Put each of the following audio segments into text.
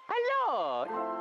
Hello!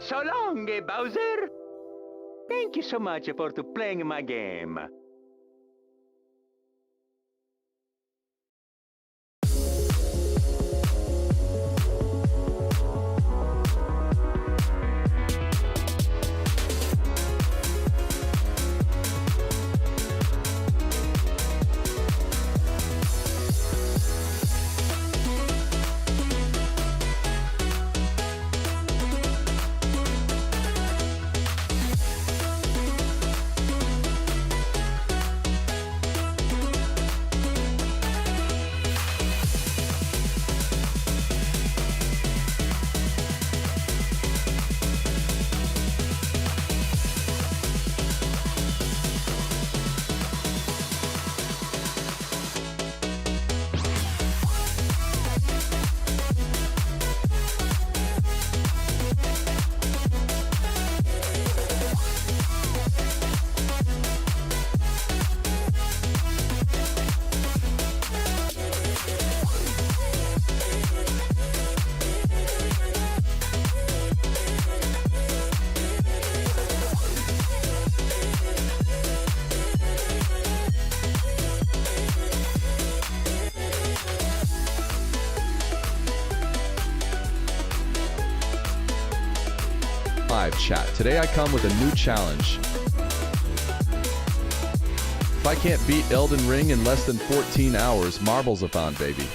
So long, Bowser. Thank you so much for playing my game. Chat. Today I come with a new challenge. If I can't beat Elden Ring in less than 14 hours, marbles-a-thon, baby.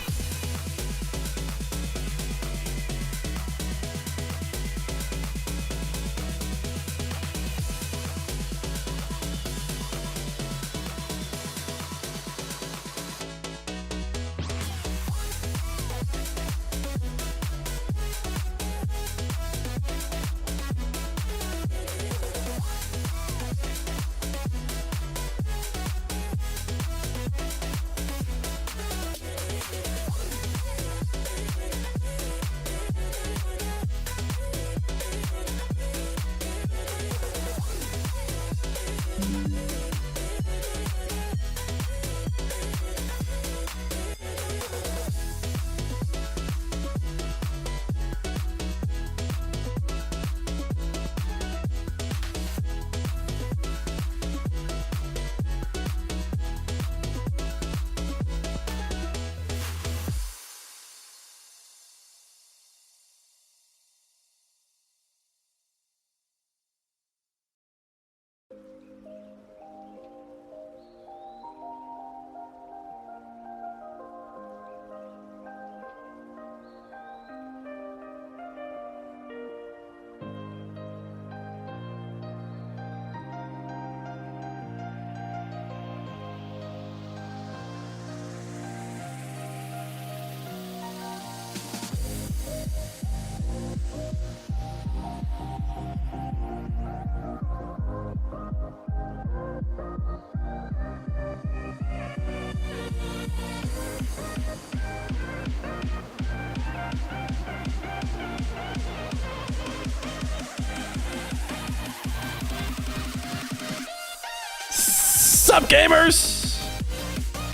up, gamers?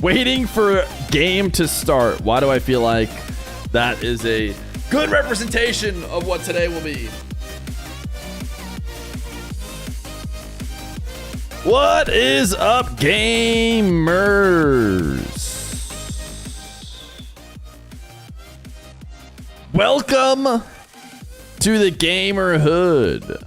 Waiting for game to start. Why do I feel like that is a good representation of what today will be? What is up, gamers? Welcome to the Gamerhood.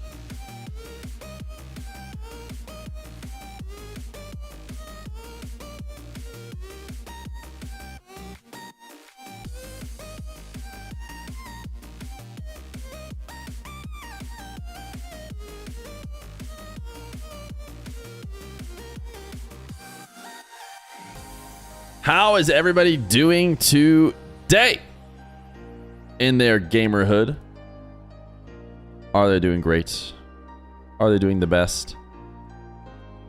How is everybody doing today in their Gamerhood? Are they doing great? Are they doing the best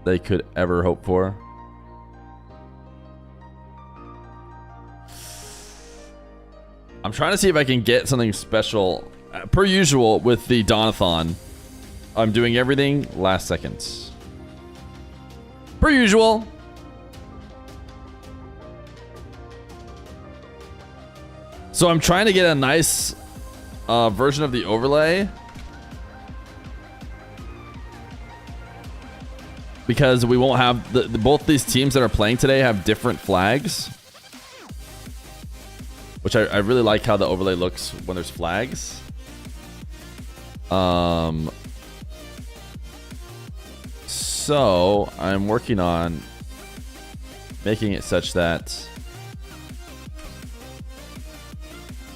they could ever hope for? I'm trying to see if I can get something special. Per usual with the Dawn-a-thon, I'm doing everything last second. Per usual. So I'm trying to get a nice version of the overlay because we won't have both these teams that are playing today have different flags, which I really like how the overlay looks when there's flags. So I'm working on making it such that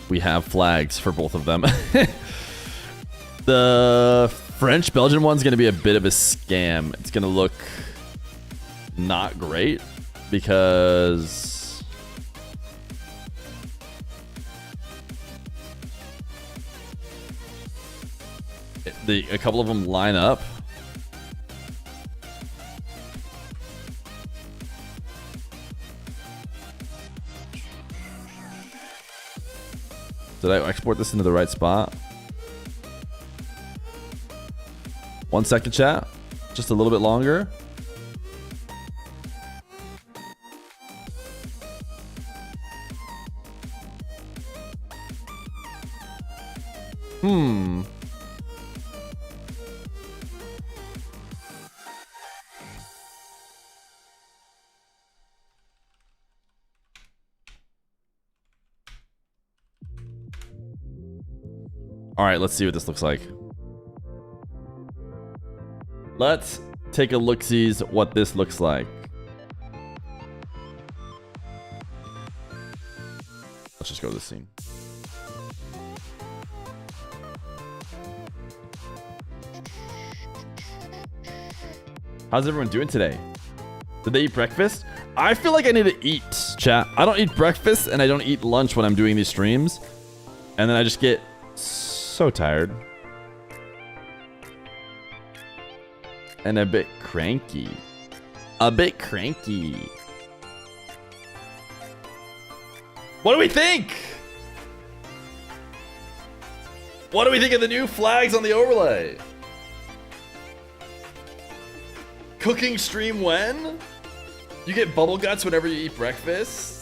we have flags for both of them. The French-Belgian one's going to be a bit of a scam. It's going to look not great because a couple of them line up. Did I export this into the right spot? 1 second, chat. Just a little bit longer. All right, let's see what this looks like. Let's take a look-sees what this looks like. Let's just go to the scene. How's everyone doing today? Did they eat breakfast? I feel like I need to eat, chat. I don't eat breakfast and I don't eat lunch when I'm doing these streams. And then I just get so tired and a bit cranky. What do we think? What do we think of the new flags on the overlay? Cooking stream when? You get bubble guts whenever you eat breakfast?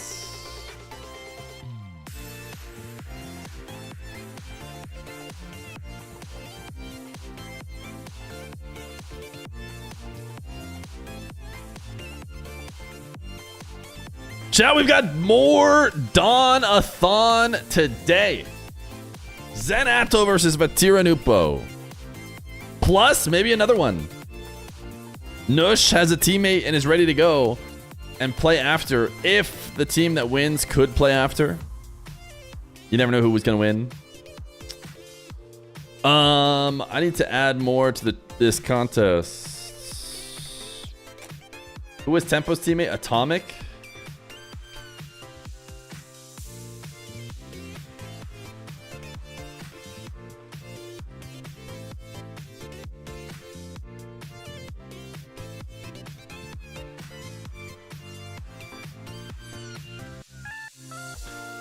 Chat, we've got more Dawn-a-thon today. ZEN ATOW versus VATIRA NWPO. Plus, maybe another one. Nush has a teammate and is ready to go and play after if the team that wins could play after. You never know who was going to win. I need to add more to this contest. Who was Tempo's teammate? Atomic?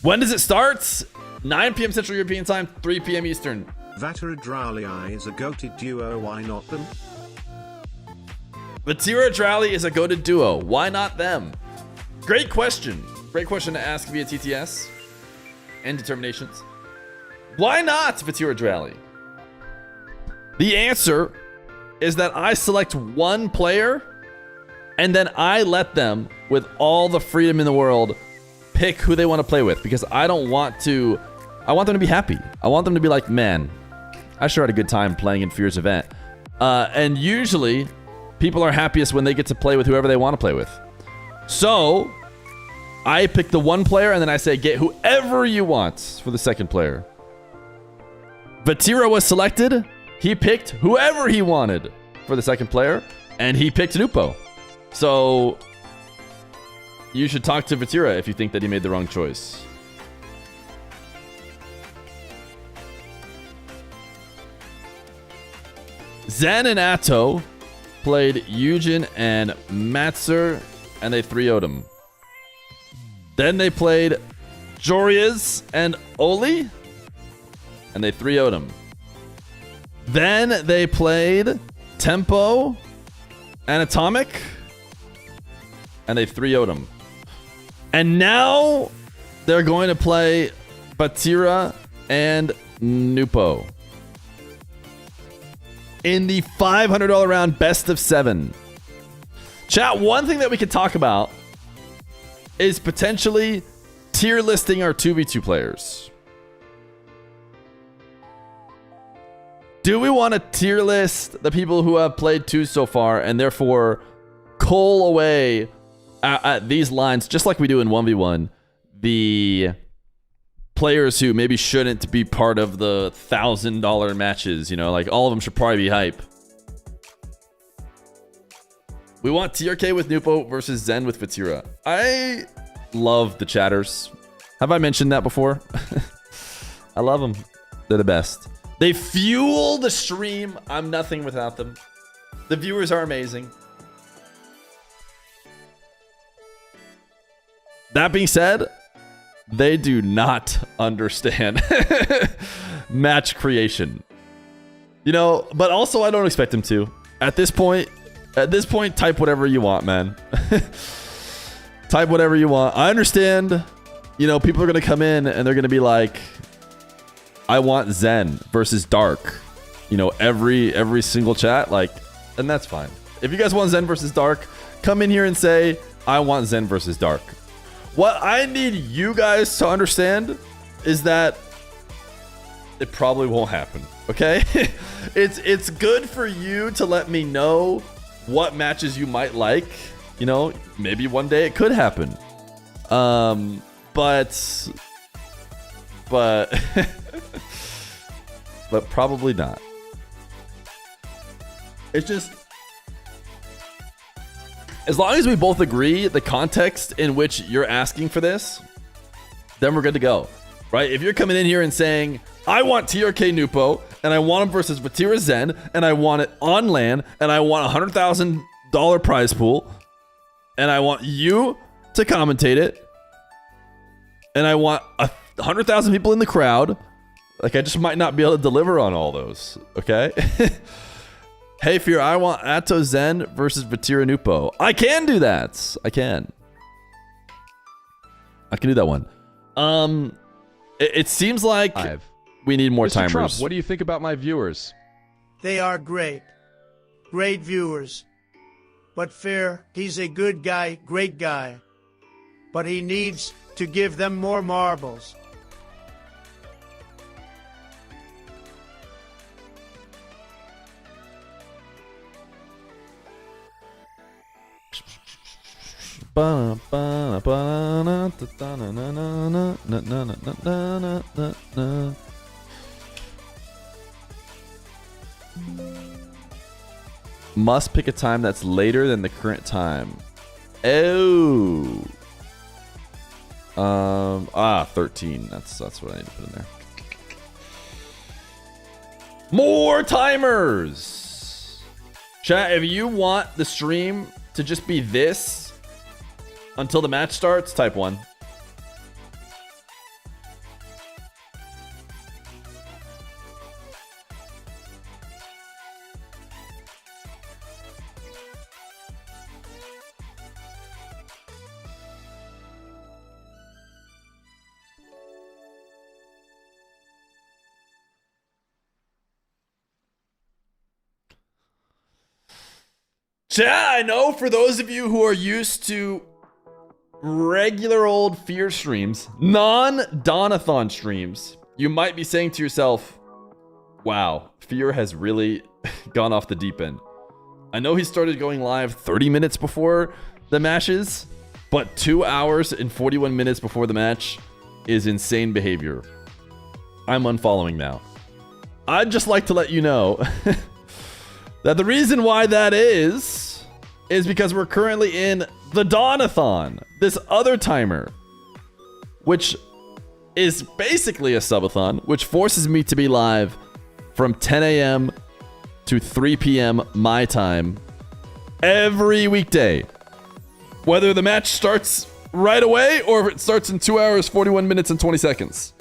When does it start? 9 p.m. Central European Time, 3 p.m. Eastern. VATIRA Dralia is a goated duo, why not them? VATIRA Drally is a goated duo. Why not them? Great question. Great question to ask via TTS and determinations. Why not VATIRA Drally? The answer is that I select one player and then I let them, with all the freedom in the world, pick who they want to play with, because I don't want to. I want them to be happy. I want them to be like, man, I sure had a good time playing in Feer's event. And usually, people are happiest when they get to play with whoever they want to play with. So, I pick the one player and then I say, get whoever you want for the second player. VATIRA was selected. He picked whoever he wanted for the second player, and he picked NWPO. So, you should talk to VATIRA if you think that he made the wrong choice. ZEN and ATOW played Eugen and Matzer, and they 3-0'd him. Then they played Jorias and Oli, and they 3-0'd him. Then they played Tempo and Atomic, and they 3-0'd him. And now they're going to play VATIRA and NWPO in the $500 round best of 7. Chat, one thing that we could talk about is potentially tier listing our 2v2 players. Do we want to tier list the people who have played 2 so far and therefore cull away at these lines, just like we do in 1v1, the players who maybe shouldn't be part of the $1,000 matches? You know, like all of them should probably be hype. We want TRK with NWPO versus ZEN with VATIRA. I love the chatters. Have I mentioned that before? I love them. They're the best. They fuel the stream. I'm nothing without them. The viewers are amazing. That being said, they do not understand match creation. You know, but also I don't expect them to. At this point, type whatever you want, man. Type whatever you want. I understand, you know, people are going to come in and they're going to be like, I want ZEN versus Dark. You know, every single chat, like, and that's fine. If you guys want ZEN versus Dark, come in here and say, I want ZEN versus Dark. What I need you guys to understand is that it probably won't happen, okay? It's good for you to let me know what matches you might like. You know, maybe one day it could happen. But probably not. It's just, as long as we both agree the context in which you're asking for this, then we're good to go, right? If you're coming in here and saying, I want TRK NWPO, and I want him versus VATIRA ZEN, and I want it on LAN, and I want a $100,000 prize pool, and I want you to commentate it, and I want 100,000 people in the crowd, like I just might not be able to deliver on all those, okay? Hey, Feer, I want ATOW ZEN versus VATIRA NWPO. I can do that. I can do that one. It seems like we need more Mr. timers. Trump, what do you think about my viewers? They are great. Great viewers. But Feer, he's a good guy, great guy. But he needs to give them more marbles. Must pick a time that's later than the current time. Oh. 13. That's what I need to put in there. More timers. Chat, if you want the stream to just be this until the match starts, type 1. Chat, I know for those of you who are used to regular old Feer streams, non-Donathon streams, you might be saying to yourself, wow, Feer has really gone off the deep end. I know he started going live 30 minutes before the matches, but 2 hours and 41 minutes before the match is insane behavior. I'm unfollowing now. I'd just like to let you know that the reason why that is because we're currently in the Donathon, this other timer, which is basically a subathon, which forces me to be live from 10 a.m. to 3 p.m. my time every weekday. Whether the match starts right away or if it starts in 2 hours, 41 minutes, and 20 seconds.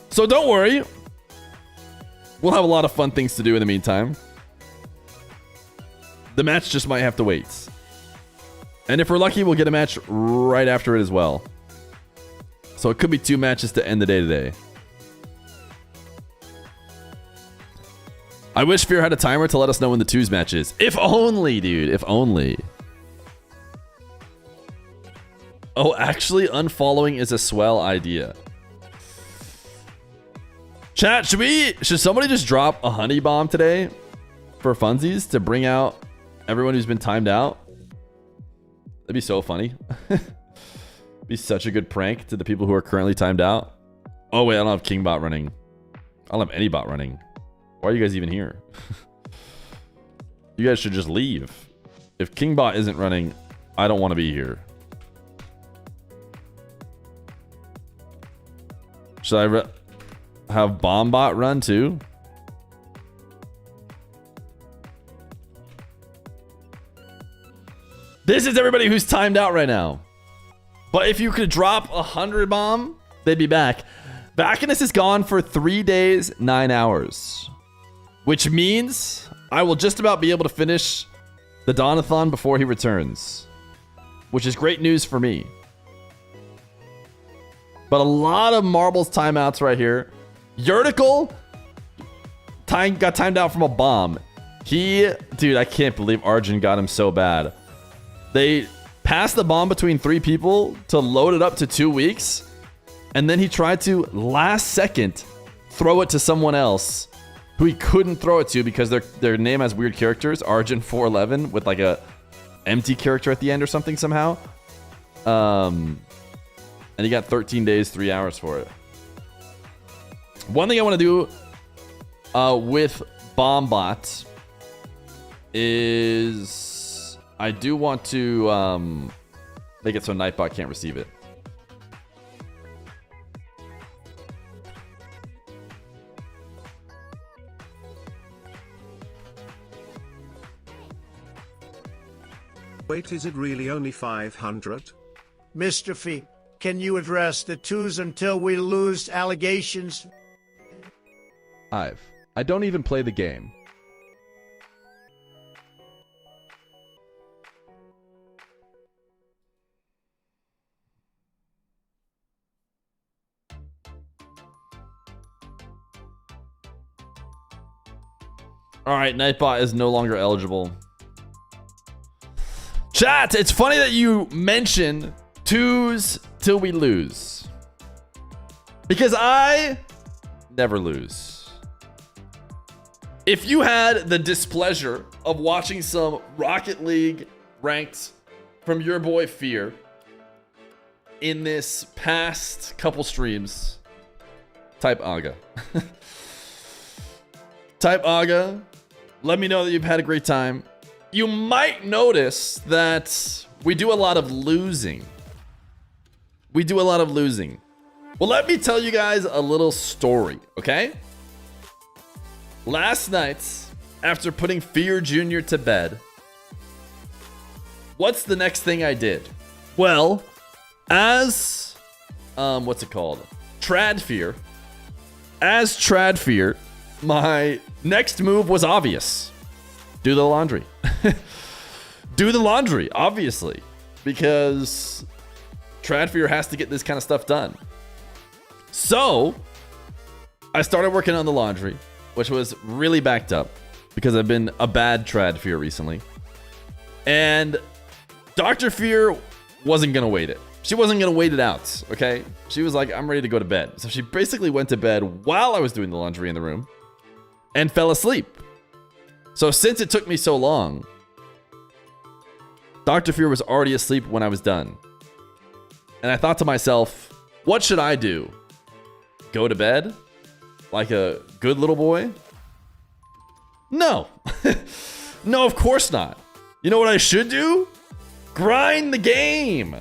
So don't worry. We'll have a lot of fun things to do in the meantime. The match just might have to wait. And if we're lucky, we'll get a match right after it as well. So it could be 2 matches to end the day today. I wish Fear had a timer to let us know when the 2s match is. If only, dude. If only. Oh, actually, unfollowing is a swell idea. Chat, should somebody just drop a honey bomb today for funsies to bring out everyone who's been timed out? That'd be so funny. Be such a good prank to the people who are currently timed out. Oh wait, I don't have Kingbot running. I don't have any bot running. Why are you guys even here? You guys should just leave. If Kingbot isn't running, I don't want to be here. Should I have Bombot run too? This is everybody who's timed out right now. But if you could drop 100 bomb, they'd be back. Bacchus is gone for 3 days, 9 hours. Which means I will just about be able to finish the Donathon before he returns. Which is great news for me. But a lot of marbles timeouts right here. Yurtical got timed out from a bomb. Dude, I can't believe Arjun got him so bad. They passed the bomb between 3 people to load it up to 2 weeks. And then he tried to, last second, throw it to someone else who he couldn't throw it to because their name has weird characters. Arjun 411 with like a empty character at the end or something somehow. And he got 13 days, 3 hours for it. One thing I want to do with Bombot is I do want to make it so Nightbot can't receive it. Wait, is it really only 500? Mr. Fee, can you address the 2s until we lose allegations? I don't even play the game. Alright, Nightbot is no longer eligible. Chat, it's funny that you mention 2s till we lose. Because I never lose. If you had the displeasure of watching some Rocket League ranked from your boy Feer in this past couple streams, type Aga. Type Aga. Let me know that you've had a great time. You might notice that we do a lot of losing. We do a lot of losing. Well, let me tell you guys a little story, okay? Last night, after putting Feer Jr. to bed, what's the next thing I did? Well, as, what's it called? Tradfear. As Tradfear, my next move was obvious. Do the laundry. Do the laundry, obviously. Because Tradfear has to get this kind of stuff done. So, I started working on the laundry, which was really backed up. because I've been a bad trad Feer recently. And Dr. Feer wasn't going to wait it. She wasn't going to wait it out, okay? She was like, I'm ready to go to bed. So she basically went to bed while I was doing the laundry in the room and fell asleep. So since it took me so long, Dr. Feer was already asleep when I was done. And I thought to myself, what should I do? Go to bed? Like a good little boy? No. No, of course not. You know what I should do? Grind the game.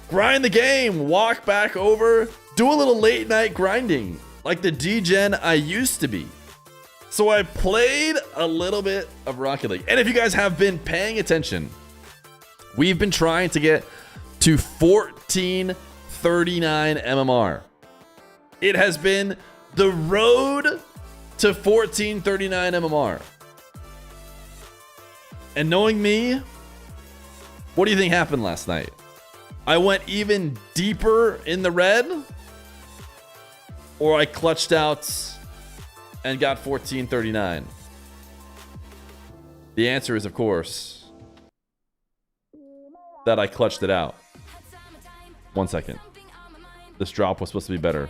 Grind the game. Walk back over. Do a little late night grinding. Like the D.Gen I used to be. So I played a little bit of Rocket League. And if you guys have been paying attention, we've been trying to get to 1439 MMR. It has been the road to 1439 MMR. And knowing me, what do you think happened last night? I went even deeper in the red, or I clutched out and got 1439. The answer is, of course, that I clutched it out. 1 second. This drop was supposed to be better.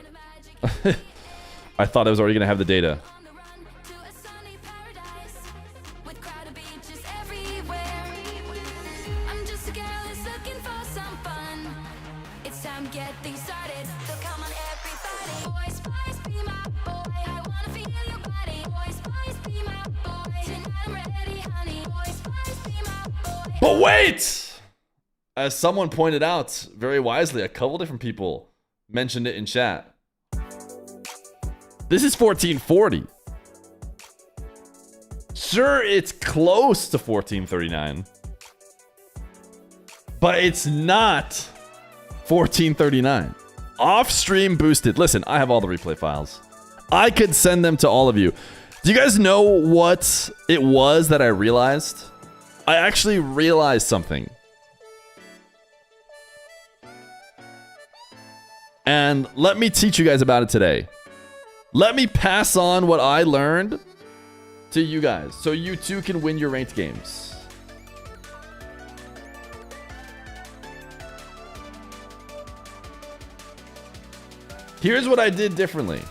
I thought I was already going to have the data. But wait! As someone pointed out very wisely, a couple different people mentioned it in chat. This is 1440. Sure, it's close to 1439. But it's not 1439. Off-stream boosted. Listen, I have all the replay files. I could send them to all of you. Do you guys know what it was that I realized? I actually realized something. And let me teach you guys about it today. Let me pass on what I learned to you guys so you too can win your ranked games. Here's what I did differently.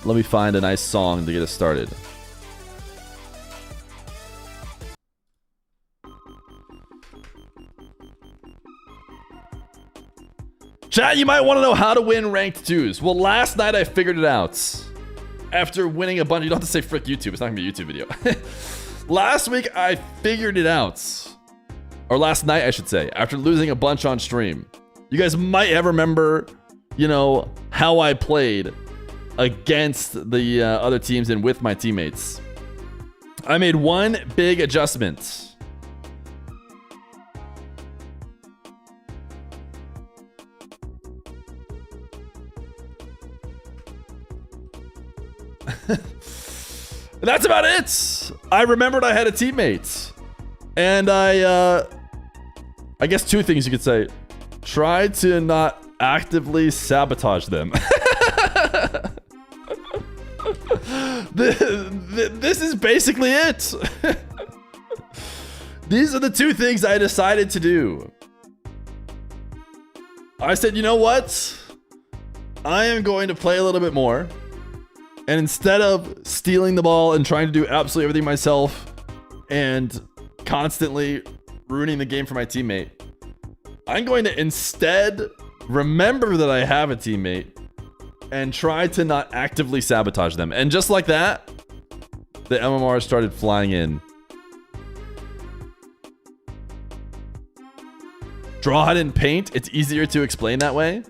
Let me find a nice song to get us started. Chat, you might want to know how to win ranked 2s. Well, last night I figured it out. After winning a bunch, you don't have to say frick YouTube. It's not gonna be a YouTube video. Last week I figured it out. Or last night, I should say, after losing a bunch on stream. You guys might have remember, you know, how I played against the other teams and with my teammates. I made one big adjustment. That's about it. I remembered I had a teammate. And I guess two things you could say. Try to not actively sabotage them. This is basically it. These are the two things I decided to do. I said, you know what? I am going to play a little bit more. And instead of stealing the ball and trying to do absolutely everything myself and constantly ruining the game for my teammate, I'm going to instead remember that I have a teammate and try to not actively sabotage them. And just like that, the MMR started flying in. Draw it in paint. It's easier to explain that way.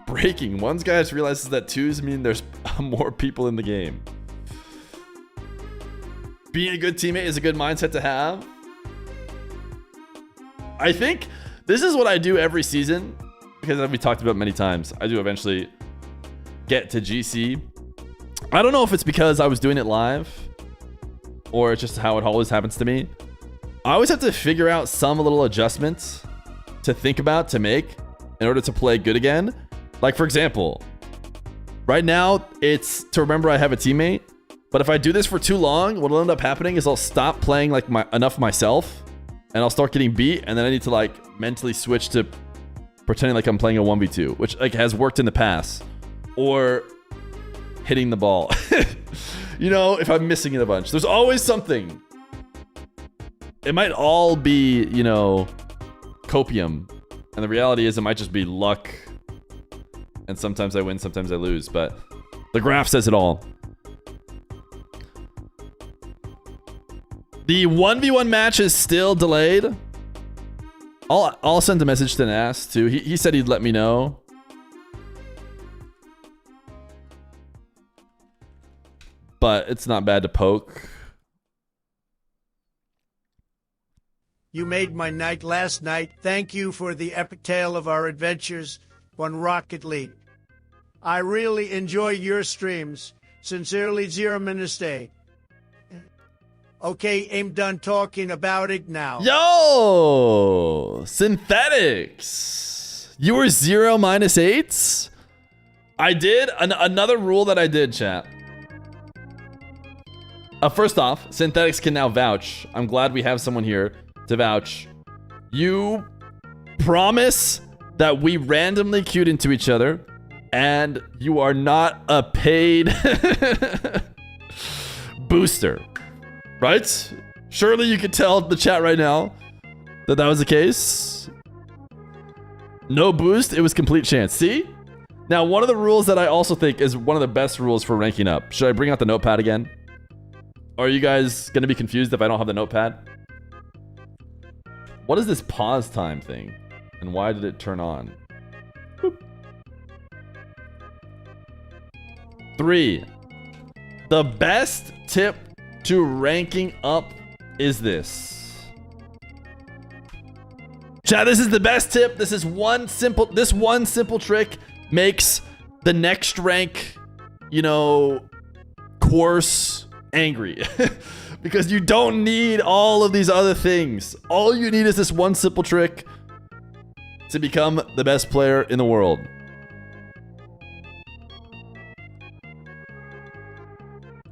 Breaking. One guy just realizes that 2s mean there's more people in the game. Being a good teammate is a good mindset to have. I think this is what I do every season, because as we talked about many times, I do eventually get to GC. I don't know if it's because I was doing it live or it's just how it always happens to me. I always have to figure out some little adjustments to think about to make in order to play good again. Like, for example, right now, it's to remember I have a teammate. But if I do this for too long, what'll end up happening is I'll stop playing like enough myself, and I'll start getting beat, and then I need to like mentally switch to pretending like I'm playing a 1v2, which like has worked in the past. Or hitting the ball. You know, if I'm missing it a bunch. There's always something. It might all be, you know, copium. And the reality is it might just be luck. And sometimes I win, sometimes I lose. But the graph says it all. The 1v1 match is still delayed. I'll send a message to NASS too. He said he'd let me know. But it's not bad to poke. You made my night last night. Thank you for the epic tale of our adventures on Rocket League. I really enjoy your streams. Sincerely, Zero Minister. Okay, I'm done talking about it now. Yo! Synthetics! You were 0 -8s? I did. Another rule that I did, chat. First off, Synthetics can now vouch. I'm glad we have someone here to vouch. You promise that we randomly queued into each other and you are not a paid booster, right? Surely you could tell the chat right now that that was the case. No boost, it was complete chance. See? Now, one of the rules that I also think is one of the best rules for ranking up. Should I bring out the notepad again? Are you guys going to be confused if I don't have the notepad? What is this pause time thing? And why did it turn on? Boop. 3. The best tip to ranking up is this. Chat, this is the best tip. This one simple trick makes the next rank, you know, course angry. Because you don't need all of these other things. All you need is this one simple trick to become the best player in the world.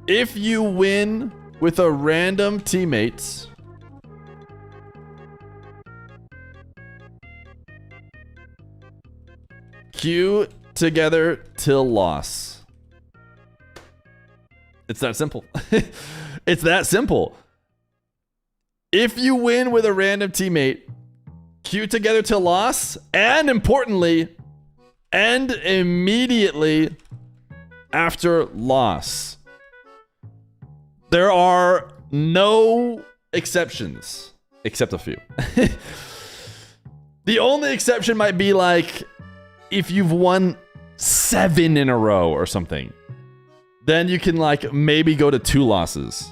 If you win with a random teammate, queue together till loss. It's that simple. It's that simple. If you win with a random teammate, queue together till loss, and importantly, end immediately after loss. There are no exceptions, except a few. The only exception might be like if you've won 7 in a row or something. Then you can like maybe go to 2 losses.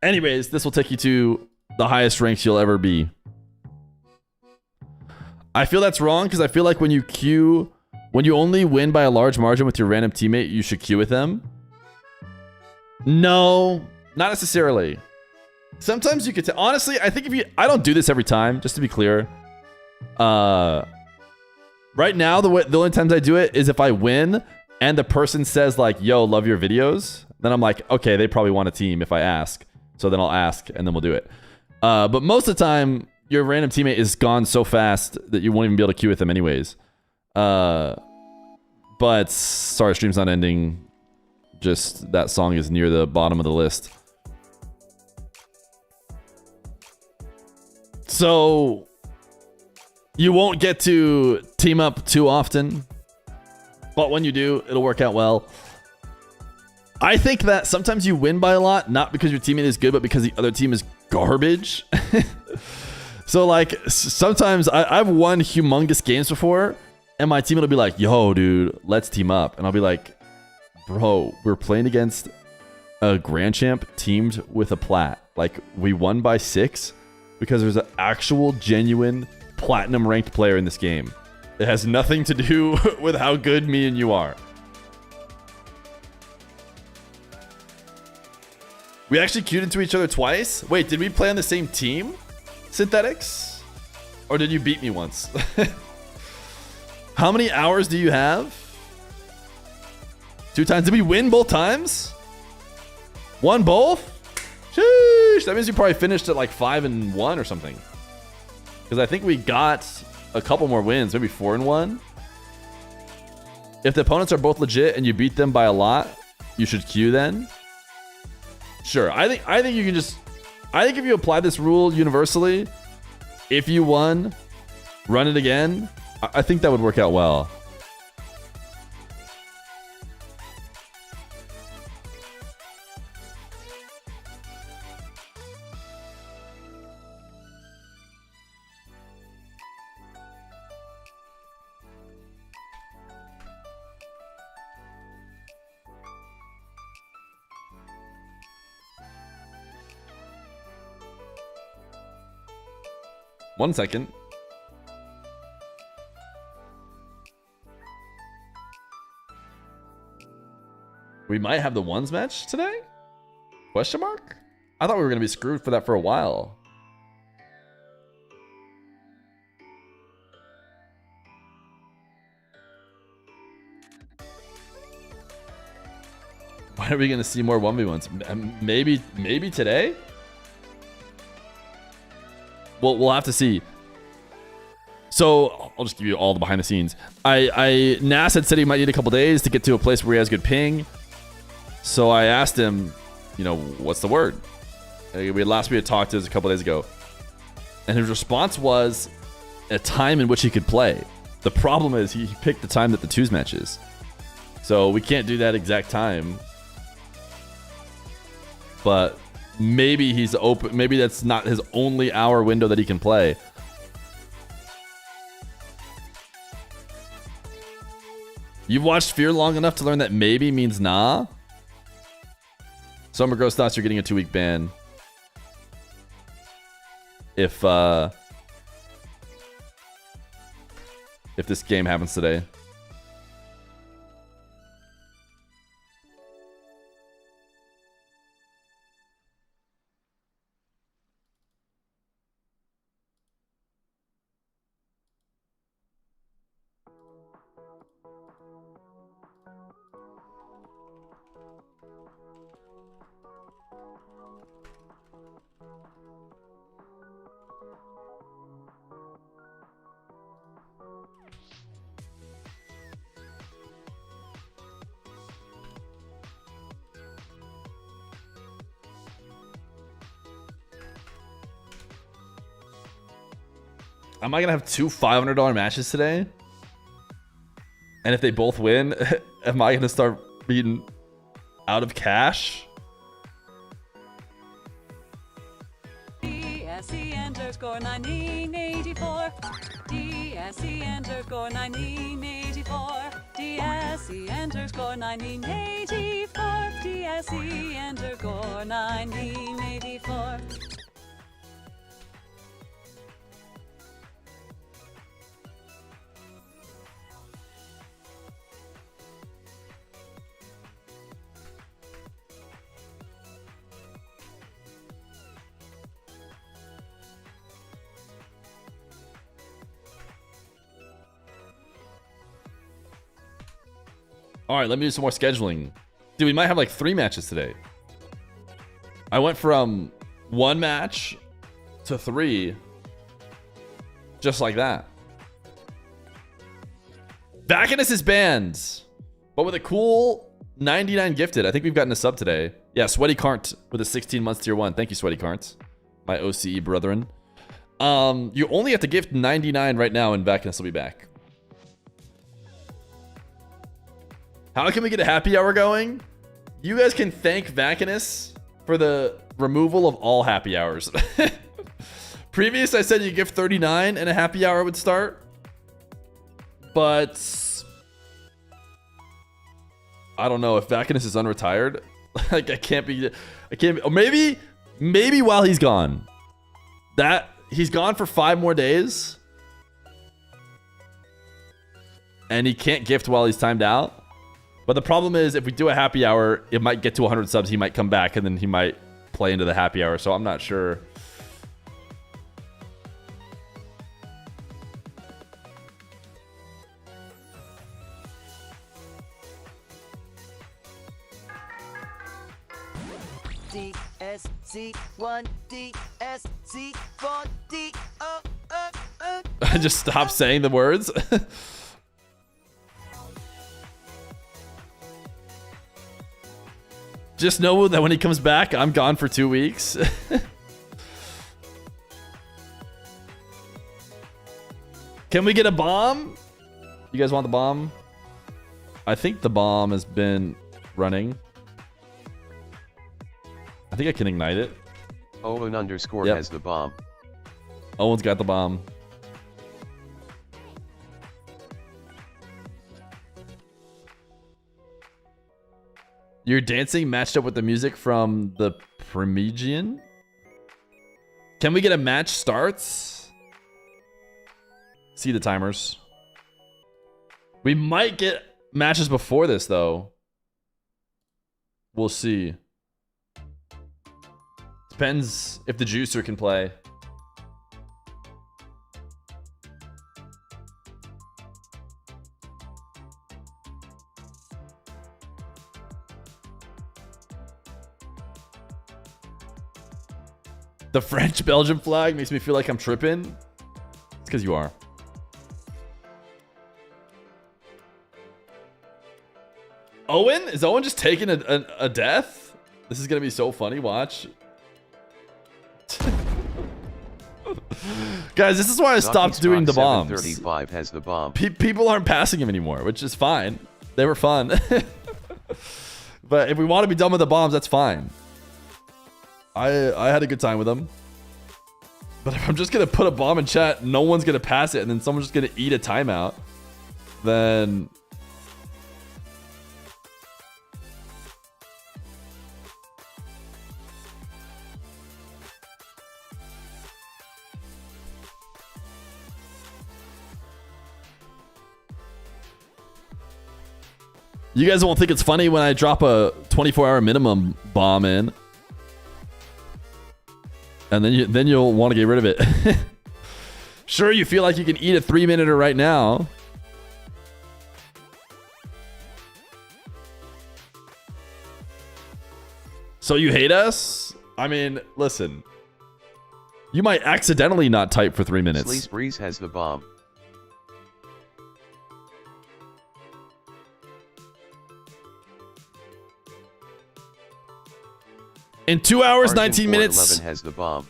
Anyways, this will take you to the highest ranks you'll ever be. I feel that's wrong because I feel like when you only win by a large margin with your random teammate, you should queue with them. No, not necessarily. Sometimes you could honestly, I think I don't do this every time, just to be clear. Right now, the only times I do it is if I win and the person says like, yo, love your videos. Then I'm like, okay, they probably want a team if I ask. So then I'll ask and then we'll do it. But most of the time, your random teammate is gone so fast that you won't even be able to queue with them anyways. But sorry, stream's not ending. Just that song is near the bottom of the list. So you won't get to team up too often, but when you do, it'll work out well. I think that sometimes you win by a lot, not because your teammate is good, but because the other team is garbage. So like sometimes I've won humongous games before, and my teammate will be like, yo, dude, let's team up. And I'll be like, bro, we're playing against a grand champ teamed with a plat. Like we won by 6 because there's an actual genuine platinum ranked player in this game. It has nothing to do with how good me and you are. We actually queued into each other twice? Wait, did we play on the same team? Synthetics? Or did you beat me once? How many hours do you have? 2 times. Did we win both times? Won both? Sheesh. That means you probably finished at like 5-1 or something. Because I think we got a couple more wins, maybe 4-1. If the opponents are both legit and you beat them by a lot, you should queue then. Sure, I think you can just... I think if you apply this rule universally, if you won, run it again, I think that would work out well. One second. We might have the ones match today? Question mark? I thought we were going to be screwed for that for a while. When are we going to see more 1v1s? Maybe today? Well, we'll have to see. So I'll just give you all the behind the scenes. NASS had said he might need a couple days to get to a place where he has good ping. So I asked him, you know, what's the word? We had talked to us a couple days ago, and his response was a time in which he could play. The problem is he picked the time that the twos matches, so we can't do that exact time. But maybe he's open. Maybe that's not his only hour window that he can play. You've watched Feer long enough to learn that maybe means nah. Summer Gross thoughts you're getting a 2-week ban. If this game happens today. Am I gonna have 2 $500 matches today? And if they both win, am I gonna start being out of cash? DSE underscore 1984. DSE underscore 1984. DSE underscore 1984. DSE underscore 1984. All right, let me do some more scheduling. Dude, we might have like 3 matches today. I went from 1 match to 3 just like that. Vacanus is banned, but with a cool 99 gifted. I think we've gotten a sub today. Yeah, Sweaty Carnt with a 16 months tier 1. Thank you, Sweaty Carnt, my OCE brethren. You only have to gift 99 right now, and Vacanus will be back. How can we get a happy hour going? You guys can thank Vacanus for the removal of all happy hours. Previous, I said you give 39 and a happy hour would start. But I don't know if Vacanus is unretired. Like I can't be, or maybe while he's gone. That he's gone for 5 more days. And he can't gift while he's timed out. But the problem is, if we do a happy hour, it might get to 100 subs. He might come back, and then he might play into the happy hour, so I'm not sure. DSC1, DSC4, D.O.N. I just stopped saying the words. Just know that when he comes back, I'm gone for 2 weeks. Can we get a bomb? You guys want the bomb? I think the bomb has been running. I think I can ignite it. Owen underscore Yep. has the bomb. Owen's got the bomb. Your dancing matched up with the music from the Primigian? Can we get a match starts? See the timers. We might get matches before this though. We'll see. Depends if the juicer can play. The French-Belgium flag makes me feel like I'm tripping. It's because you are. Owen? Is Owen just taking a death? This is going to be so funny. Watch. Guys, this is why I stopped doing the bombs. 735 has the bomb. People aren't passing him anymore, which is fine. They were fun. But if we want to be done with the bombs, that's fine. I had a good time with them. But if I'm just going to put a bomb in chat, no one's going to pass it, and then someone's just going to eat a timeout, then... You guys won't think it's funny when I drop a 24-hour minimum bomb in. And then you'll want to get rid of it. Sure, you feel like you can eat a 3-minuter right now. So you hate us? I mean, listen. You might accidentally not type for 3 minutes. Sleaze Breeze has the bomb. In 2 hours, Arjun 19 minutes. 411 has the bomb.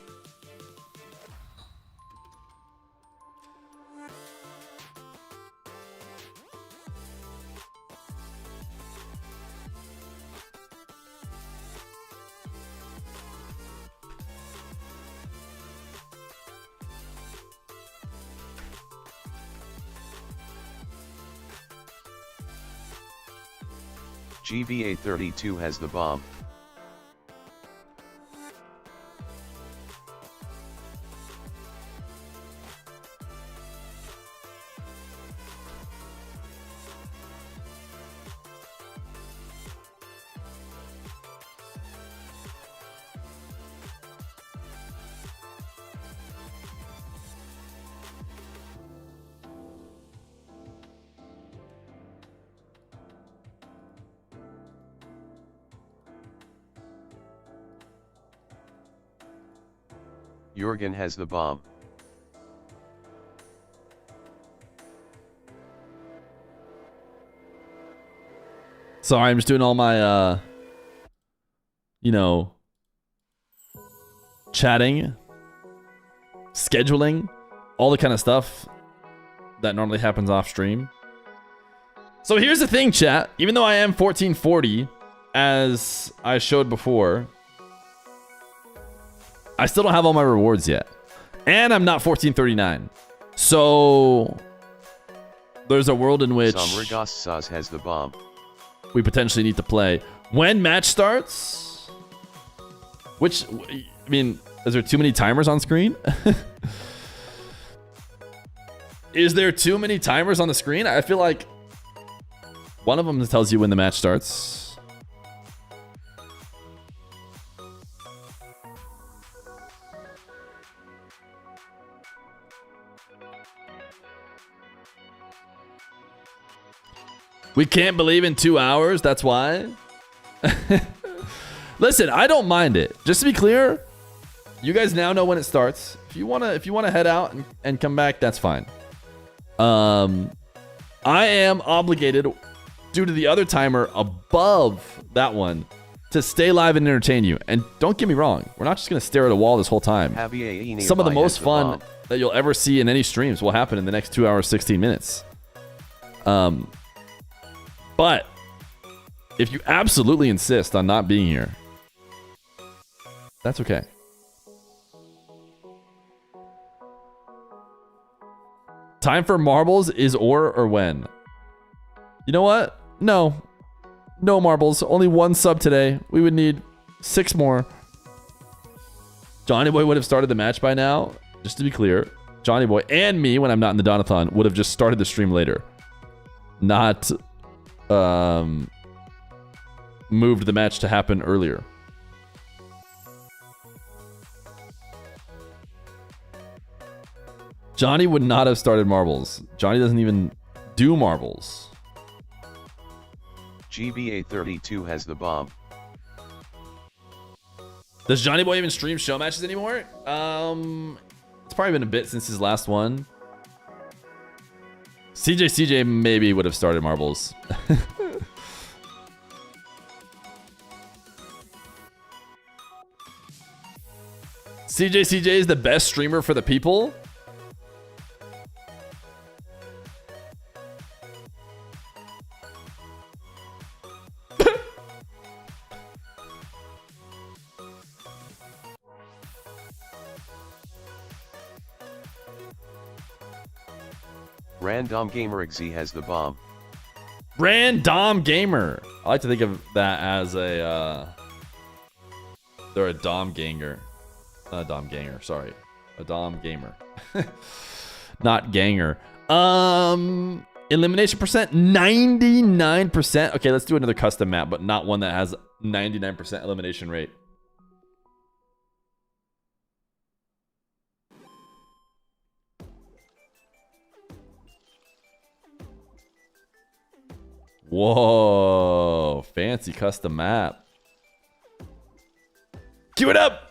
GVA32 has the bomb. Jorgen has the bomb. Sorry, I'm just doing all my, you know, chatting, scheduling, all the kind of stuff that normally happens off stream. So here's the thing, chat. Even though I am 1440, as I showed before, I still don't have all my rewards yet. And I'm not 1439. So there's a world in which Samragas has the bomb. we potentially need to play. When match starts? Which, I mean, is there too many timers on screen? Is there too many timers on the screen? I feel like one of them tells you when the match starts. We can't believe in 2 hours. That's why. Listen, I don't mind it. Just to be clear, you guys now know when it starts. If you wanna head out and come back, that's fine. I am obligated, due to the other timer above that one, to stay live and entertain you. And don't get me wrong, we're not just gonna stare at a wall this whole time. Some of the most fun that you'll ever see in any streams will happen in the next 2 hours, 16 minutes. But if you absolutely insist on not being here, that's okay. Time for marbles is or when? You know what? No. No marbles. Only 1 sub today. We would need 6 more. Johnny Boy would have started the match by now. Just to be clear, Johnny Boy and me, when I'm not in the Donathon, would have just started the stream later. Not moved the match to happen earlier. Johnny would not have started marbles. Johnny doesn't even do marbles. GBA32 has the bomb. Does Johnny Boy even stream show matches anymore? It's probably been a bit since his last one. CJ maybe would have started marbles. CJ is the best streamer for the people. Random Gamer XZ has the bomb. Random Gamer. I like to think of that as a they're a Dom Ganger. Not a Dom Ganger, sorry. A Dom Gamer. Not Ganger. Elimination percent 99%. Okay, let's do another custom map, but not one that has 99% elimination rate. Whoa, fancy custom map. Cue it up.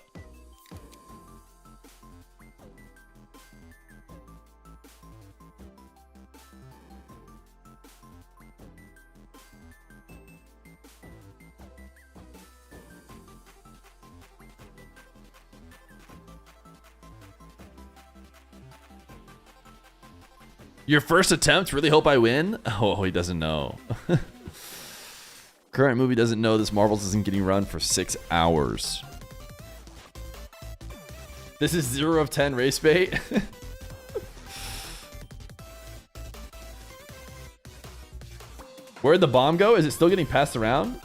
Your first attempt? Really hope I win? Oh, he doesn't know. Current movie doesn't know this marbles isn't getting run for 6 hours. This is 0 of 10 race bait. Where'd the bomb go? Is it still getting passed around?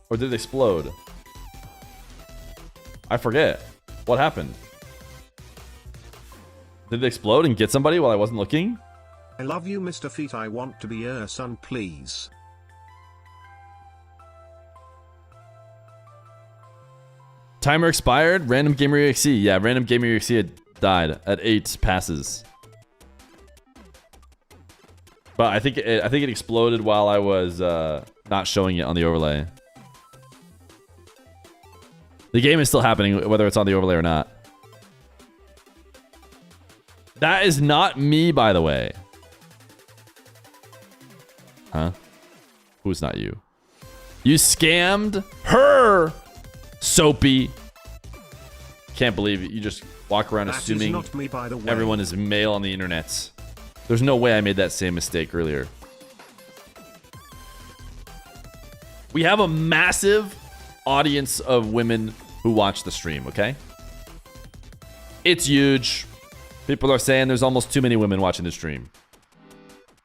Or did it explode? I forget. What happened? Did it explode and get somebody while I wasn't looking? I love you, Mr. Feet. I want to be your son, please. Timer expired. Random Gamer EXE. Yeah, Random Gamer EXE had died at 8 passes. But I think it exploded while I was not showing it on the overlay. The game is still happening, whether it's on the overlay or not. That is not me, by the way. Huh? Who's not you? You scammed her, Soapy. Can't believe it. You just walk around assuming not me, by the way. Everyone is male on the internet. There's no way I made that same mistake earlier. We have a massive audience of women who watch the stream, okay? It's huge. People are saying there's almost too many women watching the stream.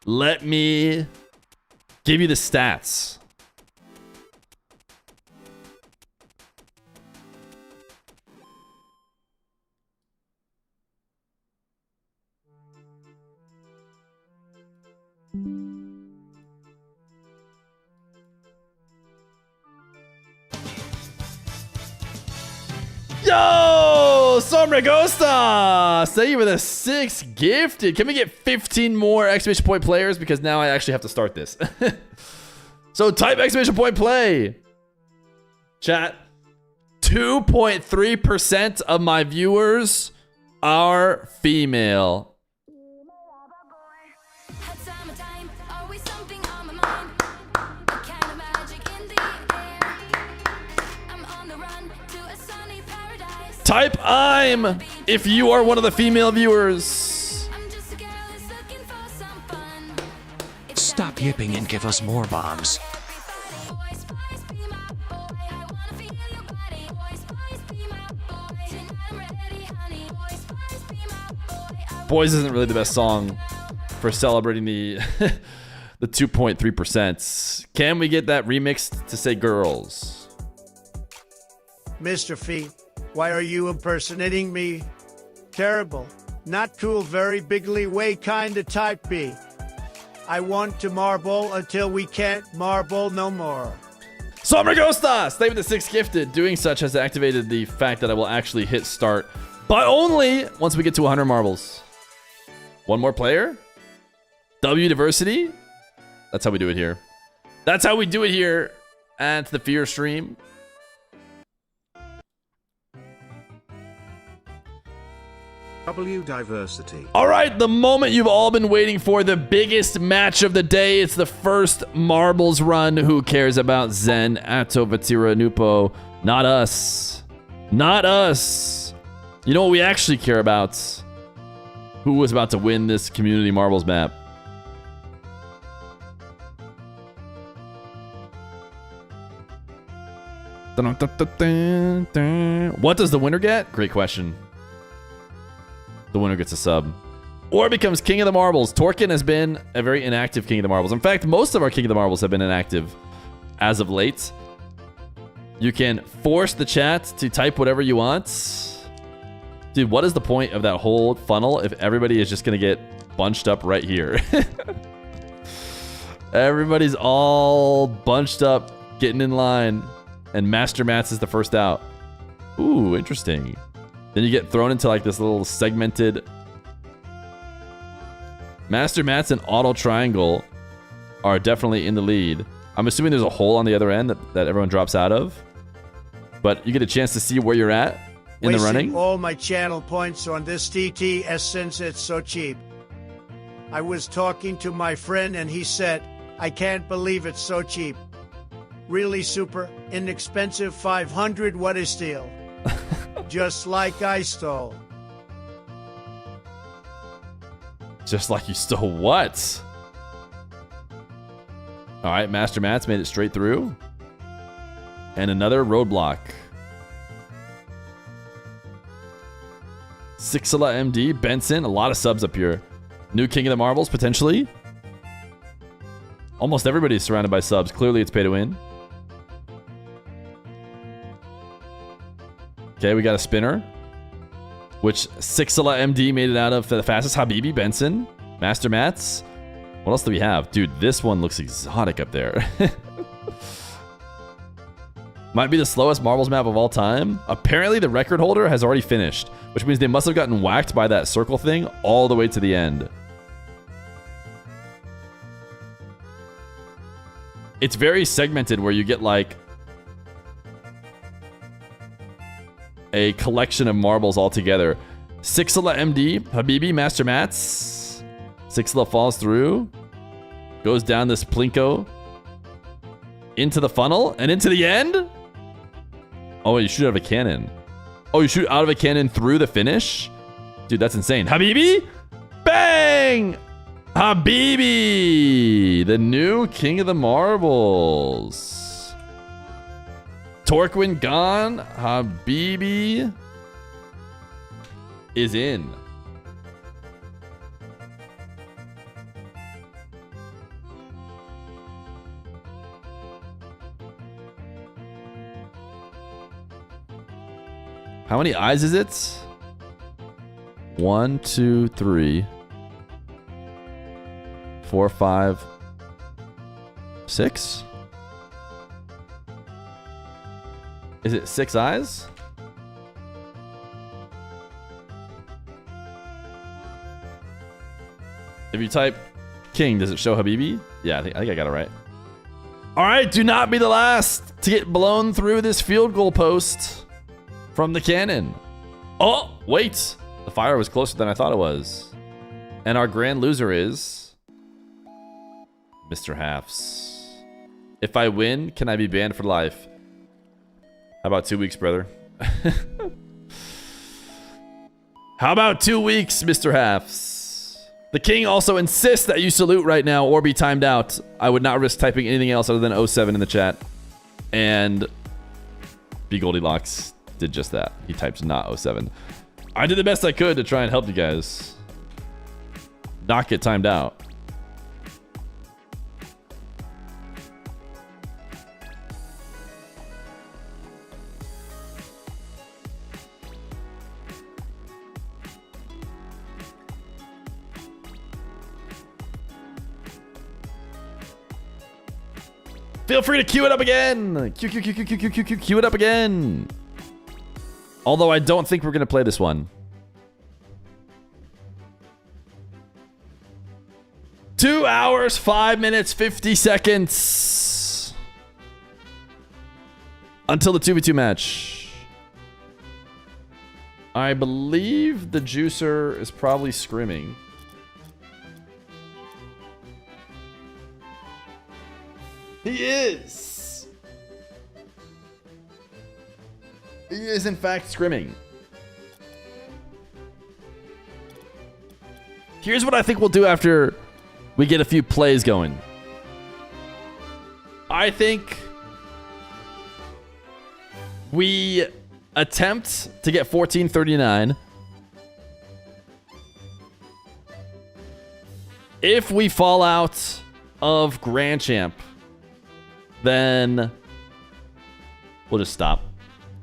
Let me give you the stats. Yo, so Hombre Ghosta! Thank you for the 6 gifted. Can we get 15 more exclamation point players? Because now I actually have to start this. So type exclamation point play. Chat. 2.3% of my viewers are female. Type I'm if you are one of the female viewers. Stop yipping and give us more bombs. Boys isn't really the best song for celebrating the the 2.3%. Can we get that remixed to say girls? Mr. Fee, why are you impersonating me? Terrible. Not cool, very bigly way kinda type B. I want to marble until we can't marble no more. Summer Ghostas! Thank you for the 6 gifted. Doing such has activated the fact that I will actually hit start, but only once we get to 100 marbles. One more player? W diversity? That's how we do it here. That's how we do it here at the Feer stream. W diversity. All right, the moment you've all been waiting for, the biggest match of the day. It's the first marbles run. Who cares about ZEN, ATOW, VATIRA, NWPO? Not us. Not us. You know what we actually care about? Who was about to win this community marbles map? What does the winner get? Great question. The winner gets a sub. Or becomes King of the Marbles. Torkin has been a very inactive King of the Marbles. In fact, most of our King of the Marbles have been inactive as of late. You can force the chat to type whatever you want. Dude, what is the point of that whole funnel if everybody is just going to get bunched up right here? Everybody's all bunched up, getting in line, and Master Mats is the first out. Ooh, interesting. Then you get thrown into like this little segmented... Master Mats and Auto Triangle are definitely in the lead. I'm assuming there's a hole on the other end that everyone drops out of. But you get a chance to see where you're at in the running. All my channel points on this TTS since it's so cheap. I was talking to my friend and he said, I can't believe it's so cheap. Really super inexpensive 500 what is steal. Just like I stole. Just like you stole what? All right, Master Mats made it straight through. And another roadblock. Sixela MD, Benson, a lot of subs up here. New King of the Marbles, potentially. Almost everybody's surrounded by subs. Clearly, it's pay to win. Okay, we got a spinner. Which Sixela MD made it out of the fastest. Habibi, Benson, Master Mats. What else do we have? Dude, this one looks exotic up there. Might be the slowest marbles map of all time. Apparently, the record holder has already finished, which means they must have gotten whacked by that circle thing all the way to the end. It's very segmented where you get like a collection of marbles all together. Sixela MD, Habibi, Master Mats. Sixela falls through. Goes down this Plinko. Into the funnel and into the end. Oh, you shoot out of a cannon. Oh, you shoot out of a cannon through the finish? Dude, that's insane. Habibi! Bang! Habibi! The new King of the Marbles. Torquin gone. Habibi is in. How many eyes is it? 1, 2, 3, 4, 5, 6? Is it 6 eyes? you type king, does it show Habibi? Yeah, I think I got it right. All right, do not be the last to get blown through this field goal post from the cannon. Oh, wait. The fire was closer than I thought it was. And our grand loser is Mr. Halves. If I win, can I be banned for life? How about 2 weeks, brother? How about 2 weeks, Mr. Halves? The king also insists that you salute right now or be timed out. I would not risk typing anything else other than 07 in the chat. And B Goldilocks did just that. He types not 07. I did the best I could to try and help you guys not get timed out. Feel free to queue it up again. Queue it up again. Although I don't think we're going to play this one. 2 hours, 5 minutes, 50 seconds. Until the 2v2 match. I believe the juicer is probably scrimming. He is. He is in fact scrimming. Here's what I think we'll do after we get a few plays going. I think we attempt to get 1439. If we fall out of Grand Champ, then we'll just stop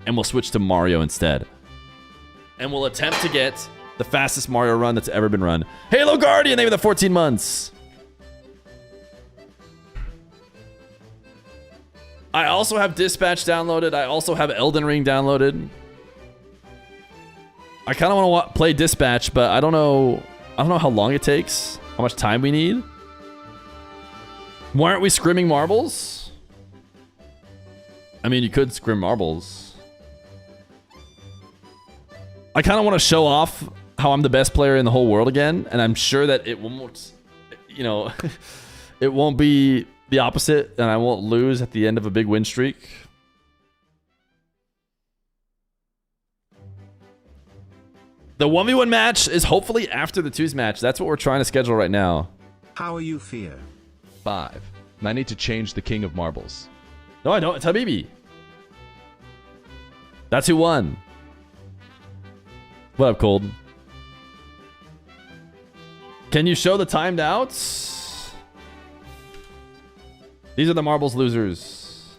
and we'll switch to Mario instead. And we'll attempt to get the fastest Mario run that's ever been run. Halo Guardian, name of the 14 months. I also have Dispatch downloaded. I also have Elden Ring downloaded. I kind of want to play Dispatch, but I don't know how long it takes, how much time we need. Why aren't we scrimming marbles? I mean, you could scrim marbles. I kind of want to show off how I'm the best player in the whole world again, and I'm sure that it won't, you know, it won't be the opposite, and I won't lose at the end of a big win streak. The 1v1 match is hopefully after the 2s match. That's what we're trying to schedule right now. How are you, Feer? 5. And I need to change the king of marbles. No, I don't. It's Habibi. That's who won. What up, Cold? Can you show the timed outs? These are the marbles losers.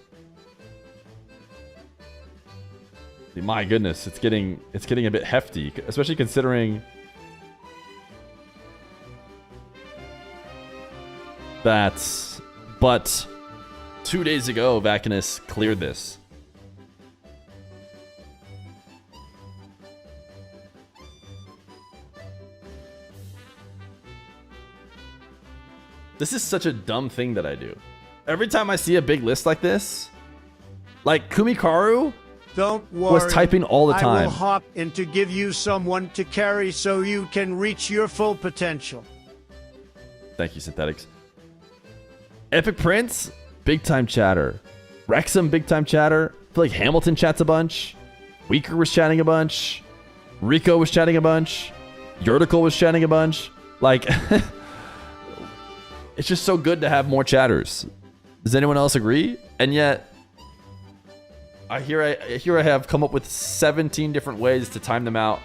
My goodness, it's getting a bit hefty, especially considering that. But 2 days ago, Vacanus cleared this. This is such a dumb thing that I do. Every time I see a big list like this, like Kumikaru Don't worry. was typing all the I time. will hop in to give you someone to carry so you can reach your full potential. Thank you, Synthetics. Epic Prince, big time chatter. Wrexham, big time chatter. I feel like Hamilton chats a bunch. Weaker was chatting a bunch. Rico was chatting a bunch. Yurtical was chatting a bunch. Like, it's just so good to have more chatters. Does anyone else agree? And yet, I have come up with 17 different ways to time them out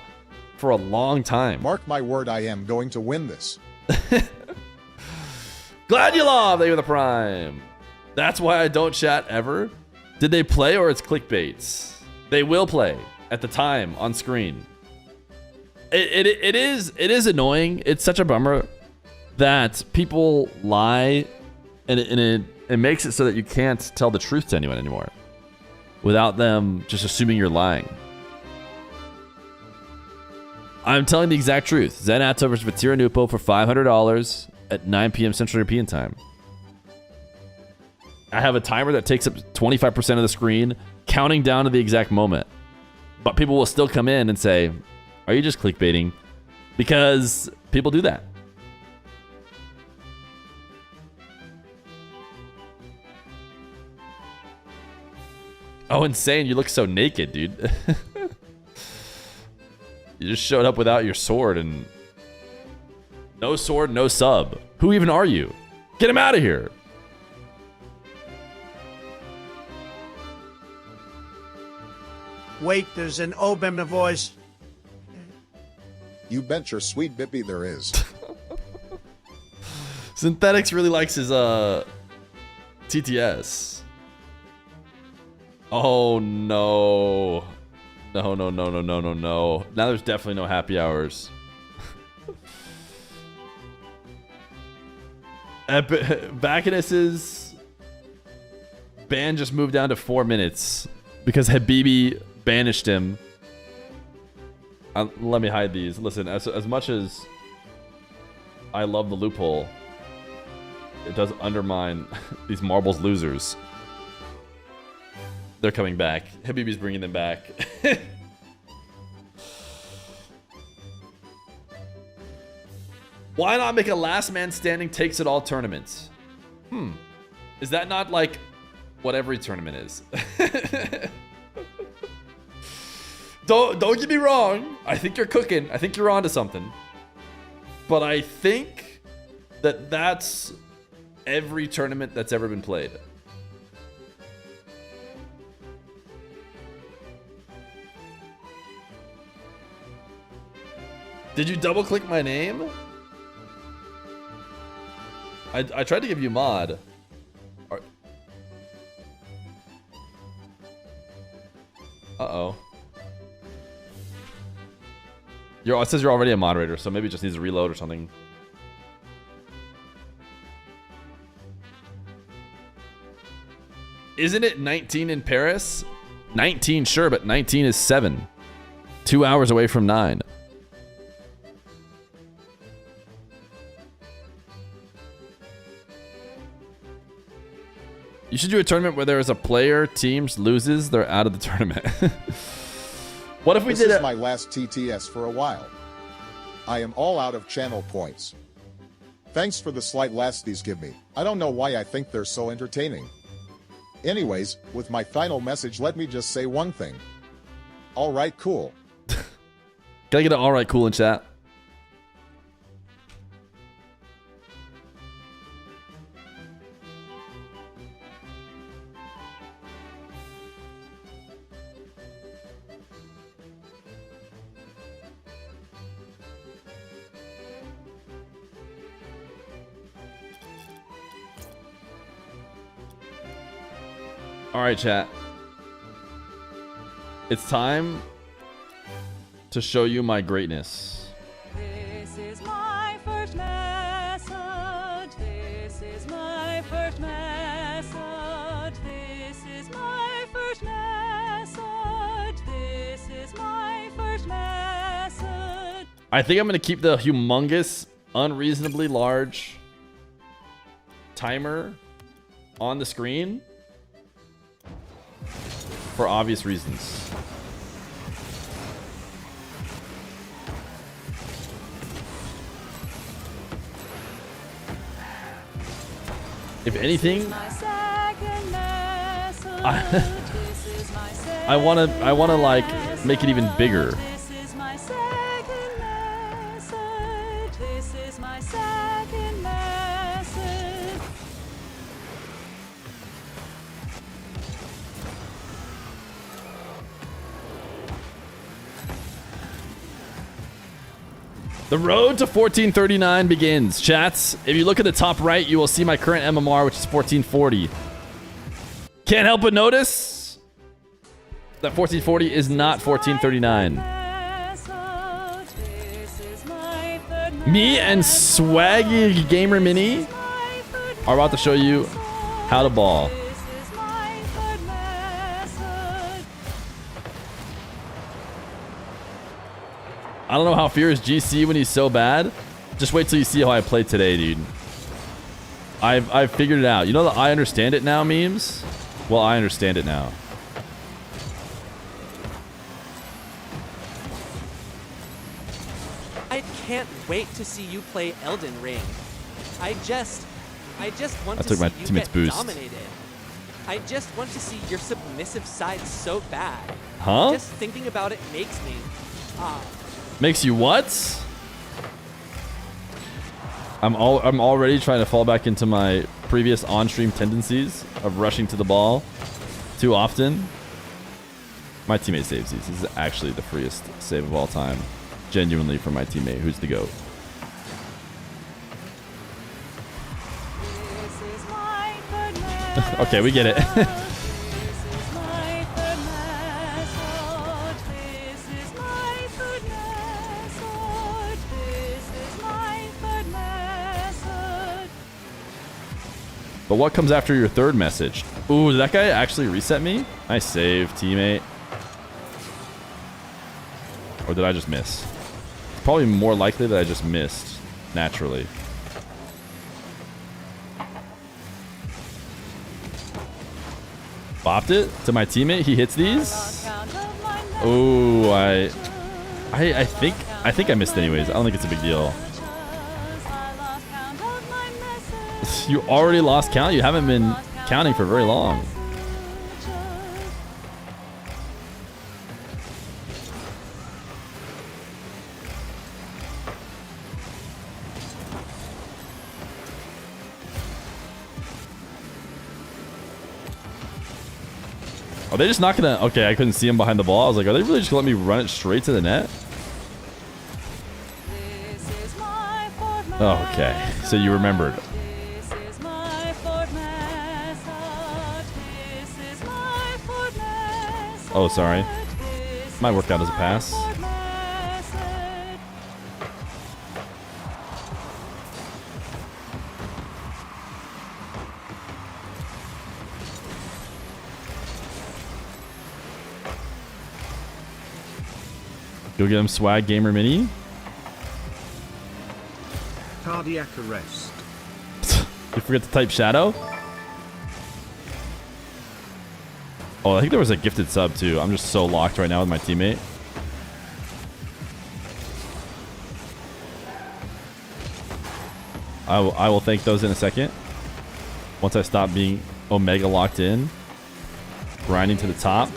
for a long time. Mark my word, I am going to win this. Glad you love, they were the prime. That's why I don't chat ever. Did they play or it's clickbaits? They will play at the time on screen. It is annoying. It's such a bummer that people lie, and it makes it so that you can't tell the truth to anyone anymore without them just assuming you're lying. I'm telling the exact truth. ZEN ATOW versus VATIRA NWPO for $500. at 9 p.m. Central European time. I have a timer that takes up 25% of the screen, counting down to the exact moment. But people will still come in and say, are you just clickbaiting? Because people do that. Oh, insane. You look so naked, dude. You just showed up without your sword and... No sword, no sub. Who even are you? Get him out of here. Wait, there's an OB in the voice. You bet your sweet bippy there is. Synthetics really likes his TTS. Oh no. No. Now there's definitely no happy hours. Bacchus's ban just moved down to 4 minutes because Habibi banished him. Let me hide these. Listen, as much as I love the loophole, it does undermine these marbles losers. They're coming back. Habibi's bringing them back. Why not make a last man standing takes it all tournament? Is that not like what every tournament is? Don't get me wrong. I think you're cooking. I think you're onto something. But I think that that's every tournament that's ever been played. Did you double click my name? I tried to give you mod. Uh-oh. It says you're already a moderator, so maybe it just needs to reload or something. Isn't it 19 in Paris? 19, sure, but 19 is 7. 2 hours away from 9. You should do a tournament where there is a player, teams loses, they're out of the tournament. What if we did it? This is my last TTS for a while. I am all out of channel points. Thanks for the slight laughs these give me. I don't know why I think they're so entertaining. Anyways, with my final message, let me just say one thing. Alright, cool. Can I get an alright, cool in chat? All right, chat. It's time to show you my greatness. This is my first message. This is my first message. This is my first message. This is my first message. I think I'm going to keep the humongous, unreasonably large timer on the screen for obvious reasons. If anything, I want to like make it even bigger. This is my second message. This is my second message. The road to 1439 begins. Chats, if you look at the top right, you will see my current MMR, which is 1440. Can't help but notice that 1440 is not 1439. Me and Swaggy Gamer Mini are about to show you how to ball. I don't know how Feer is GC when he's so bad. Just wait till you see how I played today, dude. I've figured it out. You know the I understand it now memes? Well, I understand it now. I can't wait to see you play Elden Ring. I just want to see you get dominated. I just want to see your submissive side so bad. Huh? Just thinking about it makes me. Makes you what? I'm already trying to fall back into my previous on-stream tendencies of rushing to the ball too often. My teammate saves these. This is actually the freest save of all time. Genuinely from my teammate, who's the GOAT. Okay, we get it. But what comes after your third message? Ooh, did that guy actually reset me? Nice save, teammate. Or did I just miss? It's probably more likely that I just missed, naturally. Bopped it to my teammate. He hits these. Ooh, I think I missed anyways. I don't think it's a big deal. You already lost count? You haven't been counting for very long. Are they just not gonna... Okay, I couldn't see him behind the ball. I was like, are they really just gonna let me run it straight to the net? Oh, okay. So you remembered. Oh, sorry. Might work out as a pass. Go get him swag gamer mini. Cardiac arrest. You forget to type shadow? Oh, I think there was a gifted sub too. I'm just so locked right now with my teammate. I will thank those in a second. Once I stop being Omega locked in. Grinding to the top.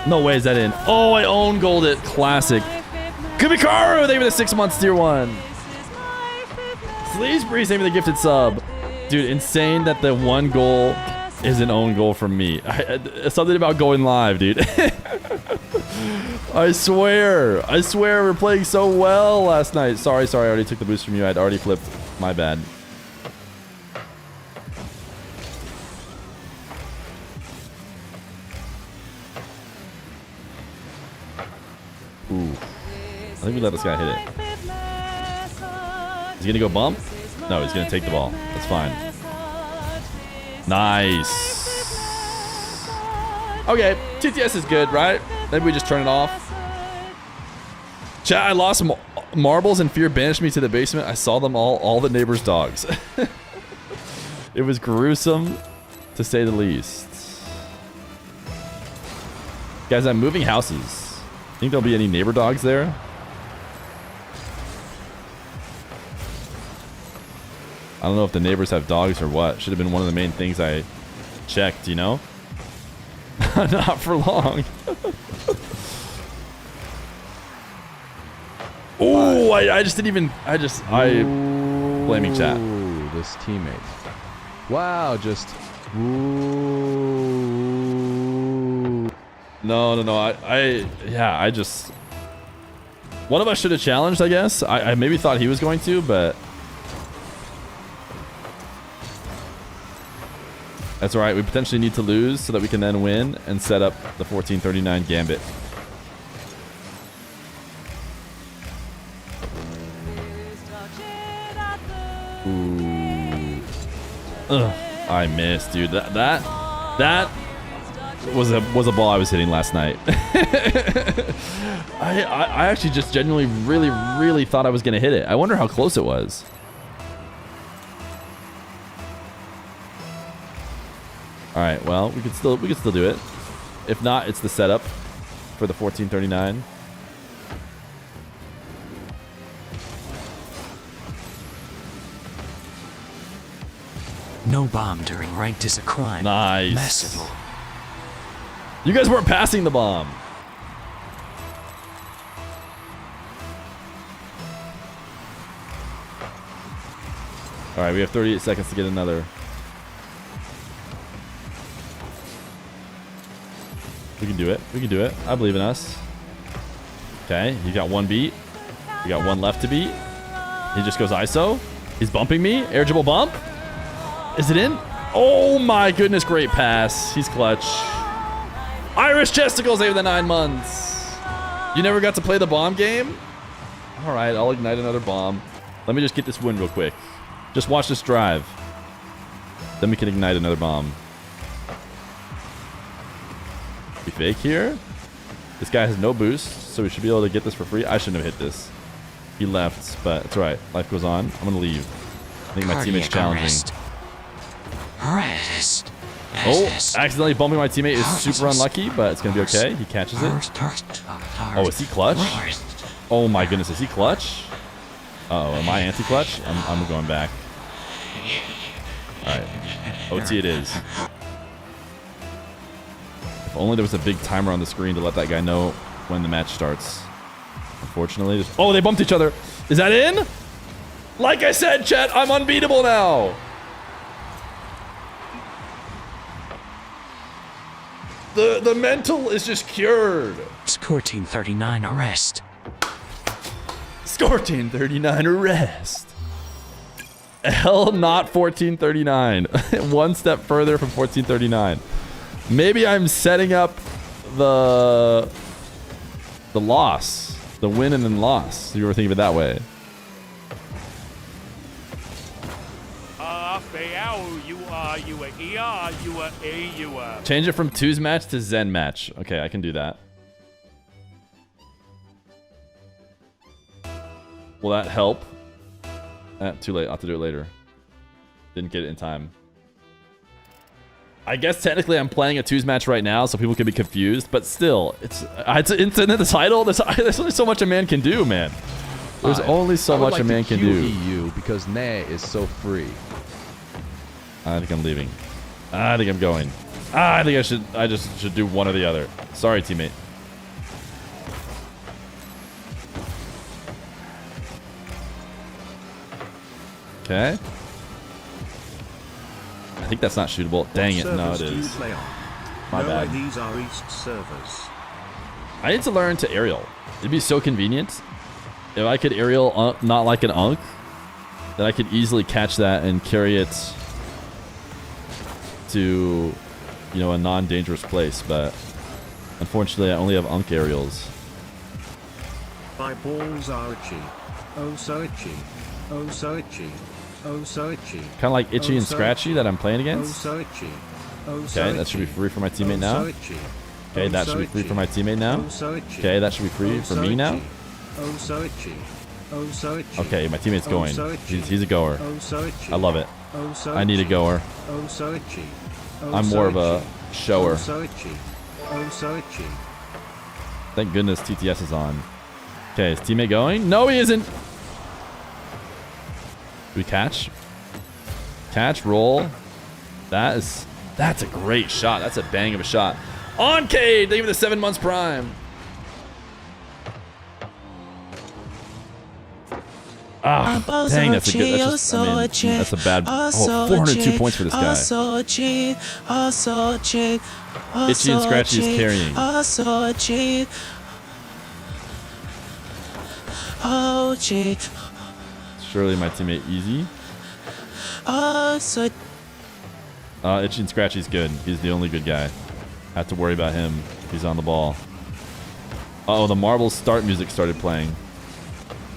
No way is that in. Oh, I own gold it. Classic. Kubikaru, thank you for the 6 months, tier 1. Sleaze Breeze, thank you for the gifted sub. Dude, insane that the one goal is an own goal from me. Something about going live, dude. I swear we're playing so well last night. Sorry, I already took the boost from you. I'd already flipped. My bad. Ooh. I think we let this guy hit it. Is he gonna go bump? No, he's gonna take the ball. That's fine. Nice. Okay, TTS is good, right? Maybe we just turn it off. Chat, I lost marbles and Fear banished me to the basement. I saw them all the neighbors' dogs. It was gruesome, to say the least. Guys, I'm moving houses. Think there'll be any neighbor dogs there? I don't know if the neighbors have dogs or what. Should have been one of the main things I checked, you know? Not for long. Oh, I just didn't even... I blaming chat. Ooh, this teammate. Wow, just... Ooh. No. I just... One of us should have challenged, I guess. I maybe thought he was going to, but... That's all right. We potentially need to lose so that we can then win and set up the 1439 gambit. Ooh. Ugh, I missed, dude. That was a ball I was hitting last night. I actually just genuinely really thought I was gonna hit it. I wonder how close it was. All right. Well, we could still do it. If not, it's the setup for the 1439. No bomb during ranked is a crime. Nice. Merciful. You guys weren't passing the bomb. All right, we have 38 seconds to get another. We can do it. We can do it. I believe in us. Okay, he got one beat. We got one left to beat. He just goes ISO. He's bumping me. Air dribble bump. Is it in? Oh my goodness, great pass. He's clutch. Irish Chesticles over the 9 months. You never got to play the bomb game? All right, I'll ignite another bomb. Let me just get this win real quick. Just watch this drive. Then we can ignite another bomb. We fake here. This guy has no boost, so we should be able to get this for free. I shouldn't have hit this. He left, but it's all right. Life goes on. I'm going to leave. I think my teammate's challenging. Rest. Oh, accidentally bumping my teammate is super unlucky, but it's going to be okay. He catches it. Oh, is he clutch? Oh my goodness, is he clutch? Uh-oh, am I anti-clutch? I'm going back. All right. OT it is. If only there was a big timer on the screen to let that guy know when the match starts. Unfortunately, oh, they bumped each other. Is that in? Like I said, chat, I'm unbeatable now. The mental is just cured. Score team 39 arrest. Score team 39 arrest. Hell, not 1439. One step further from 1439. Maybe I'm setting up the loss, the win and then loss. You were thinking of it that way. Change it from 2's match to Zen match. Okay, I can do that. Will that help? Too late. I'll have to do it later. Didn't get it in time. I guess technically I'm playing a 2's match right now, so people can be confused. But still, it's in the title. There's only so much a man can do, man. There's only so much a man can do. You because Nay is so free. I think I'm leaving. I think I'm going. I think I just should do one or the other. Sorry, teammate. Okay. I think that's not shootable. Dang it. No, it is. My bad. These are East servers. I need to learn to aerial. It'd be so convenient if I could aerial not like an unk, that I could easily catch that and carry it to, you know, a non-dangerous place. But unfortunately, I only have unk aerials. My balls are itchy. Oh, so itchy. Oh, so itchy. Oh, so itchy. Kind of like itchy and scratchy that I'm playing against. Oh, so itchy. Oh, so okay, that should be free for my teammate now. Okay, that should be free for my teammate now. Okay, that should be free for me now. Oh, so itchy. Oh, so itchy. Okay, my teammate's going. He's a goer. Oh, so itchy. I love it. Oh, so I need a goer. Oh, so itchy. I'm more of a shower. Oh, so itchy. Oh, so itchy. Thank goodness TTS is on. Okay, is teammate going? No, he isn't. Do we catch? Catch, roll. That's a great shot. That's a bang of a shot. On Cade, thank you for the 7 months prime. Ah, dang, that's a good. That's just, I mean, that's a bad. Oh, 402 points for this guy. Itchy and Scratchy is carrying. Surely my teammate easy. Itchy and Scratchy's good. He's the only good guy. Have to worry about him. He's on the ball. Oh, the Marbles start music started playing.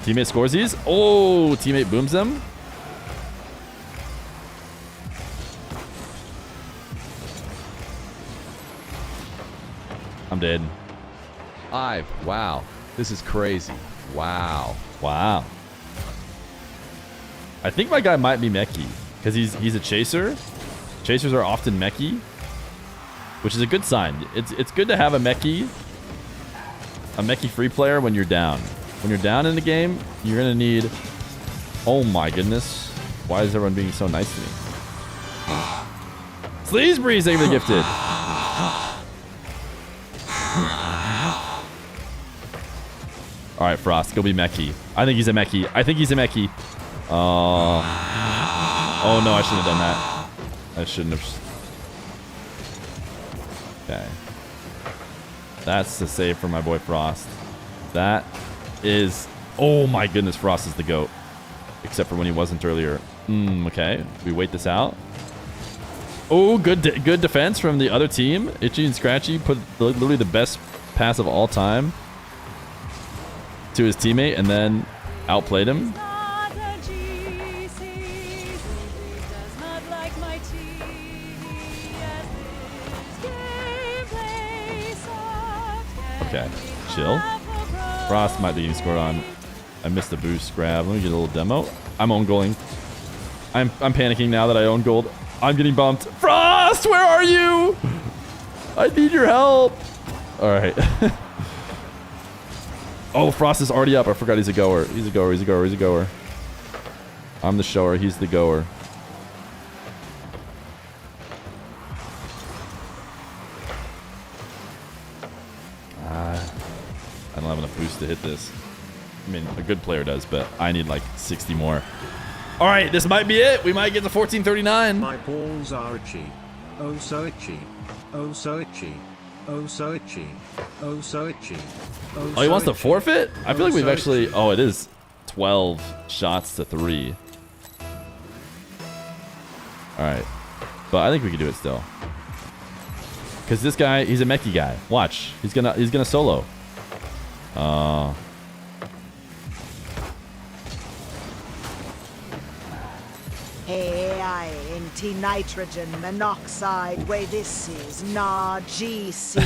Teammate scores these. Oh, teammate booms them. I'm dead. Wow. This is crazy. Wow. Wow. I think my guy might be mechy because he's a chaser. Chasers are often mechy. which is a good sign. It's good to have a mechie free player when you're down. When you're down in the game, you're gonna need. Oh my goodness! Why is everyone being so nice to me? Sleaze Breeze, thank you for the gifted. All right, Frost, go be mechie. I think he's a mechie. Oh no, I shouldn't have done that. I shouldn't have. Okay. That's the save for my boy Frost. That is... Oh my goodness, Frost is the GOAT. Except for when he wasn't earlier. Okay, we wait this out. Oh, good defense from the other team. Itchy and Scratchy put literally the best pass of all time to his teammate and then outplayed him. Okay, chill. Frost might be getting scored on. I missed the boost grab. Let me get a little demo. I'm own goaling. I'm panicking now that I own gold. I'm getting bumped. Frost, where are you? I need your help. All right. Oh, Frost is already up. I forgot he's a goer. He's a goer. I'm the shower. He's the goer. I don't have enough boost to hit this. I mean, a good player does, but I need like 60 more. All right, this might be it. We might get to 1439. My balls are itchy. Oh, so itchy. Oh, so itchy. Oh, so itchy. Oh, so itchy. Oh, he wants to forfeit? I feel like we've actually... Oh, it is 12 shots to 3. All right. But I think we can do it still. Because this guy, he's a mechie guy. Watch. He's gonna solo. Hey, I into nitrogen monoxide. Way this is nah GC.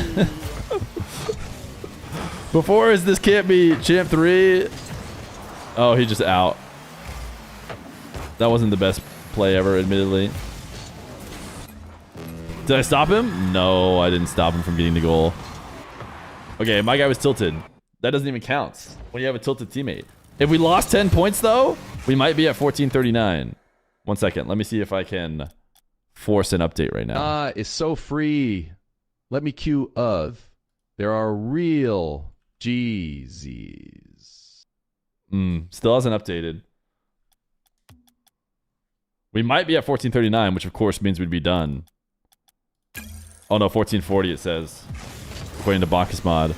Before this can't be champ 3. Oh, he just out. That wasn't the best play ever, admittedly. Did I stop him? No, I didn't stop him from getting the goal. Okay, my guy was tilted. That doesn't even count when you have a tilted teammate. If we lost 10 points, though, we might be at 1439. 1 second. Let me see if I can force an update right now. It's so free. Let me cue of. There are real Jeezys. Still hasn't updated. We might be at 1439, which of course means we'd be done. Oh no, 1440 it says. According to Bacchus mod.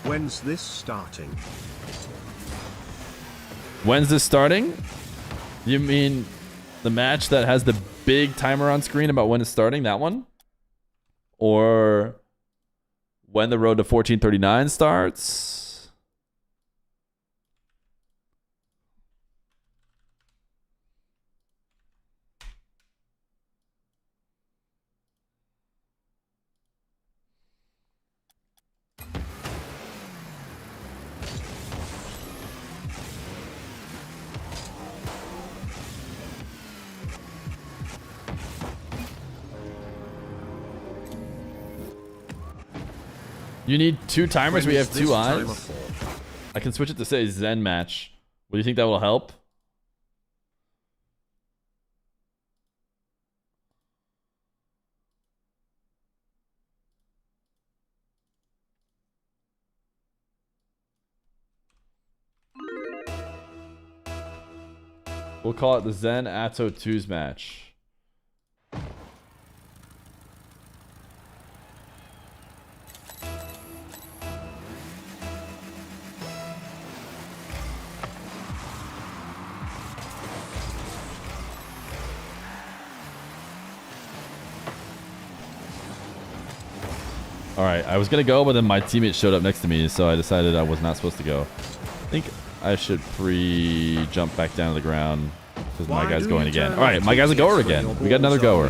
When's this starting? When's this starting? You mean the match that has the big timer on screen about when it's starting? That one? Or when the road to 1439 starts? You need 2 timers. We have 2 eyes. I can switch it to say Zen match. What do you think that will help? We'll call it the Zen ATOW 2's match. Alright, I was gonna go, but then my teammate showed up next to me, so I decided I was not supposed to go. I think I should jump back down to the ground, Because my guy's going again. All right, my guy's a goer again. We got another goer.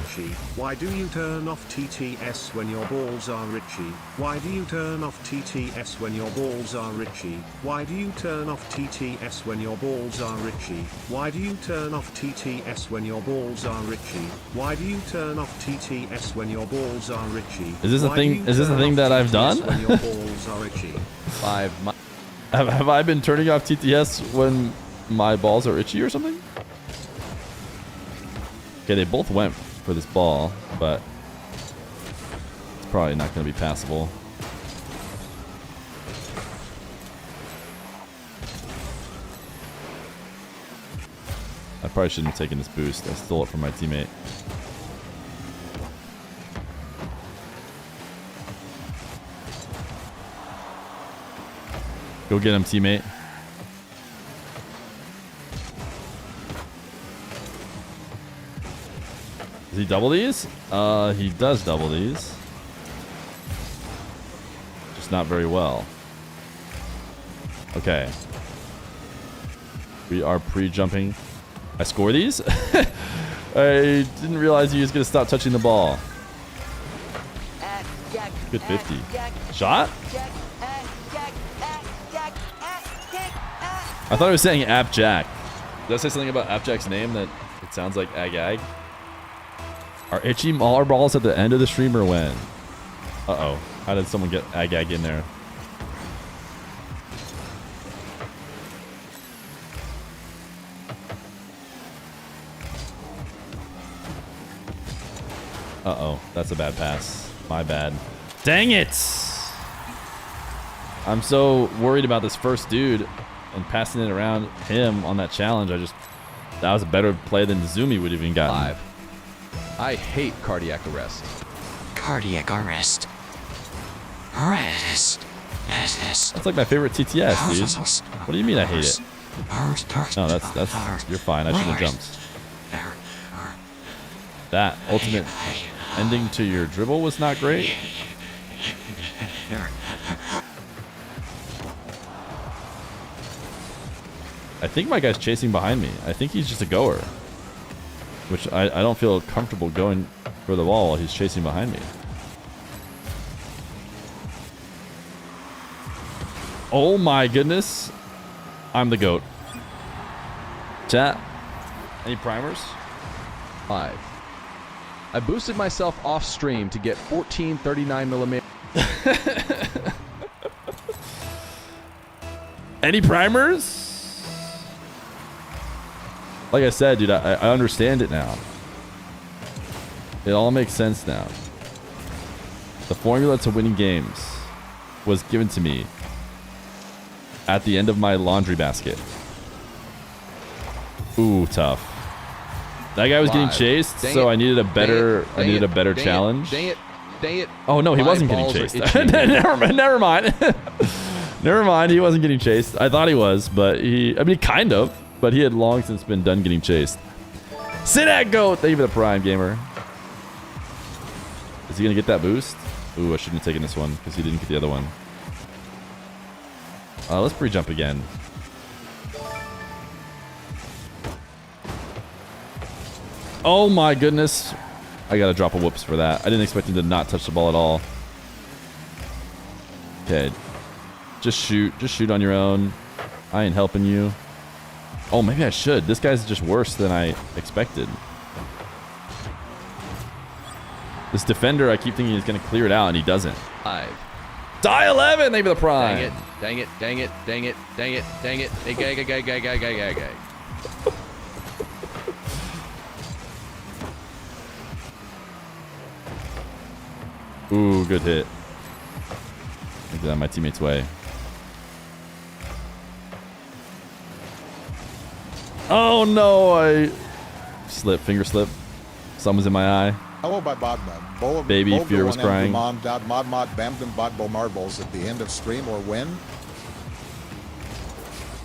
Why do you turn off TTS when your balls are itchy? Why do you turn off TTS when your balls are itchy? Why do you turn off TTS when your balls are itchy? Why do you turn off TTS when your balls are itchy? Why do you turn off TTS when your balls are itchy? Is this a thing? Is this a thing that I've done? When your balls are itchy. Have I been turning off TTS when my balls are itchy or something? Okay, they both went for this ball, but it's probably not going to be passable. I probably shouldn't have taken this boost. I stole it from my teammate. Go get him, teammate. Does he double these? He does double these. Just not very well. Okay. We are pre-jumping. I score these? I didn't realize he was going to stop touching the ball. Good 50. Shot? I thought he was saying App Jack. Did I say something about App Jack's name that it sounds like Ag Ag? Are itchy Mauler balls at the end of the stream or when? Uh-oh. How did someone get Ag Ag in there? Uh-oh. That's a bad pass. My bad. Dang it! I'm so worried about this first dude and passing it around him on that challenge. That was a better play than Zumi would have even gotten. 5. I hate cardiac arrest. Cardiac arrest. Arrest. That's like my favorite TTS, dude. What do you mean I hate it? No, that's you're fine. I shouldn't have jumped. That ultimate ending to your dribble was not great. I think my guy's chasing behind me. I think he's just a goer. Which I don't feel comfortable going for the ball while he's chasing behind me. Oh my goodness. I'm the GOAT. Chat. Any primers? 5. I boosted myself off stream to get 14 39mm. Any primers? Like I said, dude, I understand it now. It all makes sense now. The formula to winning games was given to me at the end of my laundry basket. Ooh, tough. That guy was getting chased, so I needed a better challenge. Dang it. Oh no, he wasn't getting chased. Never mind. Never mind, he wasn't getting chased. I thought he was, but kind of. But he had long since been done getting chased. Sit at GOAT! Thank you for the Prime, gamer. Is he going to get that boost? Ooh, I shouldn't have taken this one because he didn't get the other one. Let's pre-jump again. Oh my goodness. I got to drop a whoops for that. I didn't expect him to not touch the ball at all. Okay. Just shoot. Just shoot on your own. I ain't helping you. Oh, maybe I should. This guy's just worse than I expected. This defender, I keep thinking he's going to clear it out, and he doesn't. 5. Die 11, maybe the prime. Dang it. Gay. Ooh, good hit. Get out of my teammate's way. Oh no, I finger slip. Sun was in my eye. Hello, Bodman. Baby, Feer was crying. Mod Bamden Bodbo Marbles at the end of stream or when?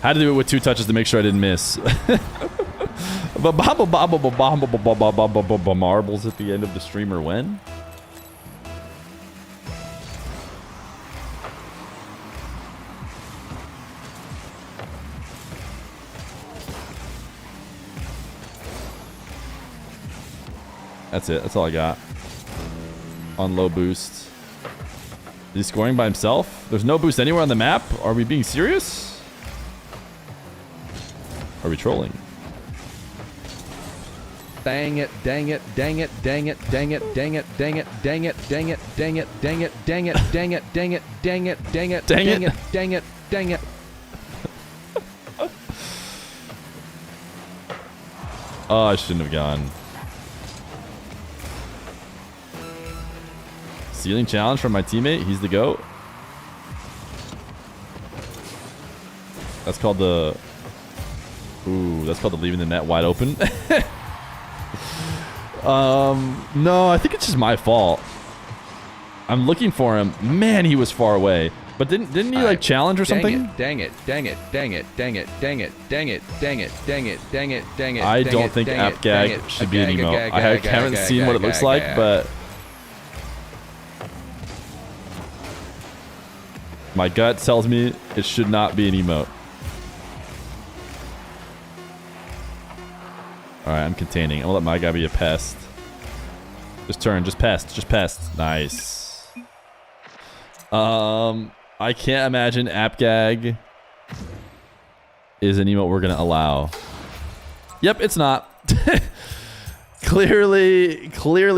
Had to do it with 2 touches to make sure I didn't miss. Marbles at the end of the stream or when? That's it. That's all I got. On low boost. Is he scoring by himself? There's no boost anywhere on the map? Are we being serious? Are we trolling? Dang it, dang it, dang it, dang it, dang it, dang it, dang it, dang it, dang it, dang it, dang it, dang it, dang it, dang it, dang it, dang it, dang it, dang it, dang it. Oh, I shouldn't have gone. Ceiling challenge from my teammate. He's the GOAT. That's called the... Ooh, that's called the leaving the net wide open. No, I think it's just my fault. I'm looking for him. Man, he was far away. But didn't he like challenge or something? Dang it, dang it, dang it, dang it, dang it, dang it, dang it, dang it, dang it, dang it. I don't think AppGag should be an emote. I haven't seen what it looks like, but my gut tells me it should not be an emote. Alright, I'm containing. I'm gonna let my guy be a pest. Just turn, just pest, just pest. Nice. I can't imagine AppGag is an emote we're gonna allow. Yep, it's not. Clearly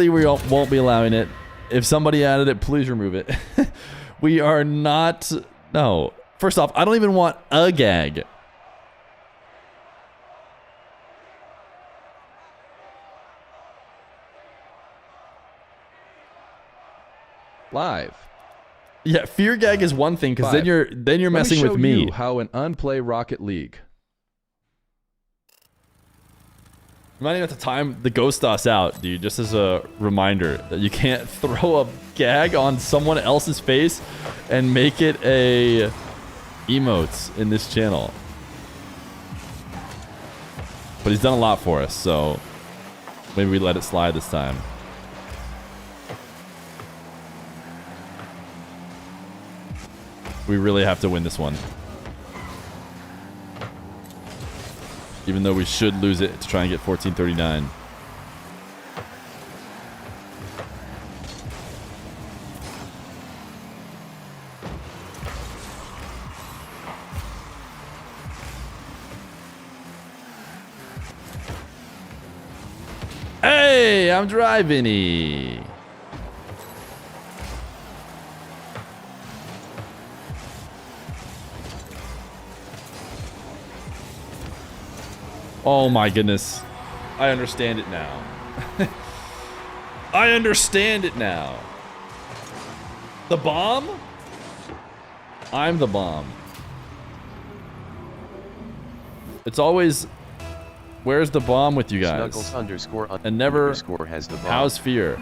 we won't be allowing it. If somebody added it, please remove it. We are not. No. First off, I don't even want a gag. Live. Yeah, fear gag is one thing because then you're messing with me. Let me show you how an unplay Rocket League. I'm not even at the time the ghost us out, dude. Just as a reminder that you can't throw a gag on someone else's face and make it a emotes in this channel. But he's done a lot for us, so maybe we let it slide this time. We really have to win this one. Even though we should lose it to try and get 1439. Hey, I'm driving-y. Oh my goodness. I understand it now. I understand it now. The bomb? I'm the bomb. It's always, where's the bomb with you guys? Snuggles and never, underscore has the bomb. How's Fear?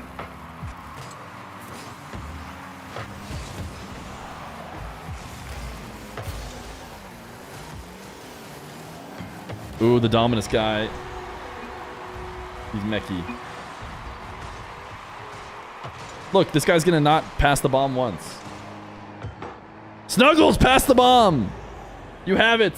Ooh, the Dominus guy. He's mechy. Look, this guy's gonna not pass the bomb once. Snuggles, pass the bomb! You have it!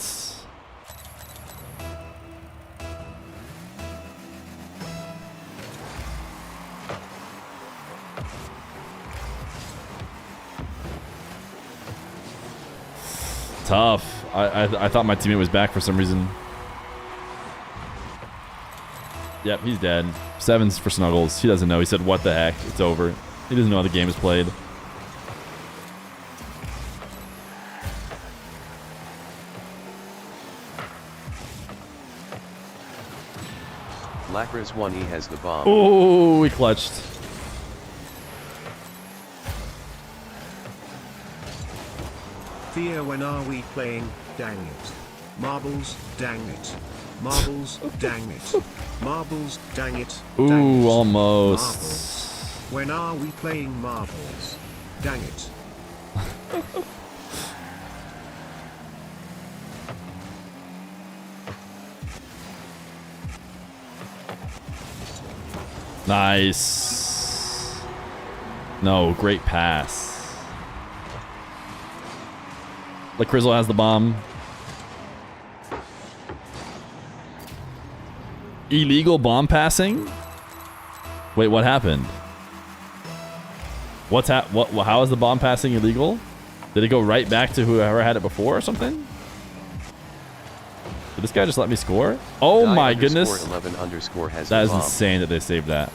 Tough. I thought my teammate was back for some reason. Yep, he's dead. 7's for Snuggles. He doesn't know. He said, what the heck? It's over. He doesn't know how the game is played. Lacras 1E has the bomb. Oh, we clutched. Fear, when are we playing? Dang it. Marbles, dang it. Marbles, dang it. Marbles, dang it. Ooh, almost. Marbles. When are we playing marbles? Dang it. Nice. No, great pass. Like Crizzle has the bomb. Illegal bomb passing? Wait, what happened? How is the bomb passing illegal? Did it go right back to whoever had it before or something? Did this guy just let me score? Oh my goodness. 11 underscore has that is bomb. insane that they saved that.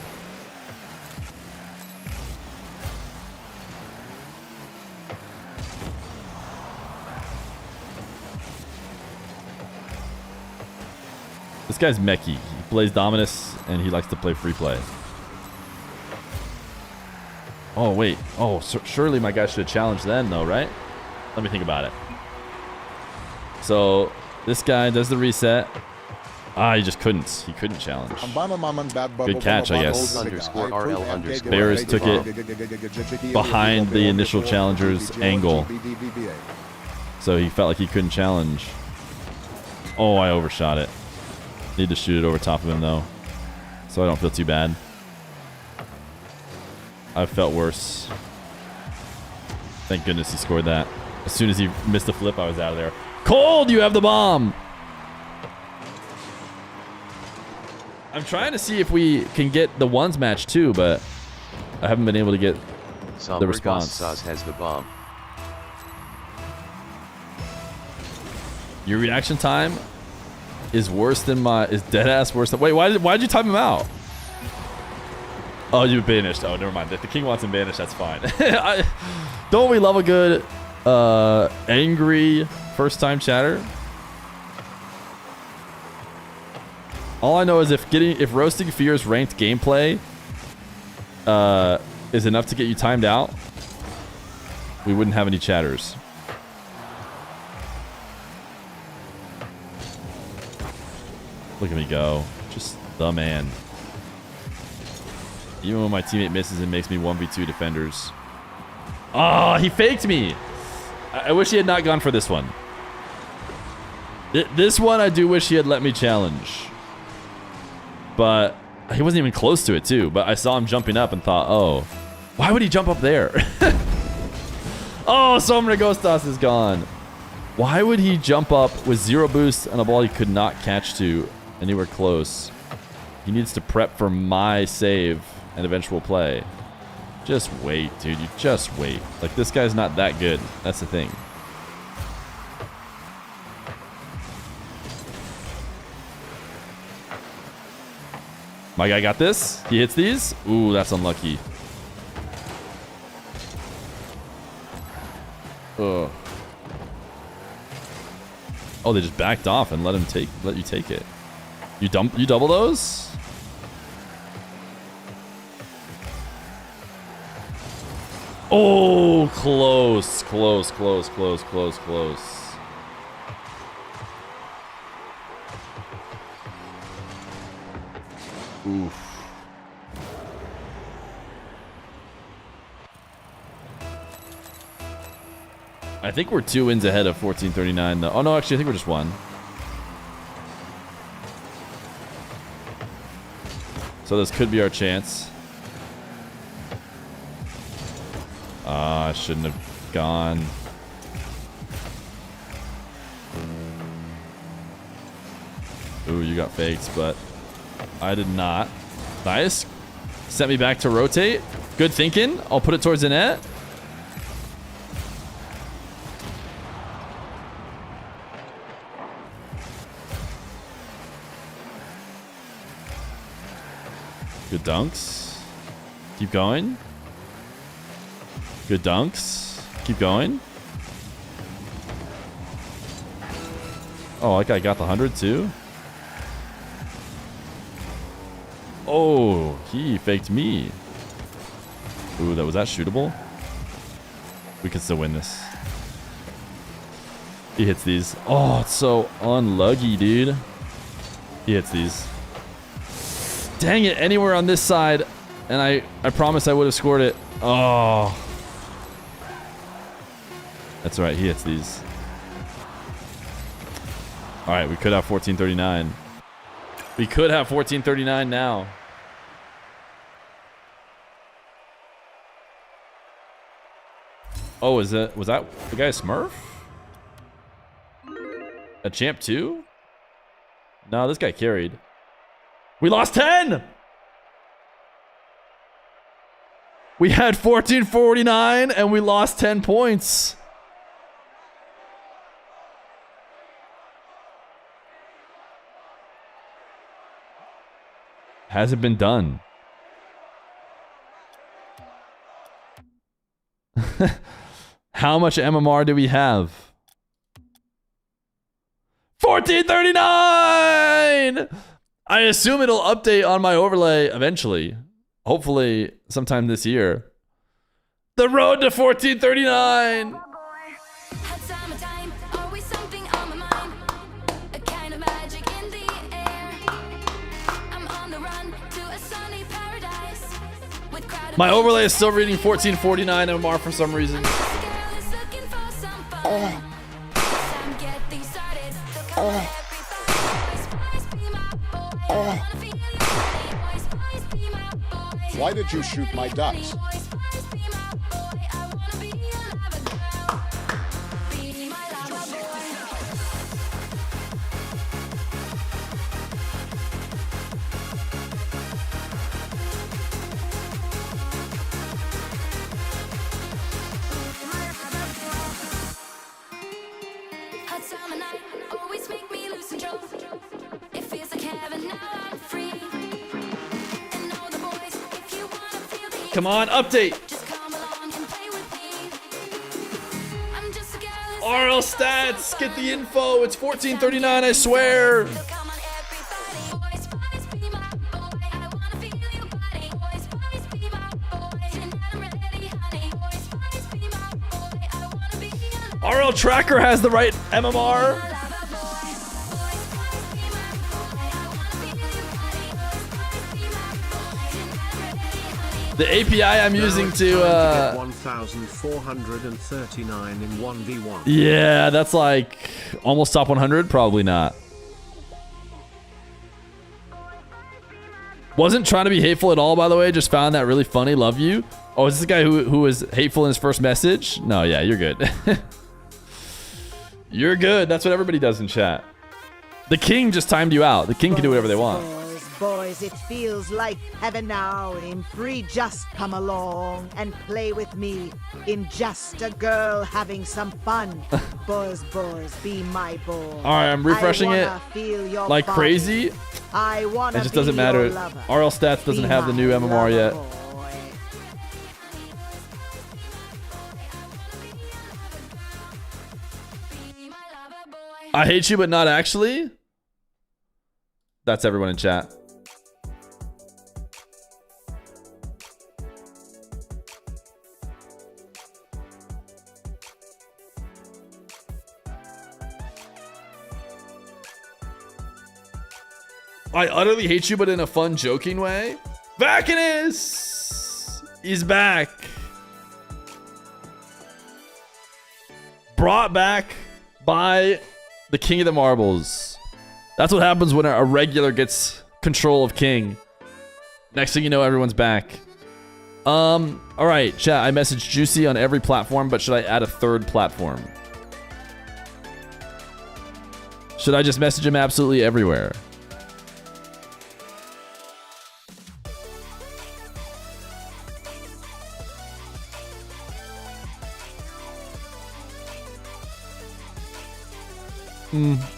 This guy's mechie. He plays Dominus and he likes to play free play. Oh, wait. Oh, surely my guy should have challenged then, though, right? Let me think about it. So, this guy does the reset. Ah, he just couldn't. He couldn't challenge. Good catch, I guess. Bears took it behind the initial challenger's angle. So he felt like he couldn't challenge. Oh, I overshot it. Need to shoot it over top of him, though. So I don't feel too bad. I've felt worse. Thank goodness he scored that. As soon as he missed the flip, I was out of there. Cold, you have the bomb! I'm trying to see if we can get the ones match too, but I haven't been able to get the response. Has the bomb. Your reaction time is worse than my... Is deadass worse than... Wait, why'd you time him out? Oh, you banished. Oh, never mind. If the king wants him banished, that's fine. Don't we love a good angry first-time chatter? All I know is if roasting Feer's ranked gameplay is enough to get you timed out, we wouldn't have any chatters. Look at me go. Just the man. Even when my teammate misses, it makes me 1v2 defenders. Oh, he faked me. I wish he had not gone for this one. This one, I do wish he had let me challenge. But he wasn't even close to it, too. But I saw him jumping up and thought, oh, why would he jump up there? Oh, Somra Ghostas is gone. Why would he jump up with 0 boost and a ball he could not catch to anywhere close? He needs to prep for my save and eventual play. Just wait, dude. You just wait. Like, this guy's not that good. That's the thing. My guy got this. He hits these. Ooh, that's unlucky. Ugh. Oh, they just backed off and let you take it. You double those? Oh, close. Oof. I think we're 2 wins ahead of 1439 though. Oh no, actually I think we're just 1. So this could be our chance. I shouldn't have gone. Ooh, you got faked, but I did not. Nice. Sent me back to rotate. Good thinking. I'll put it towards the net. Good dunks. Keep going. Good dunks. Keep going. Oh, that guy got the 100 too. Oh, he faked me. Ooh, was that shootable? We can still win this. He hits these. Oh, it's so unlucky, dude. He hits these. Dang it, anywhere on this side. And I promised I would have scored it. Oh. That's right, he hits these. Alright, we could have 1439. We could have 1439 now. Oh, was that the guy Smurf? A champ 2? No, this guy carried. We lost 10! We had 1449 and we lost 10 points. Hasn't been done. How much MMR do we have? 1439! I assume it'll update on my overlay eventually. Hopefully sometime this year. The road to 1439! My overlay is still reading 1449 MMR for some reason. Why did you shoot my ducks? Come on, update. RL stats, get the info. It's 1439, I swear. RL tracker has the right MMR. The API I'm using to 1439 in 1v1. Yeah, that's like almost top 100, probably not. Wasn't trying to be hateful at all, by the way, just found that really funny. Love you. Oh, is this the guy who was hateful in his first message? No, yeah, you're good. You're good. That's what everybody does in chat. The king just timed you out. The king can do whatever they want. Boys, it feels like heaven now. In free, just come along and play with me. In just a girl having some fun. Boys, be my boy. Alright, I'm refreshing it like crazy. It just doesn't matter. RL stats doesn't have the new MMR yet. I hate you, but not actually. That's everyone in chat. I utterly hate you, but in a fun, joking way. Vacanus! He's back. Brought back by the King of the Marbles. That's what happens when a regular gets control of King. Next thing you know, everyone's back. Alright, chat. I messaged Juicy on every platform, but should I add a third platform? Should I just message him absolutely everywhere?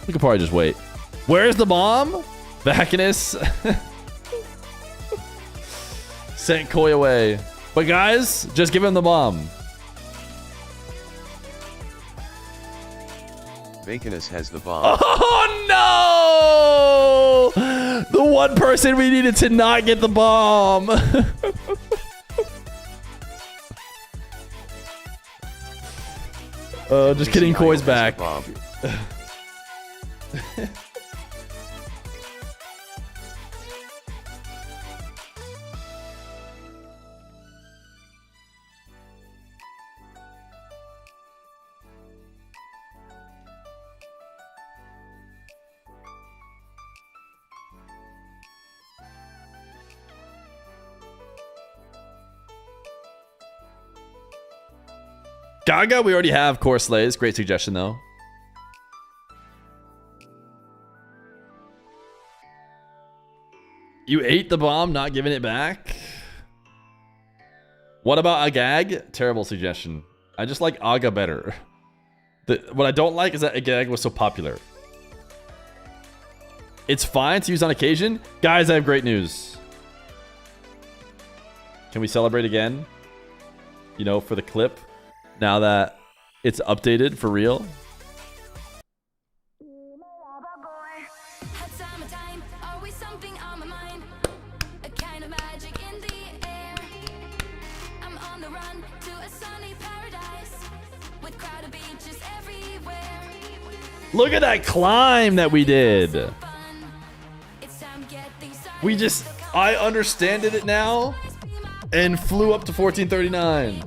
We could probably just wait. Where's the bomb? Vacanus sent Koi away. But guys, just give him the bomb. Vacanus has the bomb. Oh no! The one person we needed to not get the bomb. Just kidding, Koi's back. Gaga, we already have Core Slays. Great suggestion, though. You ate the bomb, not giving it back? What about Agag? Terrible suggestion. I just like Aga better. What I don't like is that Agag was so popular. It's fine to use on occasion. Guys, I have great news. Can we celebrate again? You know, for the clip. Now that it's updated for real. Look at that climb that we did. I understand it now and flew up to 1439.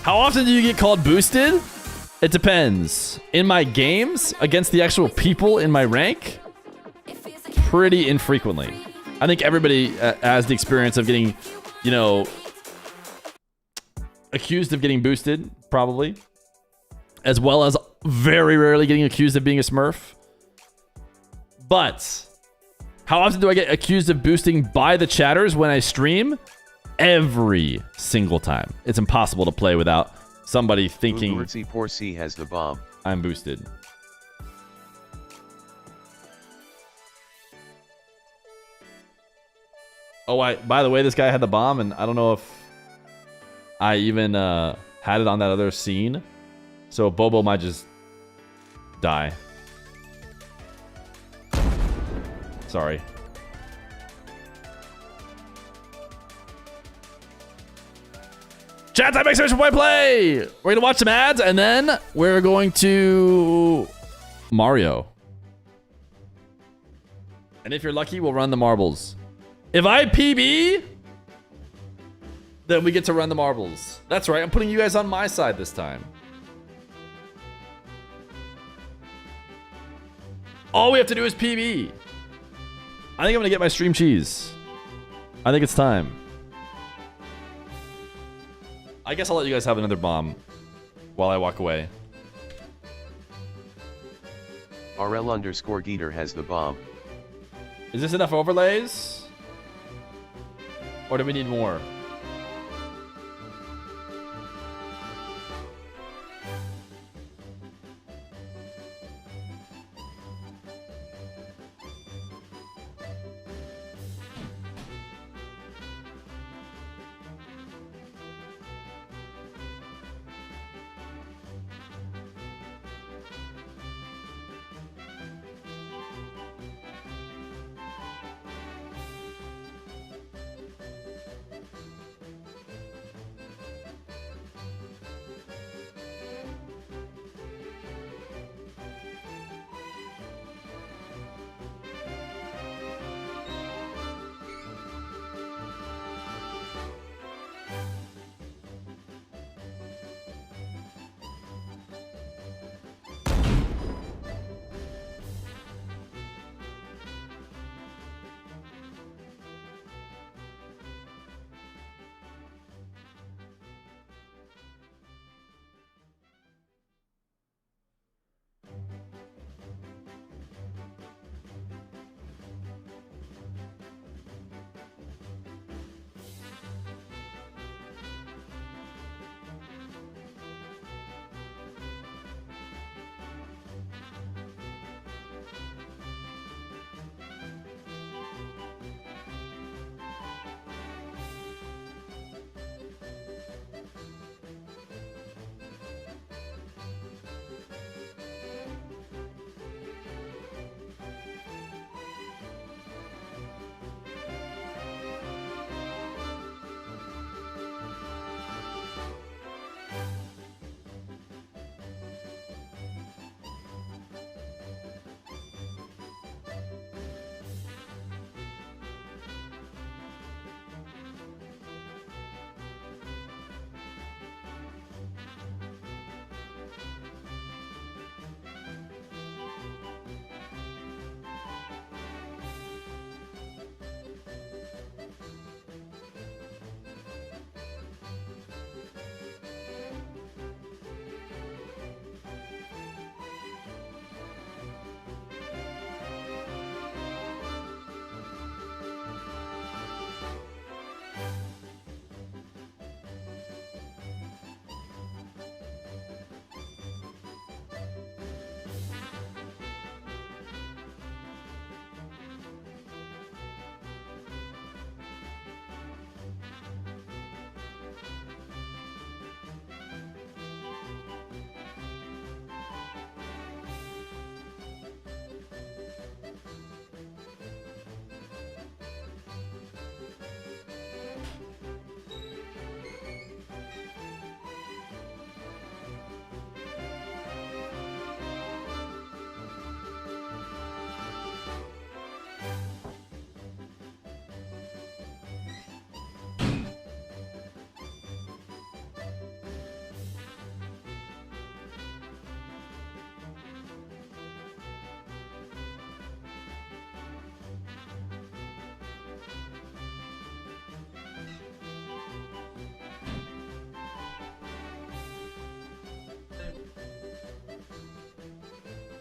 How often do you get called boosted? It depends. In my games, against the actual people in my rank, pretty infrequently. I think everybody has the experience of getting, you know, accused of getting boosted, probably. As well as very rarely getting accused of being a smurf. But how often do I get accused of boosting by the chatters when I stream? Every single time. It's impossible to play without somebody thinking Poor C has the bomb. I'm boosted. Oh, by the way, this guy had the bomb, and I don't know if I even had it on that other scene. So Bobo might just die. Sorry. Chat time, exclamation point play! We're gonna watch some ads, and then we're going to Mario. And if you're lucky, we'll run the marbles. If I PB, then we get to run the marbles. That's right, I'm putting you guys on my side this time. All we have to do is PB. I think I'm gonna get my stream cheese. I think it's time. I guess I'll let you guys have another bomb while I walk away. RL_Geeter has the bomb. Is this enough overlays? Or do we need more?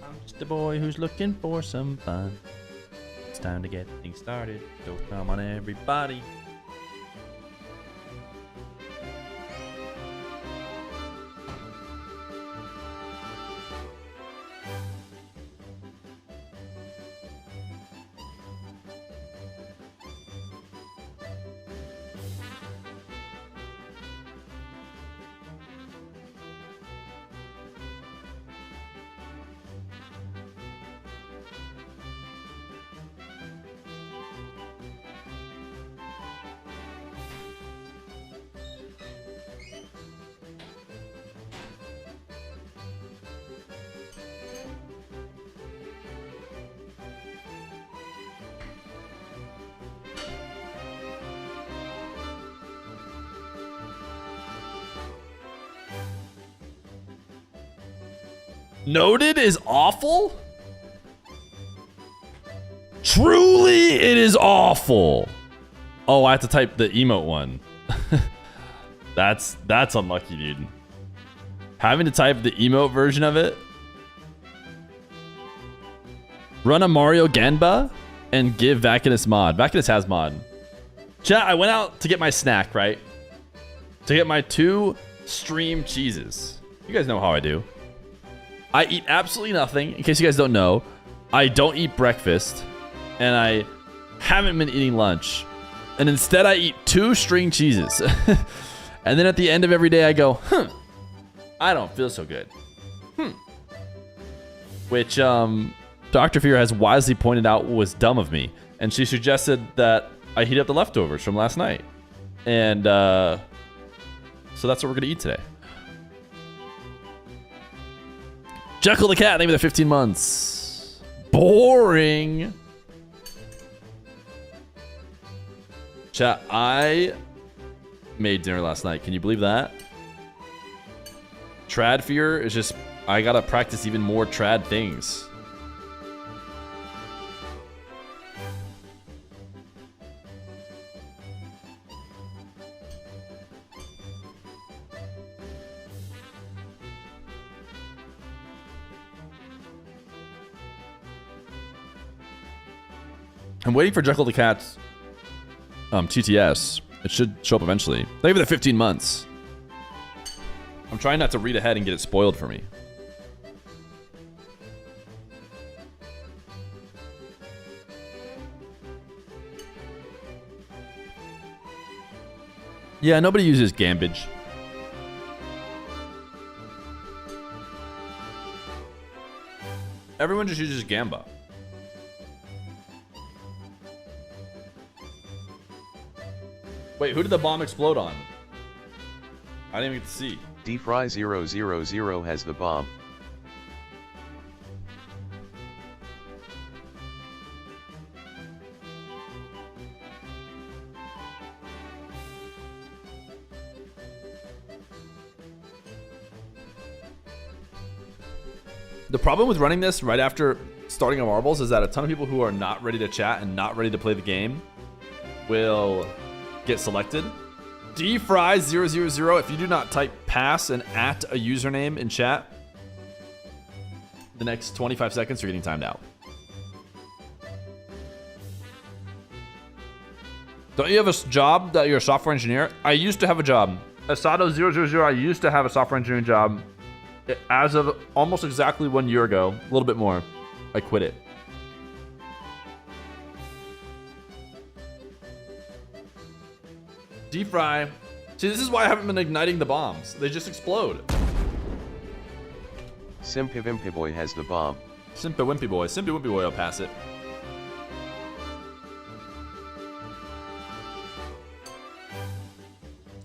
I'm just a boy who's looking for some fun. It's time to get things started. So come on, everybody. Noted is awful? Truly, it is awful. Oh, I have to type the emote one. That's unlucky, dude. Having to type the emote version of it. Run a Mario Ganba and give Vakinus mod. Vakinus has mod. Chat, I went out to get my snack, right? To get my 2 stream cheeses. You guys know how I do. I eat absolutely nothing. In case you guys don't know, I don't eat breakfast, and I haven't been eating lunch. And instead, I eat 2 string cheeses. And then at the end of every day, I go, I don't feel so good. Which Dr. Feer has wisely pointed out was dumb of me. And she suggested that I heat up the leftovers from last night. And so that's what we're going to eat today. Jekyll the Cat, thank you for the 15 months. Boring. Chat, I made dinner last night. Can you believe that? Trad Fear is just, I gotta practice even more trad things. I'm waiting for Jekyll the Cat's TTS. It should show up eventually. Thank you for the 15 months. I'm trying not to read ahead and get it spoiled for me. Yeah, nobody uses Gambage. Everyone just uses Gamba. Wait, who did the bomb explode on? I didn't even get to see. DFry000 has the bomb. The problem with running this right after starting on marbles is that a ton of people who are not ready to chat and not ready to play the game will get selected. DFry000, if you do not type pass and at a username in chat, the next 25 seconds you're getting timed out. Don't you have a job that you're a software engineer? I used to have a job. Asado000, I used to have a software engineering job. As of almost exactly 1 year ago, a little bit more, I quit it. D-Fry. See, this is why I haven't been igniting the bombs. They just explode. Simpy Wimpy Boy has the bomb. Simpy Wimpy Boy. Simpy Wimpy Boy, I'll pass it.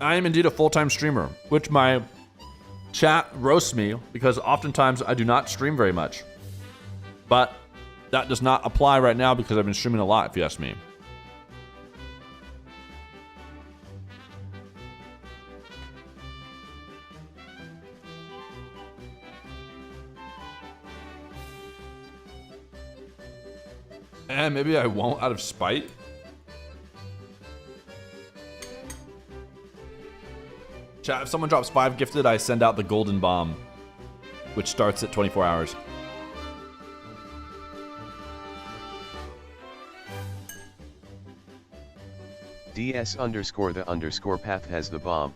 I am indeed a full-time streamer, which my chat roasts me because oftentimes I do not stream very much. But that does not apply right now because I've been streaming a lot, if you ask me. And maybe I won't out of spite. Chat, if someone drops 5 gifted, I send out the golden bomb, which starts at 24 hours. DS underscore the underscore path has the bomb.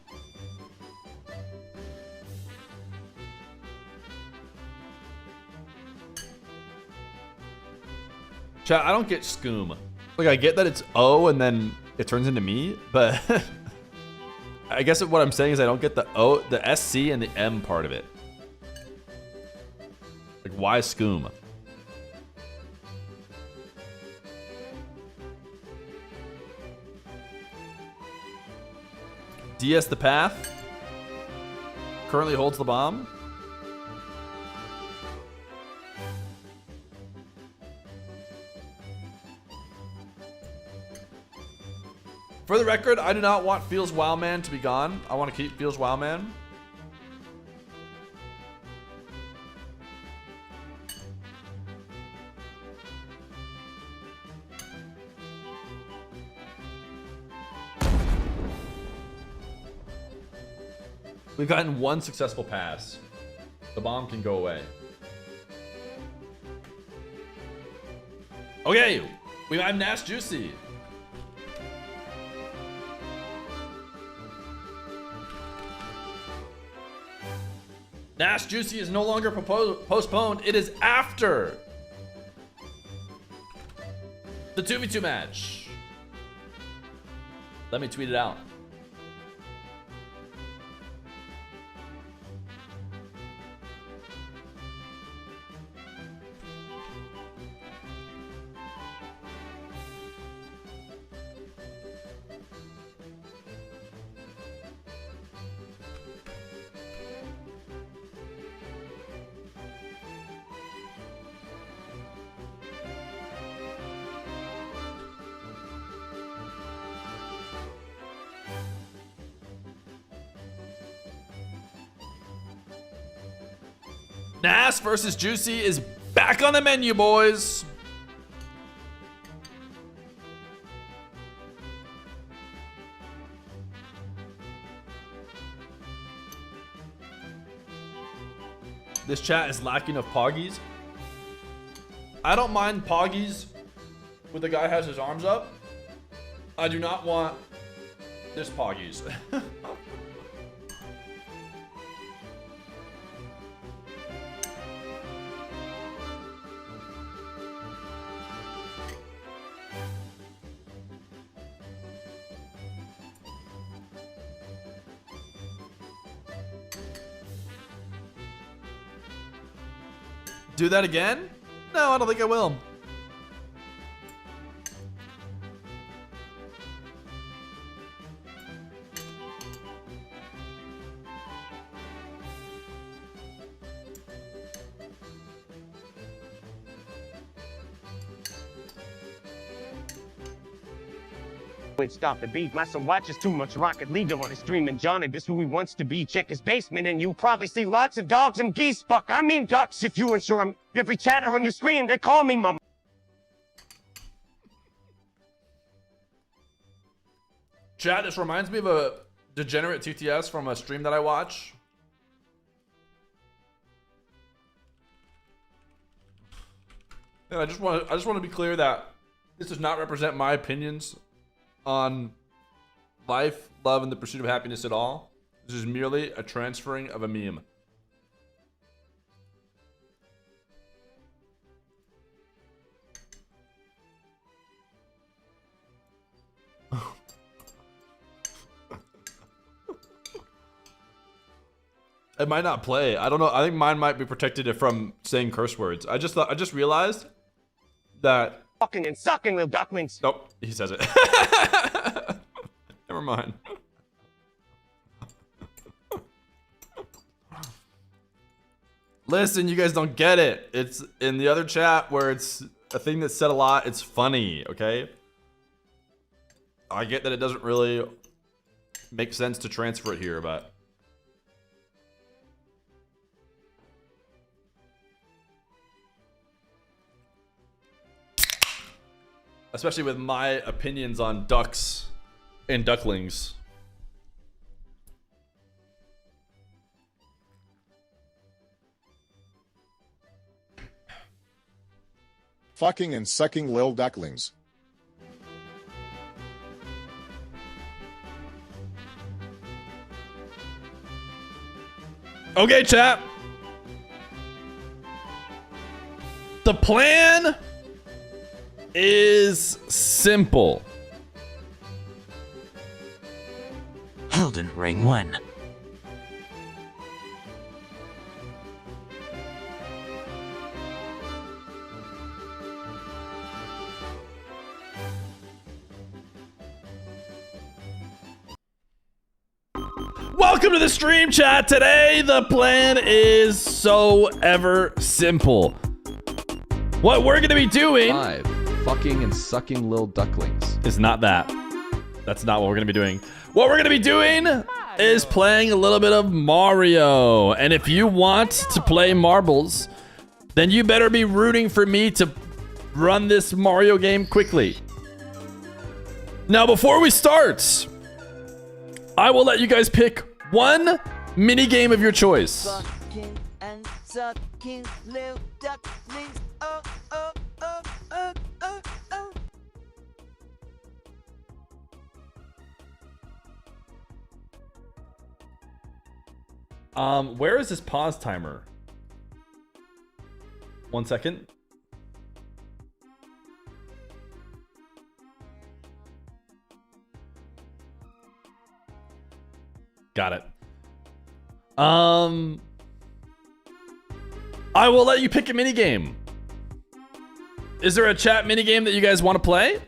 Chat, I don't get Scoom. Like, I get that it's O and then it turns into me, but I guess what I'm saying is I don't get the O, the SC and the M part of it. Like, why Scoom? DS the path currently holds the bomb. For the record, I do not want Feels Wowman to be gone. I want to keep Feels Wowman. We've gotten one successful pass. The bomb can go away. Okay, we have NASS Juicy. NASS Juicy is no longer postponed. It is after the 2v2 match. Let me tweet it out. NASS versus Juicy is back on the menu, boys. This chat is lacking of poggies. I don't mind poggies when the guy has his arms up. I do not want this poggies. Do that again? No, I don't think I will. Wait, stop the beat. My son watches too much Rocket League on his stream, and Johnny, this who he wants to be. Check his basement, and you probably see lots of dogs and geese. Fuck, I mean ducks. If you ensure I'm every chatter on your screen, they call me mama. Chat, this reminds me of a degenerate TTS from a stream that I watch. And I just want to be clear that this does not represent my opinions on life, love, and the pursuit of happiness at all. This is merely a transferring of a meme. It might not play. I don't know. I think mine might be protected from saying curse words. I just realized that fucking and sucking little ducklings. Nope, he says it. Never mind. Listen, you guys don't get it. It's in the other chat where it's a thing that's said a lot. It's funny, okay? I get that it doesn't really make sense to transfer it here, but especially with my opinions on ducks and ducklings. Fucking and sucking lil ducklings. Okay, chat. The plan is simple. Elden Ring 1. Welcome to the stream, chat. Today, the plan is so ever simple. What we're going to be doing... 5. Fucking and sucking little ducklings. Is not that. That's not what we're going to be doing. What we're going to be doing is playing a little bit of Mario. And if you want to play marbles, then you better be rooting for me to run this Mario game quickly. Now, before we start, I will let you guys pick one mini game of your choice. Fucking and sucking little ducklings. Oh, oh, oh, oh, oh, oh. Where is this pause timer? 1 second. Got it. I will let you pick a minigame. Is there a chat minigame that you guys want to play?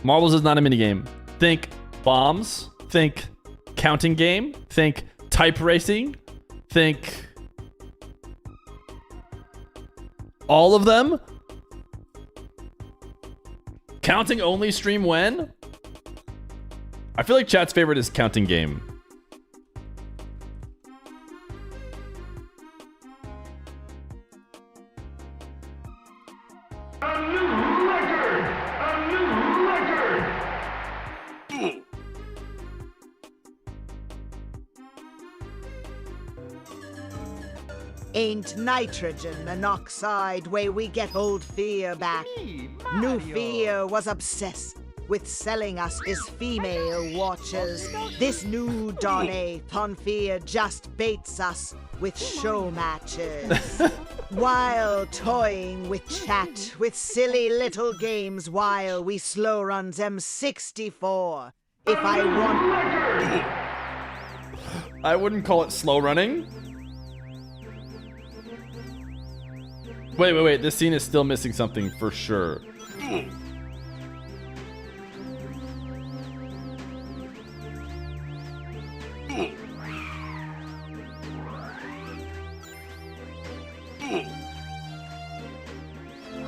Marbles is not a minigame. Think bombs. Think counting game. Think type racing. Think all of them. Counting only stream when? I feel like chat's favorite is counting game. Ain't nitrogen an oxide where we get old Feer back? New Feer was obsessed with selling us his female watches. This new D.O.N ATHON Feer just baits us with show matches. While toying with chat, with silly little games while we slow runs M64. If I want... I wouldn't call it slow running. Wait. This scene is still missing something for sure.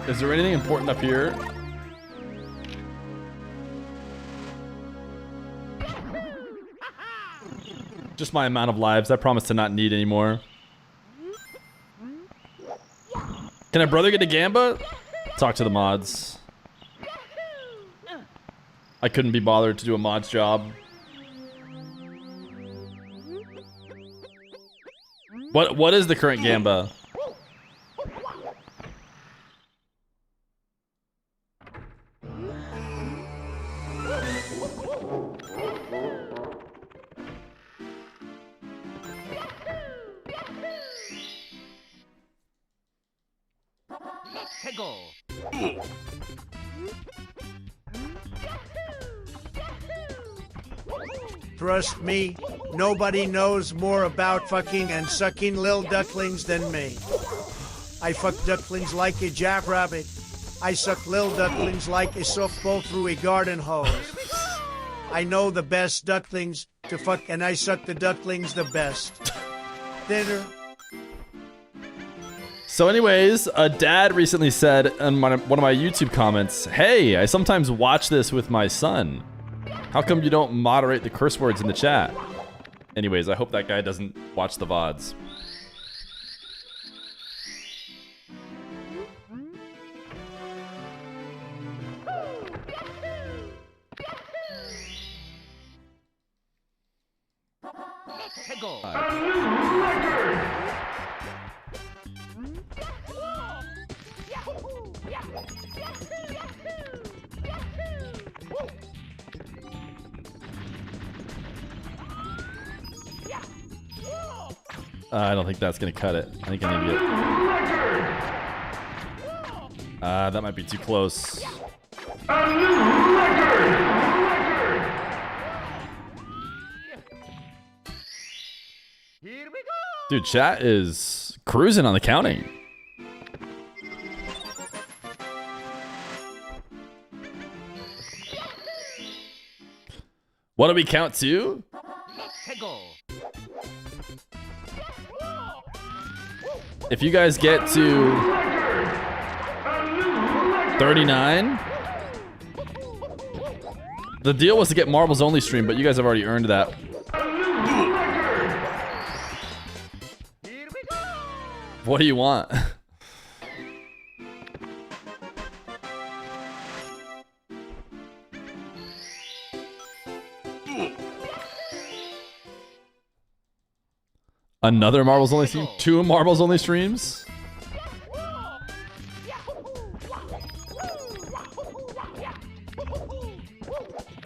Is there anything important up here? Just my amount of lives. I promise to not need any more. Can a brother get a Gamba? Talk to the mods. I couldn't be bothered to do a mod's job. What is the current Gamba? Trust me, nobody knows more about fucking and sucking lil ducklings than me. I fuck ducklings like a jackrabbit. I suck lil ducklings like a softball through a garden hose. I know the best ducklings to fuck and I suck the ducklings the best. Dinner. So anyways, a dad recently said in one of my YouTube comments, "Hey, I sometimes watch this with my son. How come you don't moderate the curse words in the chat?" Anyways, I hope that guy doesn't watch the VODs. I don't think that's gonna cut it. I think I need to get... that might be too close. Dude, chat is cruising on the counting. What do we count to? If you guys get to 39, the deal was to get marbles only stream, but you guys have already earned that. What do you want? Another marbles only stream? 2 marbles only streams?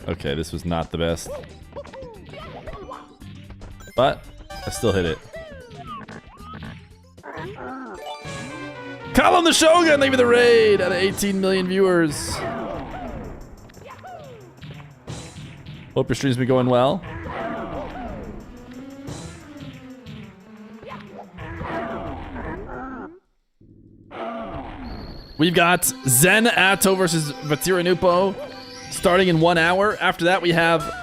Okay, this was not the best. But I still hit it. Column the Shogun, thank you for the raid out of 18 million viewers. Hope your stream's been going well. We've got ZEN ATOW versus VATIRA NWPO starting in 1 hour. After that, we have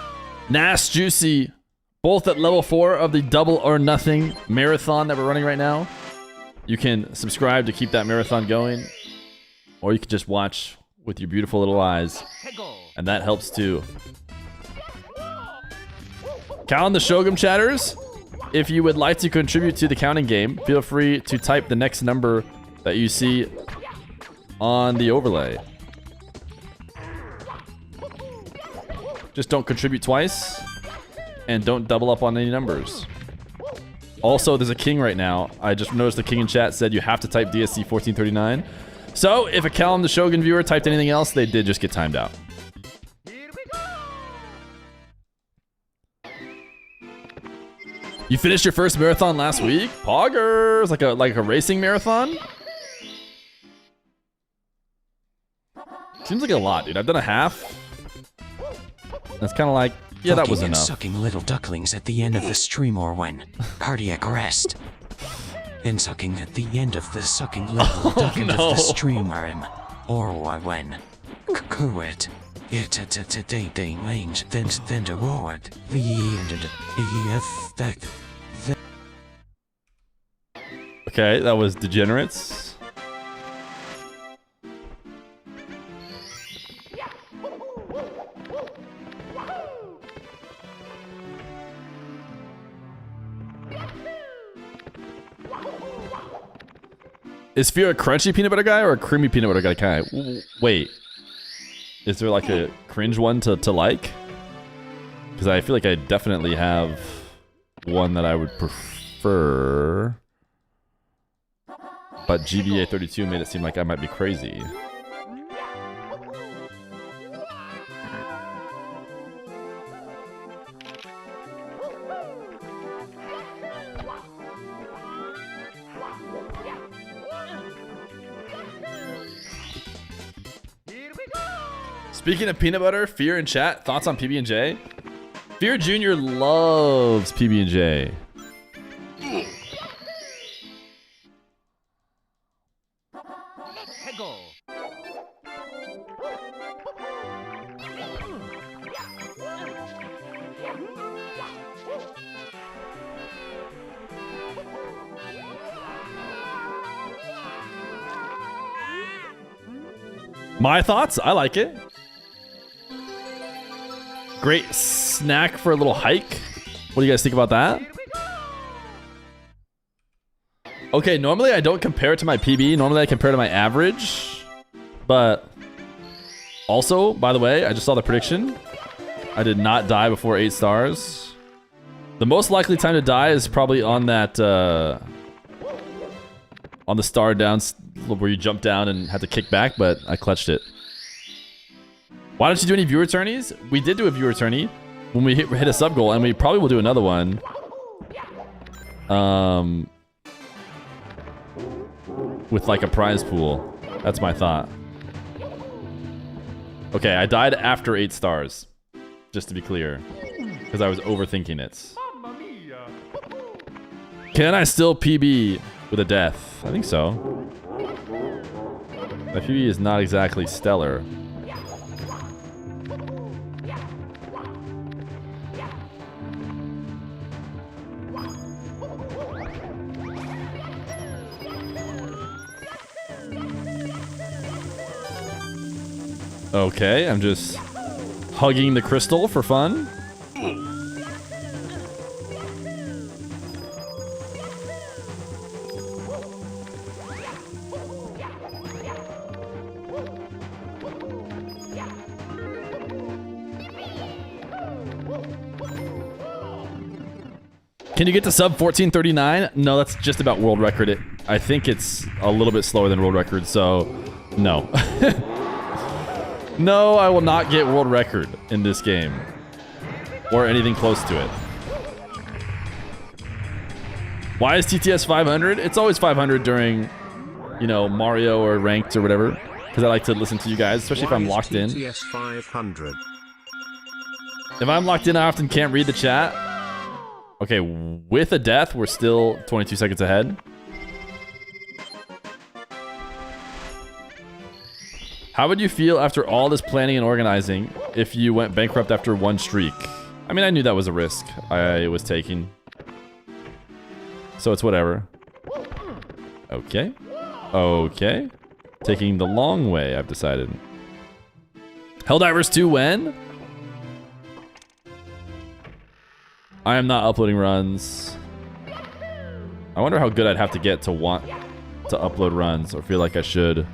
NASS Juicy, both at level 4 of the Double or Nothing marathon that we're running right now. You can subscribe to keep that marathon going, or you can just watch with your beautiful little eyes, and that helps too. Count the Shogun chatters. If you would like to contribute to the counting game, feel free to type the next number that you see on the overlay. Just don't contribute twice, and don't double up on any numbers. Also, there's a king right now. I just noticed the king in chat said you have to type DSC 1439. So if a Callum the Shogun viewer typed anything else, they did just get timed out. You finished your first marathon last week? Poggers! Like a racing marathon? Seems like a lot, dude. I've done a half. That's kind of like, yeah, that was enough. Sucking little ducklings at the end of the stream, or when cardiac arrest. And sucking at the end of the sucking little duckling of the stream, or when quit. It they range then to forward the end effect. Okay, that was degenerates. Is Feer a crunchy peanut butter guy or a creamy peanut butter guy? Wait. Is there like a cringe one to like? Because I feel like I definitely have one that I would prefer. But GBA 32 made it seem like I might be crazy. Speaking of peanut butter, Fear in chat, thoughts on PB&J? Fear Jr. loves PB&J. My thoughts? I like it. Great snack for a little hike. What do you guys think about that? Okay, normally I don't compare it to my PB. Normally I compare it to my average. But also, by the way, I just saw the prediction. I did not die before 8 stars. The most likely time to die is probably on that, on the star down where you jump down and had to kick back, but I clutched it. Why don't you do any viewer tourneys? We did do a viewer tourney when we hit a sub goal, and we probably will do another one. with like a prize pool. That's my thought. Okay, I died after 8 stars. Just to be clear. Because I was overthinking it. Can I still PB with a death? I think so. My PB is not exactly stellar. Okay, I'm just hugging the crystal for fun. Can you get to sub 1439? No, that's just about world record. I think it's a little bit slower than world record, so no. No, I will not get world record in this game. Or anything close to it. Why is TTS 500? It's always 500 during, you know, Mario or ranked or whatever. Because I like to listen to you guys, especially if I'm locked in. TTS 500? If I'm locked in, I often can't read the chat. Okay, with a death, we're still 22 seconds ahead. How would you feel after all this planning and organizing if you went bankrupt after 1 streak? I mean, I knew that was a risk I was taking. So it's whatever. Okay. Okay. Taking the long way, I've decided. Helldivers 2 when? I am not uploading runs. I wonder how good I'd have to get to want to upload runs or feel like I should.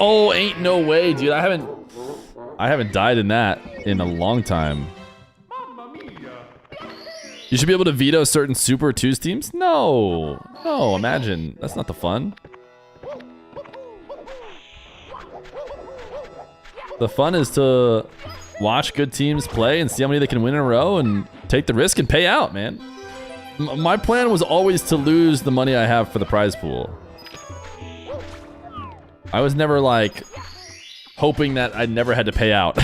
Oh, ain't no way, dude. I haven't died in that in a long time. You should be able to veto certain Super 2s teams? No. No, imagine. That's not the fun. The fun is to watch good teams play and see how many they can win in a row and take the risk and pay out, man. My plan was always to lose the money I have for the prize pool. I was never like hoping that I never had to pay out.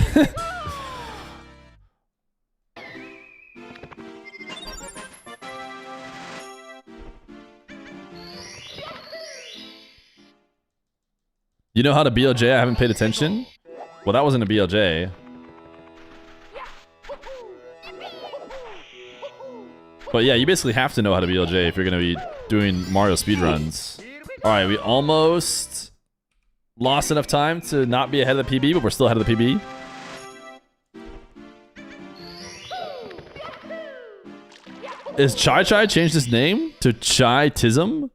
You know how to BLJ? I haven't paid attention. Well, that wasn't a BLJ. But yeah, you basically have to know how to BLJ if you're going to be doing Mario speedruns. Alright, we almost lost enough time to not be ahead of the PB, but we're still ahead of the PB. Is Chai Chai changed his name to Chai Tism?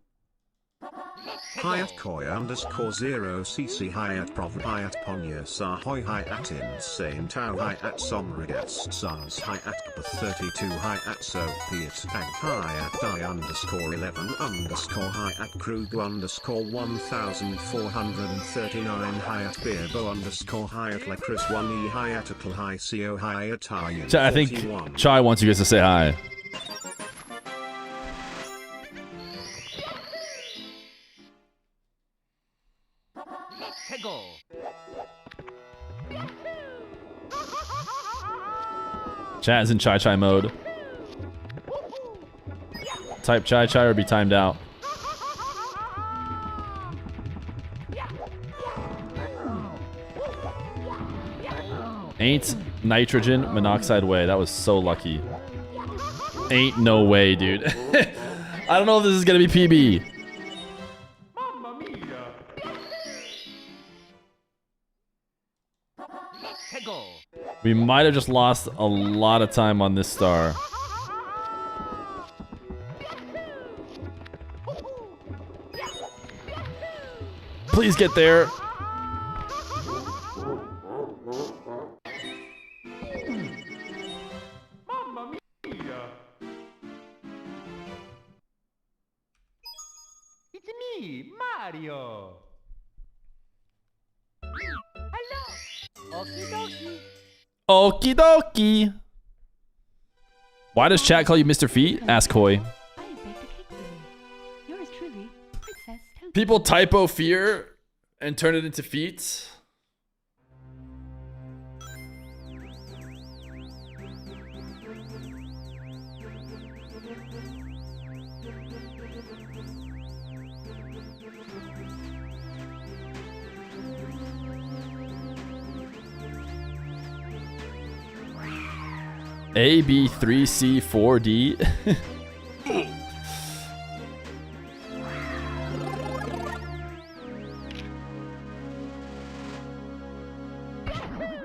Hayat Koi _0cc Hayat Prov Hayat Ponya Sahoy Hayat Insane Tau Hayat Somrigas Sars Hayat 32 Hayat So Piet Ag Hayat I _11 Hayat Krug _1439 Hayat Beerbo Hayat Lecris 1 E Hayat Atl High Co Hayat Ayan. I think Chai wants you guys to say hi. Chat is in Chai Chai mode. Type Chai Chai or be timed out. Ain't nitrogen monoxide way. That was so lucky. Ain't no way, dude. I don't know if this is gonna be PB. We might have just lost a lot of time on this star. Please get there. It's me, Mario. Hello. Okie dokie. Okie dokie. Why does chat call you Mr. Feet? Ask Koi. Yours truly, Princess Toki. People typo Fear and turn it into feet. A, B, 3, C, 4, D.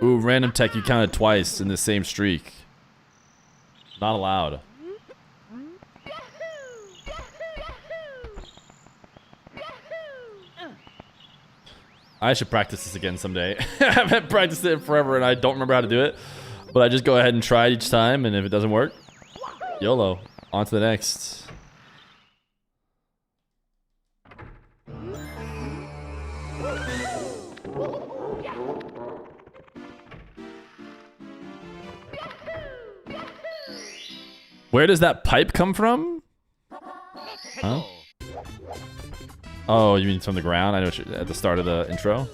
Ooh, random tech, you counted twice in the same streak. Not allowed. I should practice this again someday. I haven't practiced it in forever and I don't remember how to do it. But I just go ahead and try it each time, and if it doesn't work, YOLO. On to the next. Where does that pipe come from? Huh? Oh, you mean from the ground? I know what at the start of the intro.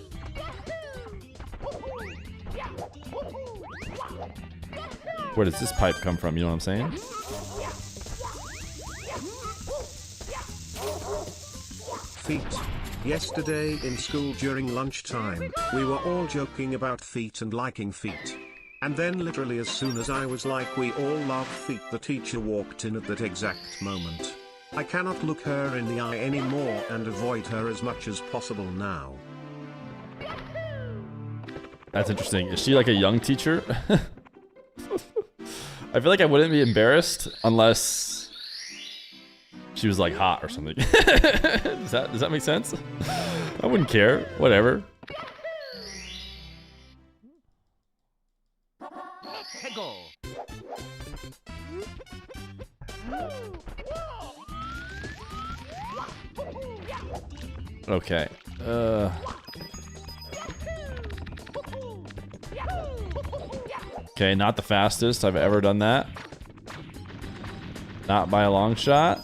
Where does this pipe come from? You know what I'm saying? Feet. Yesterday in school during lunchtime, we were all joking about feet and liking feet. And then literally as soon as I was like we all love feet, the teacher walked in at that exact moment. I cannot look her in the eye anymore and avoid her as much as possible now. That's interesting. Is she like a young teacher? I feel like I wouldn't be embarrassed unless she was like hot or something. Does that make sense? I wouldn't care. Whatever. Okay. Okay, not the fastest I've ever done that. Not by a long shot.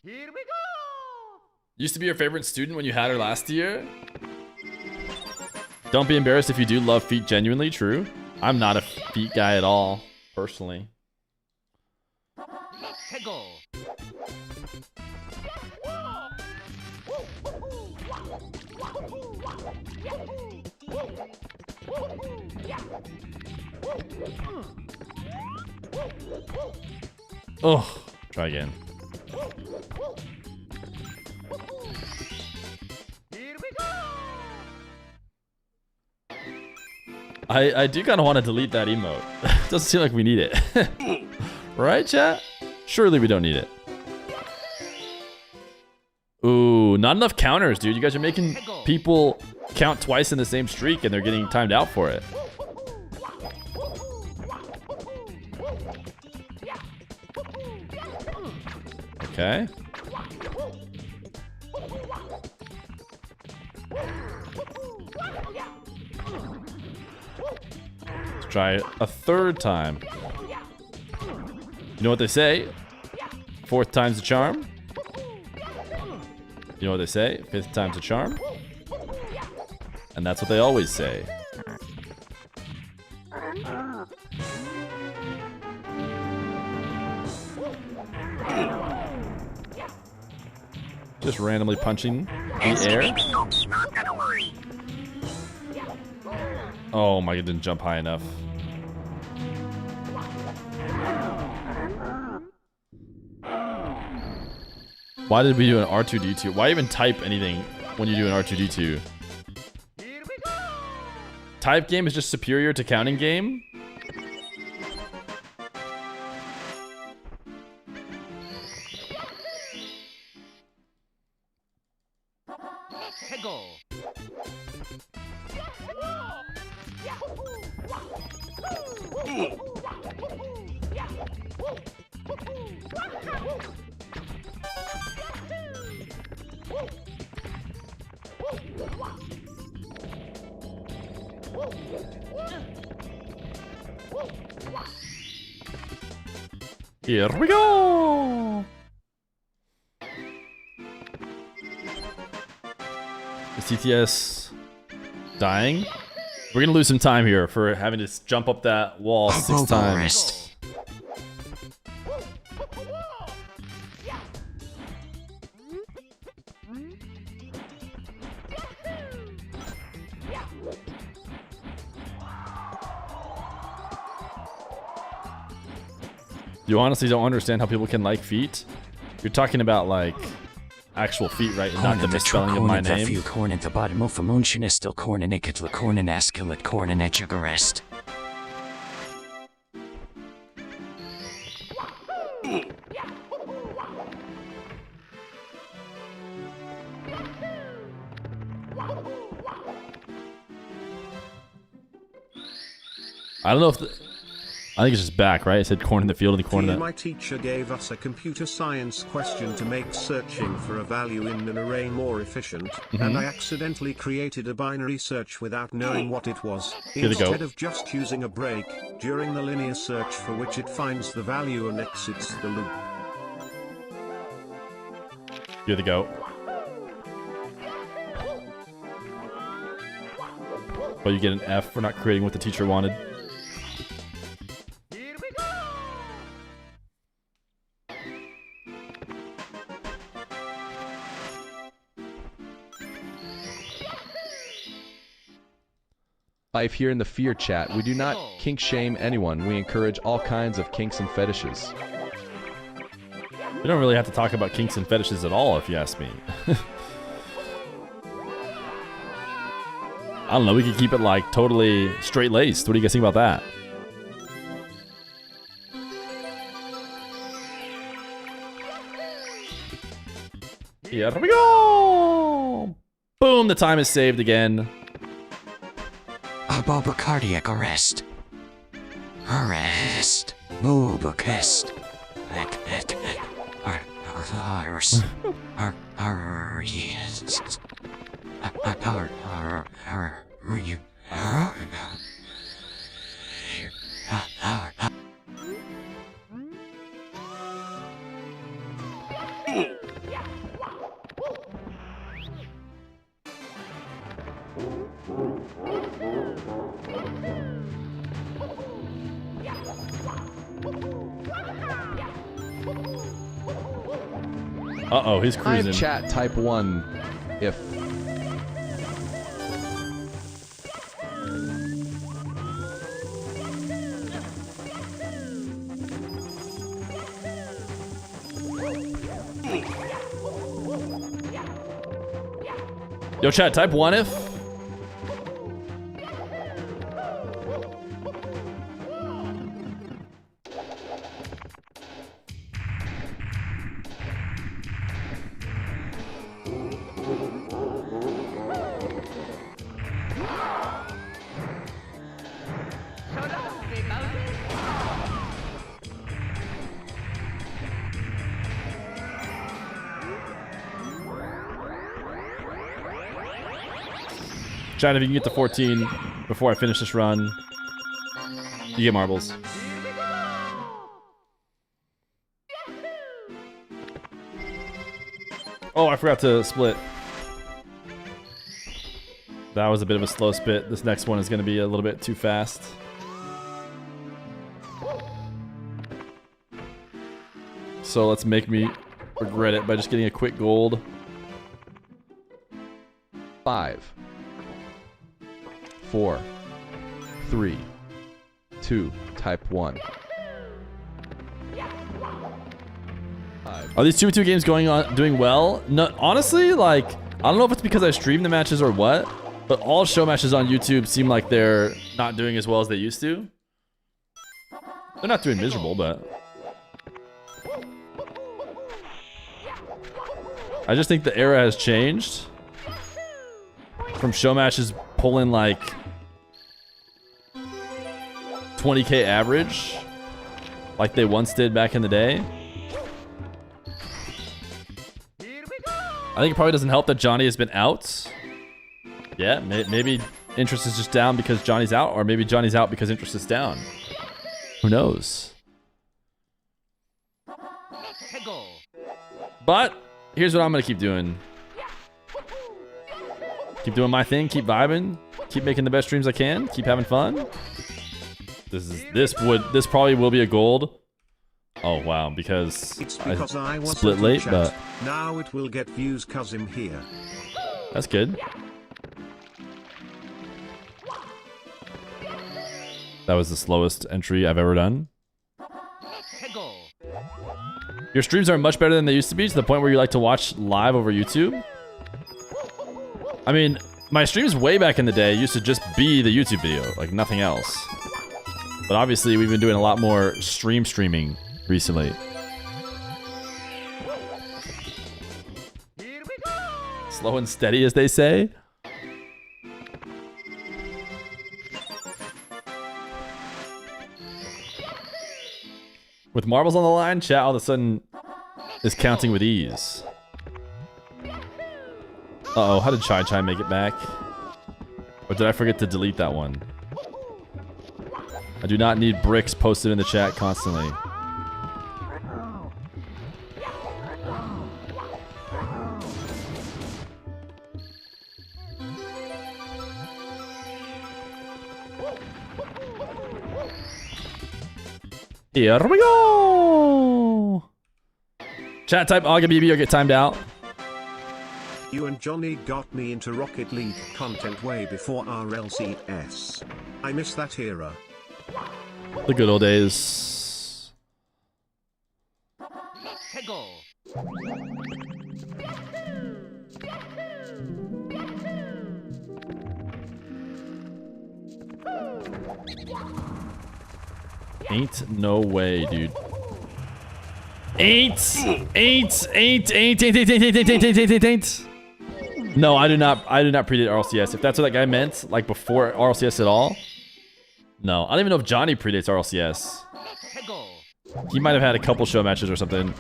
Here we go. Used to be your favorite student when you had her last year? Don't be embarrassed if you do love feet genuinely, true. I'm not a feet guy at all, personally. Oh, try again. Here we go. I do kind of want to delete that emote. Doesn't seem like we need it. Right, chat? Surely we don't need it. Ooh, not enough counters, dude. You guys are making people count twice in the same streak and they're getting timed out for it. Okay. Let's try it a third time. You know what they say? Fourth time's the charm. You know what they say? Fifth time's a charm. And that's what they always say. Just randomly punching the air. Oh my, it didn't jump high enough. Why did we do an R2-D2? Why even type anything when you do an R2-D2? Type game is just superior to counting game? Here we go! Is TTS dying? We're gonna lose some time here for having to jump up that wall 6 times. You honestly don't understand how people can like feet? You're talking about like actual feet, right? And not the misspelling of my name. Corn at the bottom of emotion is still corn and naked the corn and askillet corn and etchagarest. I don't know if I think it's just back, right? It said corn in the field and the corn in the... My teacher gave us a computer science question to make searching for a value in an array more efficient, and I accidentally created a binary search without knowing what it was, instead of just using a break, during the linear search for which it finds the value and exits the loop. You're the goat. But you get an F for not creating what the teacher wanted. Life here in the Feer chat. We do not kink shame anyone. We encourage all kinds of kinks and fetishes. We don't really have to talk about kinks and fetishes at all, if you ask me. I don't know, we could keep it like totally straight-laced. What do you guys think about that? Here we go! Boom, the time is saved again. Boba cardiac arrest. Arrest. Bubacast. Uh-oh, he's cruising. Live chat type 1 if... Yo, chat, type 1 if... Chat, if you can get to 14 before I finish this run, you get marbles. Oh, I forgot to split. That was a bit of a slow spit. This next one is going to be a little bit too fast. So let's make me regret it by just getting a quick gold. 5, 4, 3, 2, type 1. Are these 2v2 games doing well? No, honestly, like, I don't know if it's because I stream the matches or what, but all show matches on YouTube seem like they're not doing as well as they used to. They're not doing miserable, but... I just think the era has changed. From show matches pulling like 20K average like they once did back in the day. I think it probably doesn't help that Johnny has been out. Yeah, maybe interest is just down because Johnny's out, or maybe Johnny's out because interest is down. Who knows? But here's what I'm gonna keep doing. Keep doing my thing, keep vibing, keep making the best streams I can, keep having fun. This probably will be a gold. Oh wow, because I split late, but now it will get views cause I'm here. That's good. That was the slowest entry I've ever done. Your streams are much better than they used to be, to the point where you like to watch live over YouTube. I mean, my streams way back in the day used to just be the YouTube video, like nothing else. But obviously, we've been doing a lot more streaming recently. Slow and steady, as they say. With marbles on the line, chat all of a sudden is counting with ease. Uh-oh, how did Chai Chai make it back? Or did I forget to delete that one? I do not need bricks posted in the chat constantly. Here we go! Chat type Aga BB or get timed out. You and Johnny got me into Rocket League content way before RLCS. I miss that era. The good old days. Ain't no way, dude. Ain't. No, I do not predate RLCS. If that's what that guy meant, like before RLCS at all. No, I don't even know if Johnny predates RLCS. He might have had a couple show matches or something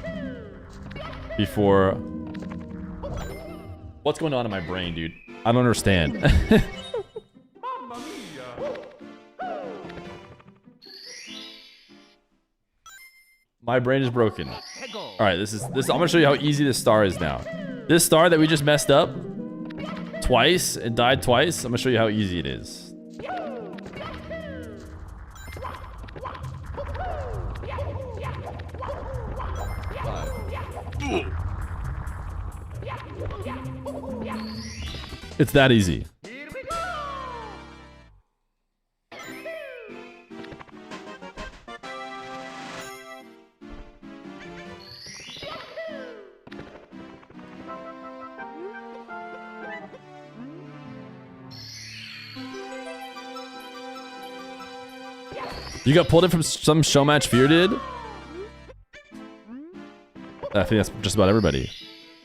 before. What's going on in my brain, dude? I don't understand. My brain is broken. All right, this. I'm gonna show you how easy this star is now. This star that we just messed up twice and died twice. I'm gonna show you how easy it is. It's that easy. You got pulled in from some show match Feer did? I think that's just about everybody.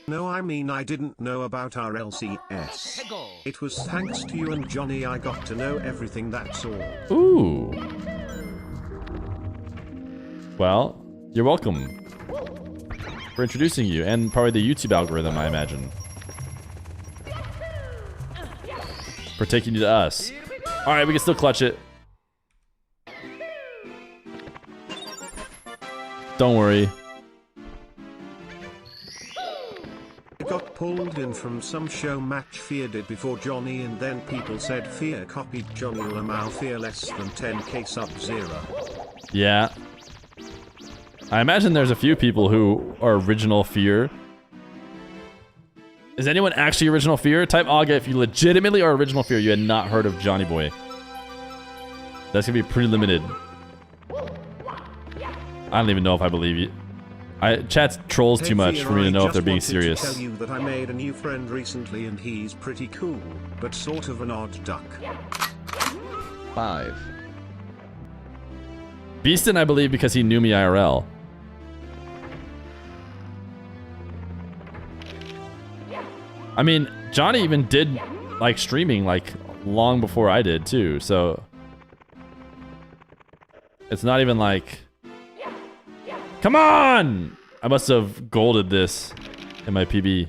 No, I mean I didn't know about RLCS. It was thanks to you and Johnny I got to know everything, that's all. Ooh. Well, you're welcome for introducing you, and probably the YouTube algorithm, I imagine, for taking you to us. All right, we can still clutch it. Don't worry. I got pulled in from some show match Feer did before Johnny, and then people said Feer copied Johnny Lamau. Feer less than 10k Sub-Zero. Yeah. I imagine there's a few people who are original Feer. Is anyone actually original Feer? Type Aga if you legitimately are original Feer. You had not heard of Johnny Boy. That's gonna be pretty limited. I don't even know if I believe you. Chat's trolls too much for me to know if they're being serious. I just wanted to tell you that I made a new friend recently and he's pretty cool, but sort of an odd duck. 5. Beastin, I believe, because he knew me IRL. I mean, Johnny even did like streaming like long before I did too, so It's not even like... Come on! I must have golded this in my PB.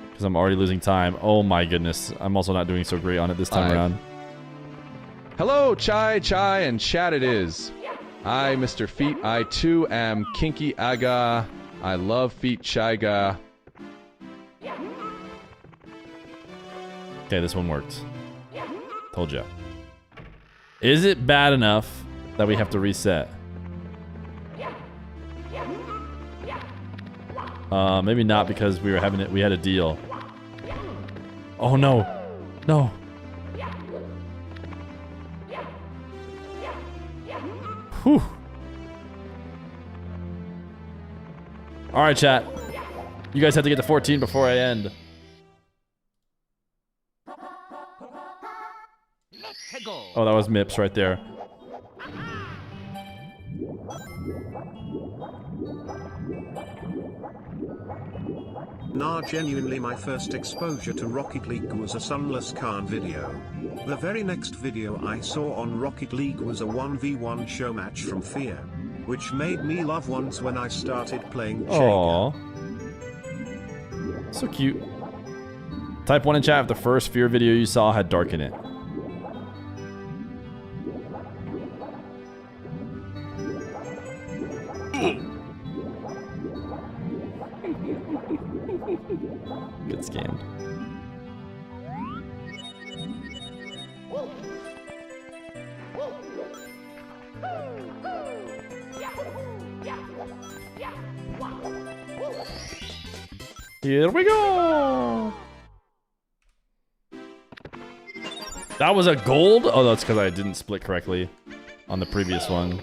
Because I'm already losing time. Oh my goodness. I'm also not doing so great on it this time around. Hello, Chai, and chat it is. I, Mr. Feet, I too am Kinky Aga. I love Feet Chaiga. Okay, this one worked. Told ya. Is it bad enough that we have to reset? Maybe not because we were having it. We had a deal. Oh no, no. Whew. All right, chat. You guys have to get to 14 before I end. Oh, that was Mips right there. Nah, genuinely my first exposure to Rocket League was a Sunless Khan video. The very next video I saw on Rocket League was a 1v1 show match from Feer, which made me love once when I started playing Aww. So cute. Type 1 in chat if the first Feer video you saw had dark in it. Get scammed. Here we go. That was a gold? Oh, that's because I didn't split correctly on the previous one.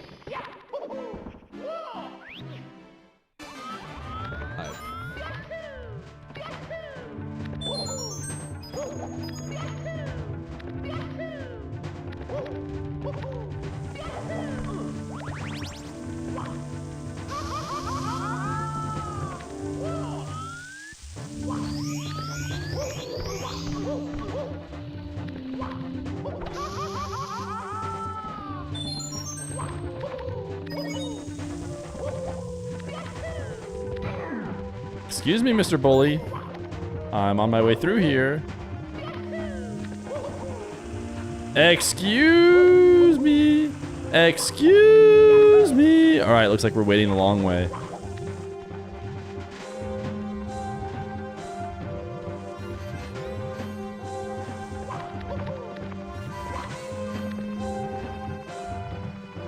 Excuse me, Mr. Bully. I'm on my way through here. Excuse me. Excuse me. All right, looks like we're waiting a long way.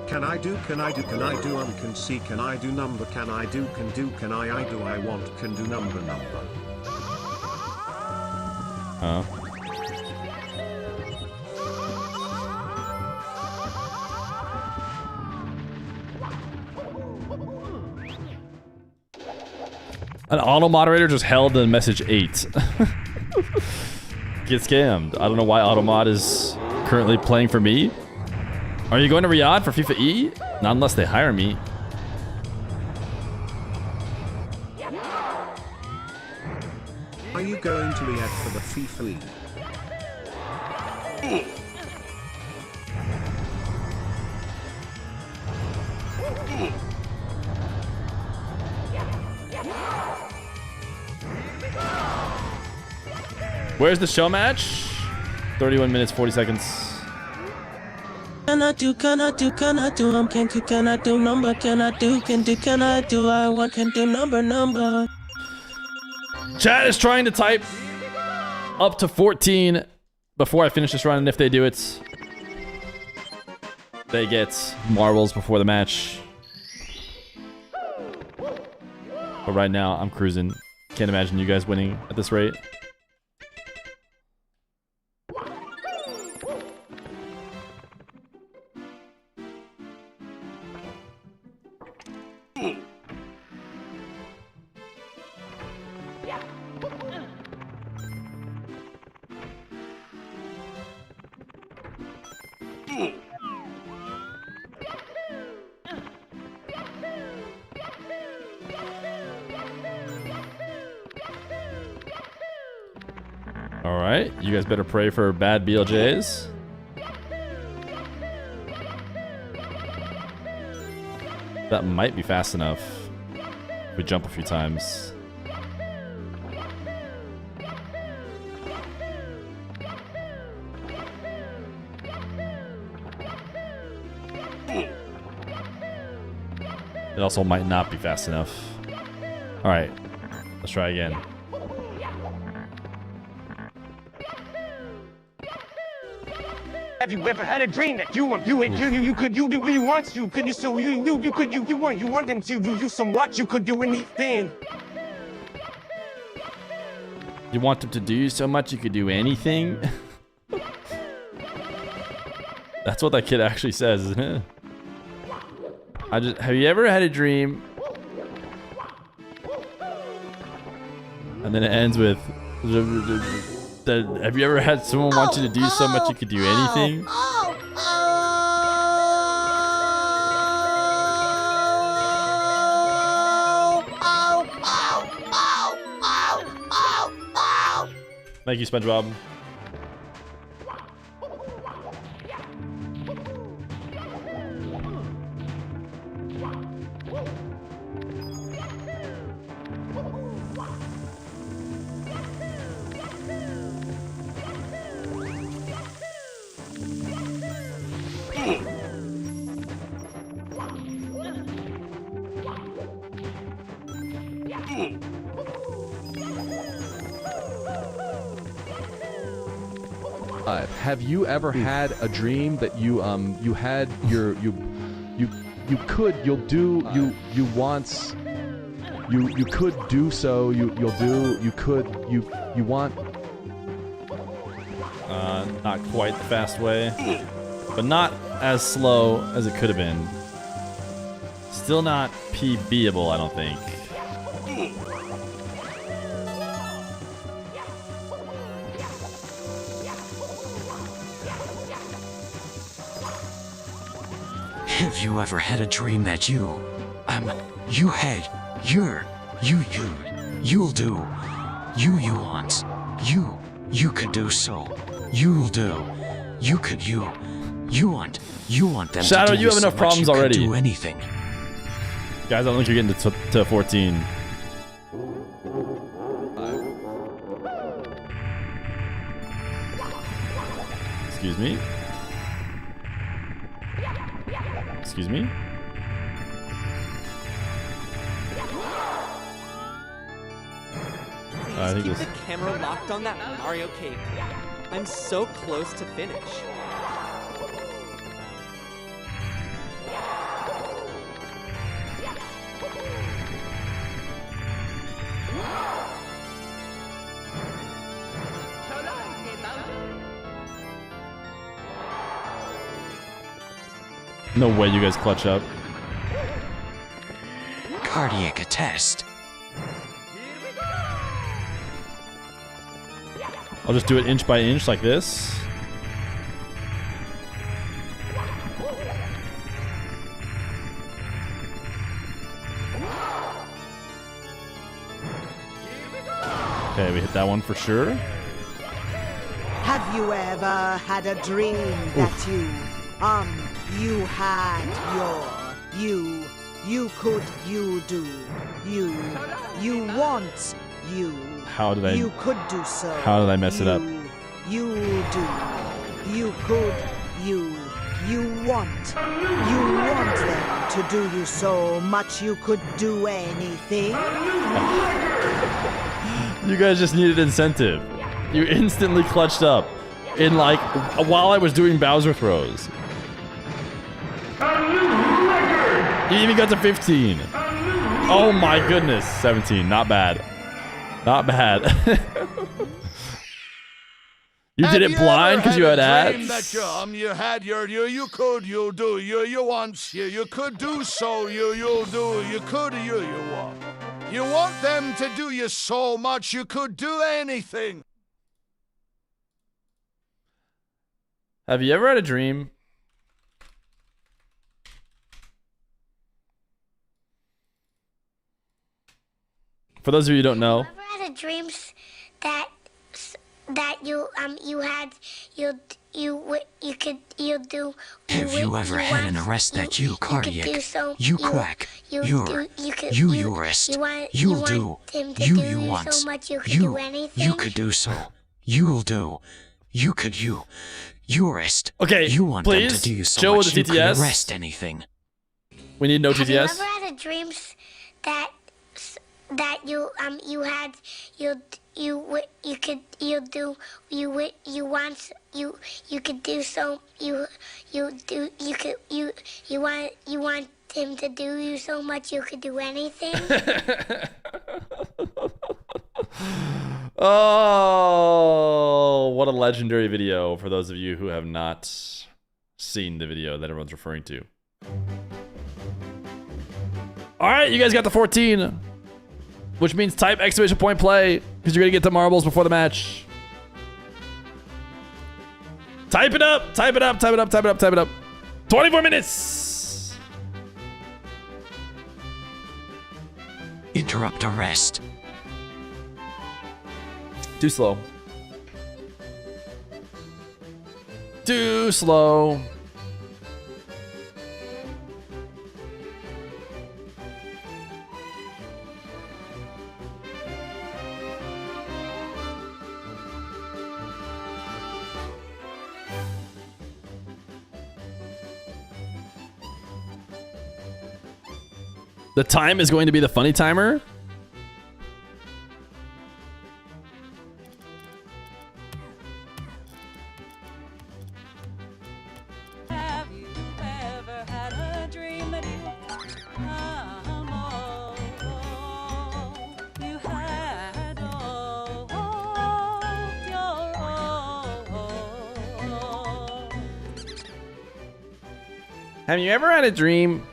Can I do, can see, can I do number, can I do, can I do, I want, can do number. Huh? An auto moderator just held the message 8. Get scammed. I don't know why Automod is currently playing for me. Are you going to Riyadh for FIFA E? Not unless they hire me. Are you going to Riyadh for the FIFA E? Where's the show match? 31 minutes, 40 seconds. Can I do, can I do, can I do, can I do number, can I do, I want, can do number. Chat is trying to type up to 14 before I finish this run, and if they do it, they get marbles before the match. But right now, I'm cruising. Can't imagine you guys winning at this rate. Alright, you guys better pray for bad BLJs. That might be fast enough if we jump a few times. It also might not be fast enough. Alright, let's try again. Have you ever had a dream that you could do what you want, you want them to do you so much you could do anything. You want them to do you so much you could do anything? That's what that kid actually says, isn't it? Have you ever had a dream? And then it ends with, have you ever had someone want you to do so much you could do anything? Thank you, SpongeBob. Have you ever had a dream that you had your you could do so you want not quite the fast way, but not as slow as it could have been. Still not PBable, I don't think. Have you ever had a dream that you'll do, you want, you could do so, you'll do, you want them Shadow, to do you have so enough much problems you could already. do anything. Guys, I don't think you're getting to 14. Excuse me? Excuse me? I think Keep this... the camera locked on that Mario cake. I'm so close to finish. No way you guys clutch up. Cardiac attest. I'll just do it inch by inch like this. Okay, we hit that one for sure. Have you ever had a dream that you had you could, you do, you want, How did I? you could do so. How did I mess it up? You do, you could, you want them to do you so much you could do anything. You guys just needed incentive. You instantly clutched up in like while I was doing Bowser throws. You even got to 15. Oh my goodness, 17. Not bad. Not bad. You did it blind because you had ads? That you had you could, you do, you want, you could do so, you'll do, you could, you want. You want them to do you so much you could do anything. Have you ever had a dream? For those of you who don't know, Ever had a dreams that Have you ever had an arrest that you cardiac? You quack. You're yourist. You'll do. You want. You could do so. You'll do. You could you. Yourist. Okay, you want please, them to do so Joe much with the you could TTS. arrest anything. We need no TTS. Have you ever had a dream that you want him to do you so much you could do anything? Oh, what a legendary video for those of you who have not seen the video that everyone's referring to. All right, you guys got the 14, which means type exclamation point play because you're going to get the marbles before the match. Type it up, type it up, type it up, type it up, type it up. 24 minutes. Interrupt arrest. Too slow. Too slow. The time is going to be the funny timer. Have you ever had a dream that you had all your own? Have you ever had a dream?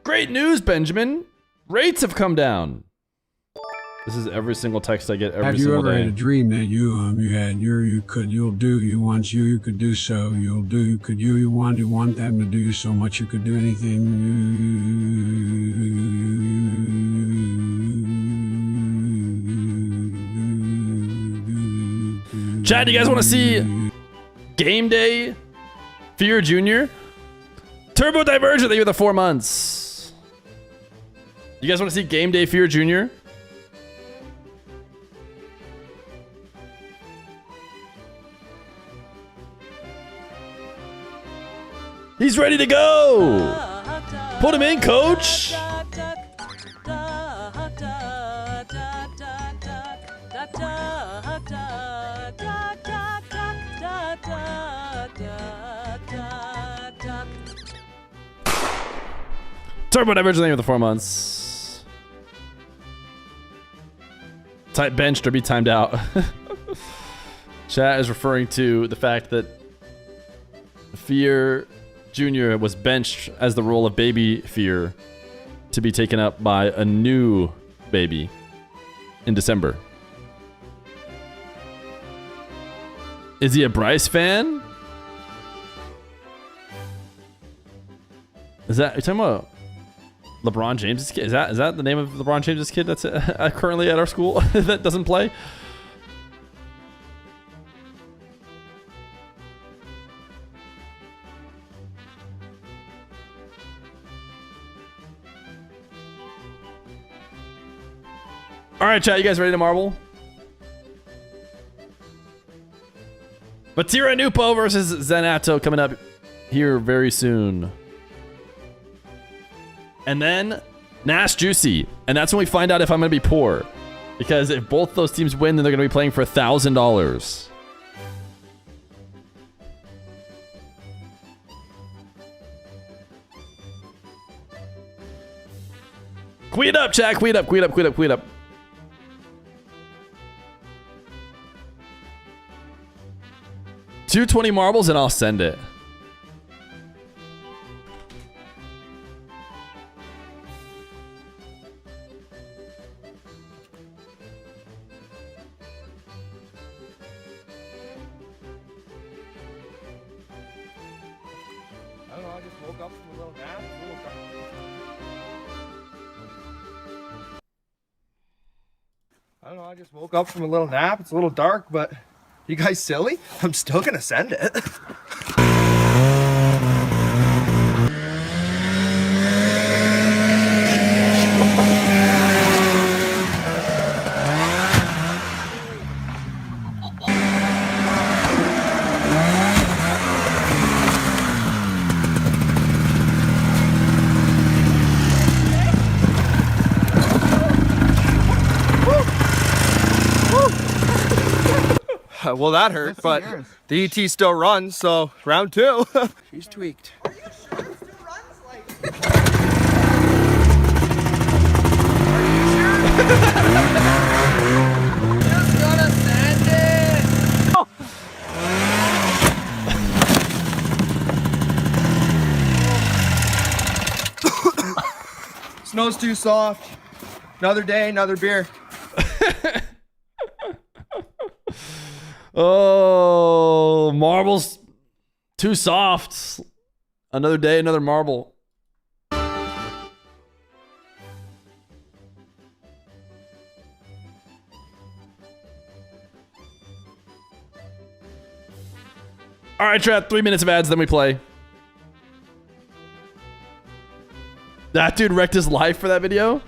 Great news, Benjamin. Rates have come down. This is every single text I get every single day. Have you ever had a dream that you could do so, you'll do, you want them to do so much you could do anything. Chad, you guys want to see Game Day Feer Jr.? Turbo Divergent, thank you for the 4 months. You guys want to see Game Day Feer Jr.? He's ready to go! Put him in, coach! Turbo Divergent, thank you for the 4 months. Type benched or be timed out. Chat is referring to the fact that Feer Jr. was benched as the role of baby Feer to be taken up by a new baby in December. Is he a Bryce fan? Is that, you're talking about LeBron James's kid? Is that the name of LeBron James's kid that's currently at our school that doesn't play? All right, chat, you guys ready to marble? VATIRA NWPO versus ZEN ATOW coming up here very soon. And then NASS Juicy. And that's when we find out if I'm going to be poor. Because if both those teams win, then they're going to be playing for $1,000. Queed up, chat. Queed up, queed up, queed up, queed up. $220 marbles and I'll send it. I just woke up from a little nap. It's a little dark. I don't know, I just woke up from a little nap. It's a little dark, but you guys silly? I'm still gonna send it. Well, that hurt, but the ET still runs, so round 2. She's tweaked. Are you sure it still runs? Like... Just gonna send it! Oh. Snow's too soft. Another day, another beer. Oh, marbles too soft. Another day, another marble. All right, chat. 3 minutes of ads, then we play. That dude wrecked his life for that video.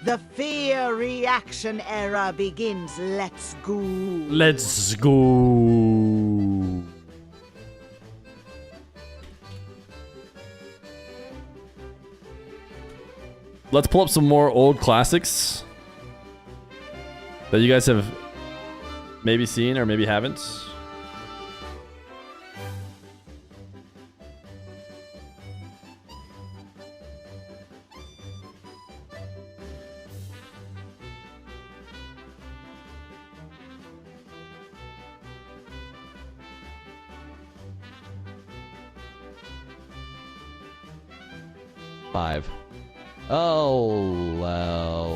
The Feer reaction era begins. Let's go. Let's go. Let's pull up some more old classics that you guys have maybe seen or maybe haven't. Five. Oh, well.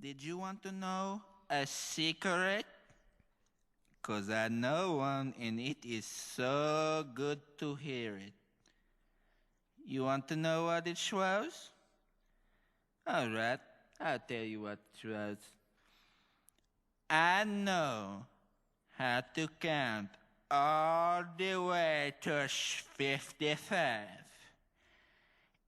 Did you want to know a secret? 'Cause I know one and it is so good to hear it. You want to know what it was? Alright, I'll tell you what it was. I know how to count all the way to 55.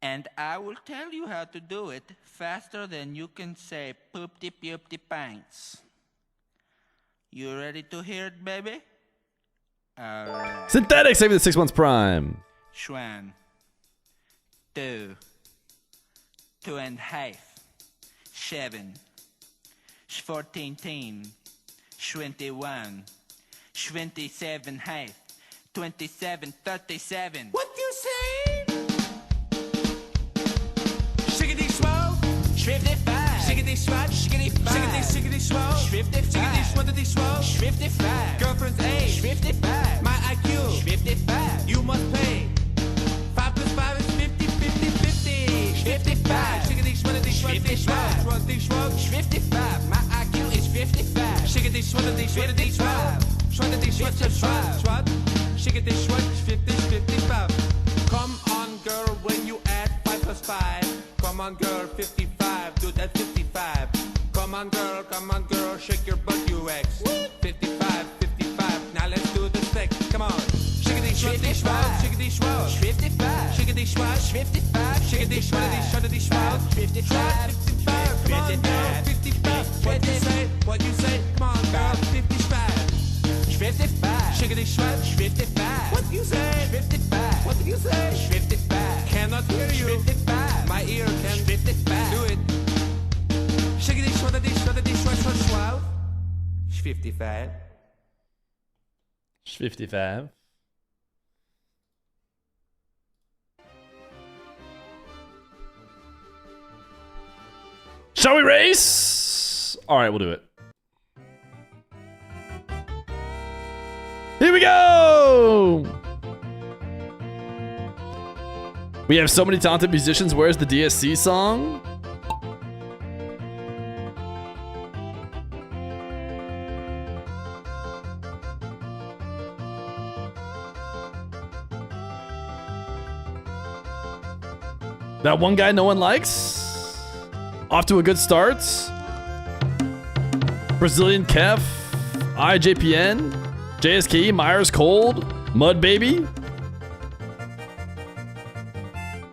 And I will tell you how to do it faster than you can say poopty poopty pants. You ready to hear it, baby? Alright. Synthetic, saving the 6 months prime. 1, 2, 2.5, 7, 14, 21, 27, 27, 37. What you say? Shiggity swell, 55. Shiggity swat, shiggity 5. Shiggity swell, 55. Shiggity swattity swell, 55. Girlfriend's age, 55. My IQ, 55. You must pay. 5 plus 5 is 50, 50, 50. 55. Shiggity swattity swattity swell, swattity swell, 55. My IQ is 55. Shiggity swattity swattity swell, swattity swat swat swat. Shiggity swat, 50, 55. Come on, girl, when you add 5 plus 5. Come on, girl, 55, do that 55. Come on, girl, shake your butt, you ex. 55, 55, now let's do the stick. Come on. Shiggity swat, shiggity swat, 55. Shiggity swat, 55. Shiggity swat, 55. 55, come on, girl, 55. What you say, what you say, come on, girl, 55. 55. Shiggity swat, 55. What you say, 55. What you say, 55. Cannot hear you, 55. My ear can 55. Do it. Shiggity swatty swatty swat swat swat. 55. 55. Shall we race? All right, we'll do it. Here we go! We have so many talented musicians. Where's the DSC song? That one guy no one likes. Off to a good start. Brazilian Kef, IJPN, JSKE, Myers Cold, Mud Baby.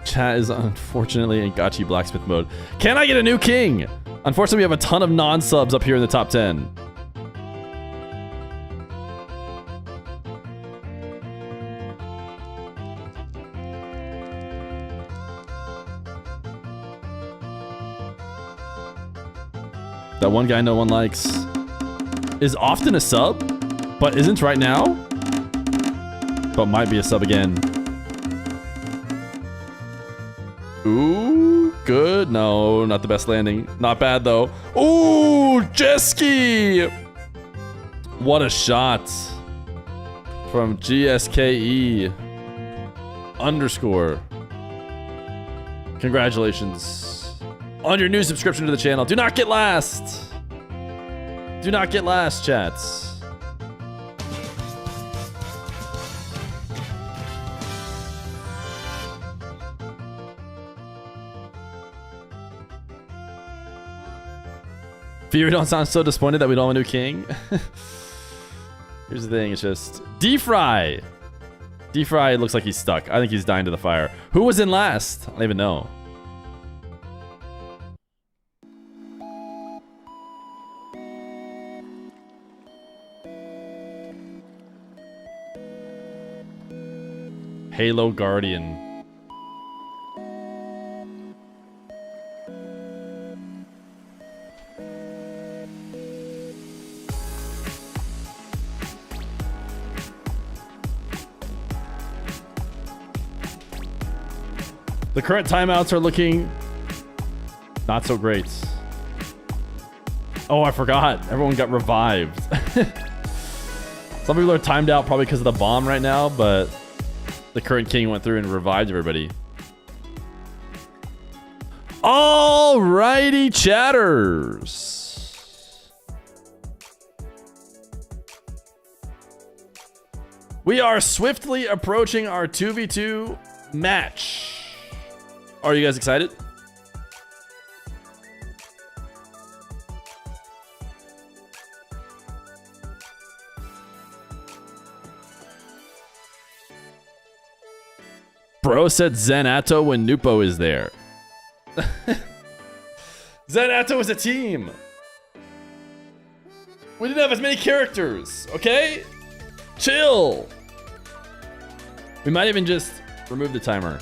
Chat is unfortunately in Gotchi Blacksmith mode. Can I get a new king? Unfortunately, we have a ton of non-subs up here in the top 10. That one guy no one likes is often a sub, but isn't right now. But might be a sub again. Ooh, good. No, not the best landing. Not bad though. Ooh, Jeski! What a shot from GSKE _ Congratulations on your new subscription to the channel. Do not get last. Do not get last, chats. Fear, don't sound so disappointed that we don't have a new king. Here's the thing, it's just D-Fry. D-Fry looks like he's stuck. I think he's dying to the fire. Who was in last? I don't even know. Halo Guardian. The current timeouts are looking not so great. Oh, I forgot. Everyone got revived. Some people are timed out probably because of the bomb right now, but the current king went through and revived everybody. Alrighty, chatters. We are swiftly approaching our 2v2 match. Are you guys excited? Bro said ZEN ATOW when NWPO is there. ZEN ATOW is a team. We didn't have as many characters, okay? Chill. We might even just remove the timer.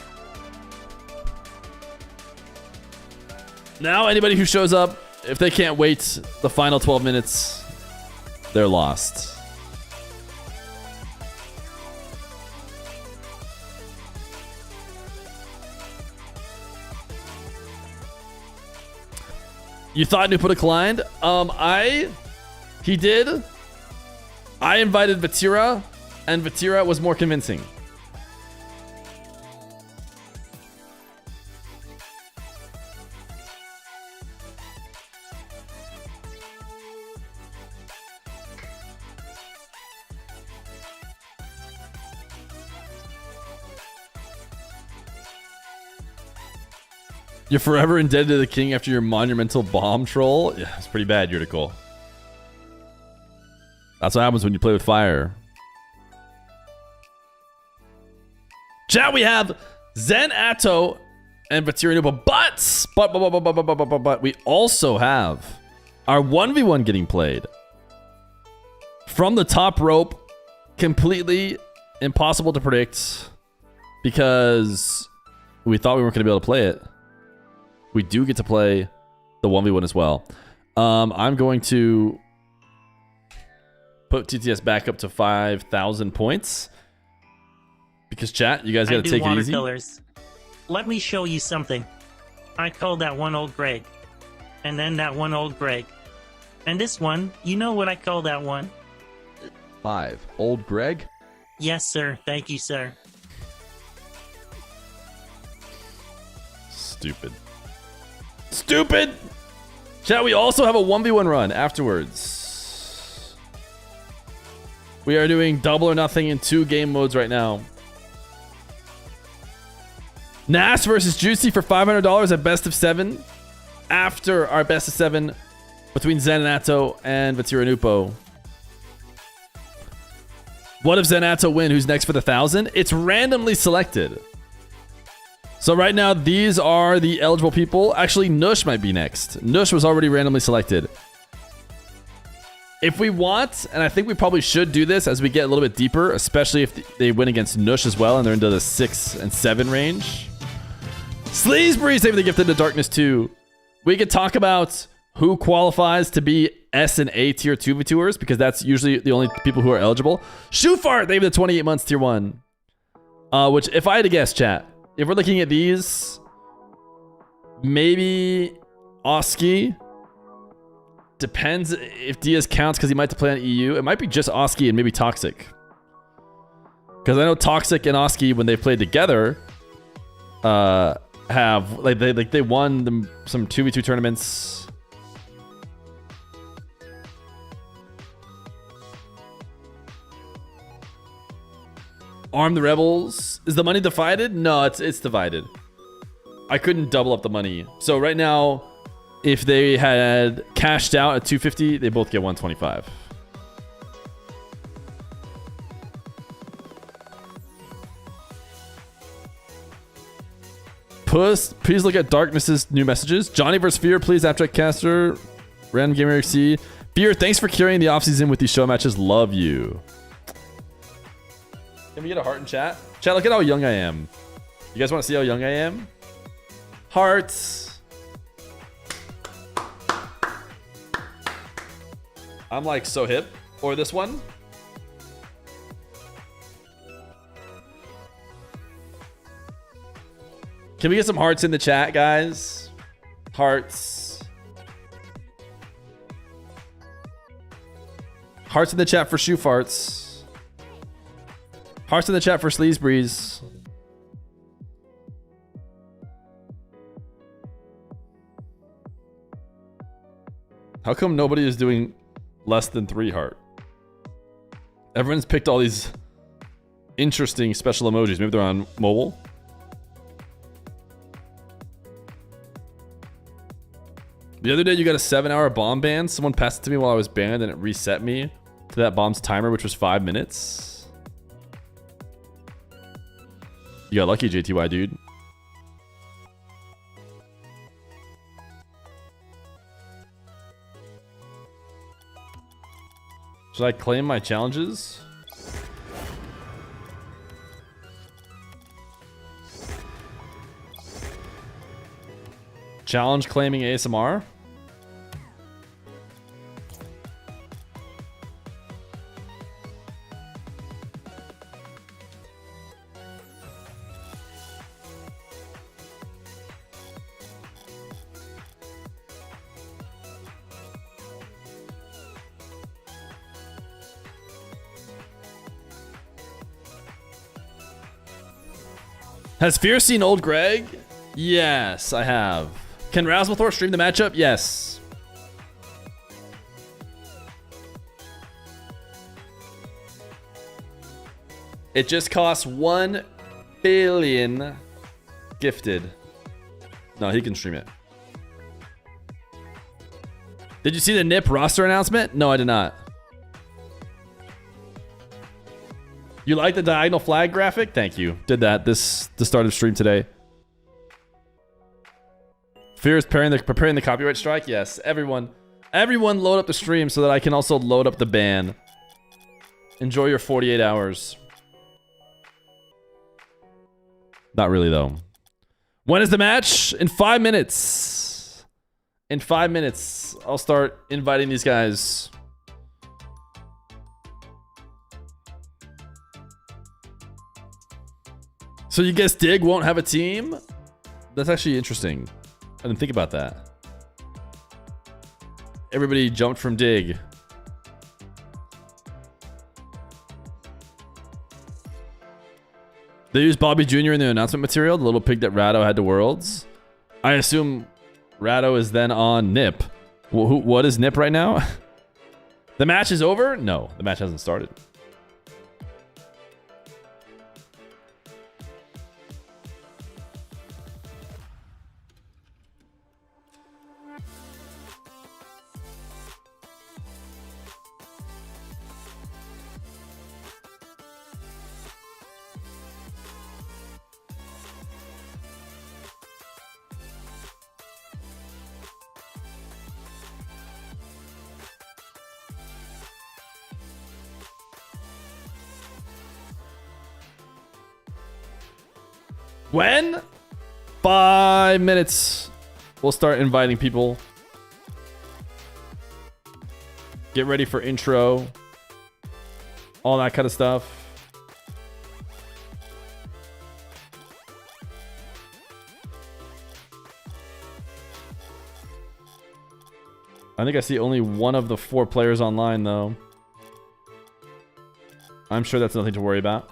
Now anybody who shows up, if they can't wait the final 12 minutes, they're lost. You thought NWPO declined? He did. I invited VATIRA, and VATIRA was more convincing. You're forever indebted to the king after your monumental bomb troll. Yeah, it's pretty bad, Urtical. That's what happens when you play with fire. Chat, we have ZEN ATOW and VATIRA NWPO, but we also have our 1v1 getting played. From the top rope, completely impossible to predict because we thought we weren't going to be able to play it. We do get to play the 1v1 as well. I'm going to put TTS back up to 5,000 points. Because chat, you guys got to take it easy. Let me show you something. I called that one old Greg. And then that one old Greg. And this one, you know what I call that one? 5. Old Greg? Yes, sir. Thank you, sir. Stupid. Stupid! Chat, we also have a 1v1 run afterwards. We are doing double or nothing in 2 game modes right now. NASS versus Juicy for $500 at best of 7. After our best of 7 between ZEN and ATOW and VATIRA NWPO. What if ZEN ATOW win? Who's next for the 1,000? It's randomly selected. So right now, these are the eligible people. Actually, Nush might be next. Nush was already randomly selected. If we want, and I think we probably should do this as we get a little bit deeper, especially if they win against Nush as well and they're into the 6 and 7 range. Sleazebreeze, thank you for the gift into Darkness 2. We could talk about who qualifies to be S and A tier 2v2ers because that's usually the only people who are eligible. Shoefart, they have the 28 months tier 1. Which, if I had to guess, chat, if we're looking at these, maybe Oski. Depends if Diaz counts because he might have to play on EU. It might be just Oski and maybe Toxic. Because I know Toxic and Oski, when they played together, have they won some 2v2 tournaments. Arm the Rebels. Is the money divided? No, it's divided. I couldn't double up the money. So right now, if they had cashed out at 250, they both get 125. Puss, please look at Darkness's new messages. Johnny vs. Feer, please. Abstract Caster. Random Gamer XC. Feer, thanks for carrying the offseason with these show matches. Love you. Can we get a heart in chat? Chat, look at how young I am. You guys want to see how young I am? Hearts. I'm like so hip. Or this one. Can we get some hearts in the chat, guys? Hearts. Hearts in the chat for Shoe Farts. Hearts in the chat for Sleazebreeze. How come nobody is doing less than 3 heart? Everyone's picked all these interesting special emojis. Maybe they're on mobile. The other day you got a 7-hour bomb ban. Someone passed it to me while I was banned and it reset me to that bomb's timer, which was 5 minutes. You got lucky, JTY, dude. Should I claim my challenges? Challenge claiming ASMR? Has Fear seen old Greg? Yes, I have. Can Razzlethor stream the matchup? Yes. It just costs 1 billion gifted. No, he can stream it. Did you see the NIP roster announcement? No, I did not. You like the diagonal flag graphic? Thank you. Did that the start of stream today. Fear is preparing the copyright strike? Yes. Everyone load up the stream so that I can also load up the ban. Enjoy your 48 hours. Not really, though. When is the match? In 5 minutes. In 5 minutes, I'll start inviting these guys. So you guess Dig won't have a team? That's actually interesting. I didn't think about that. Everybody jumped from Dig. They used Bobby Jr. in the announcement material, the little pig that Rado had to Worlds. I assume Rado is then on Nip. What is Nip right now? The match is over? No, the match hasn't started. When? 5 minutes. We'll start inviting people. Get ready for intro. All that kind of stuff. I think I see only one of the 4 players online, though. I'm sure that's nothing to worry about.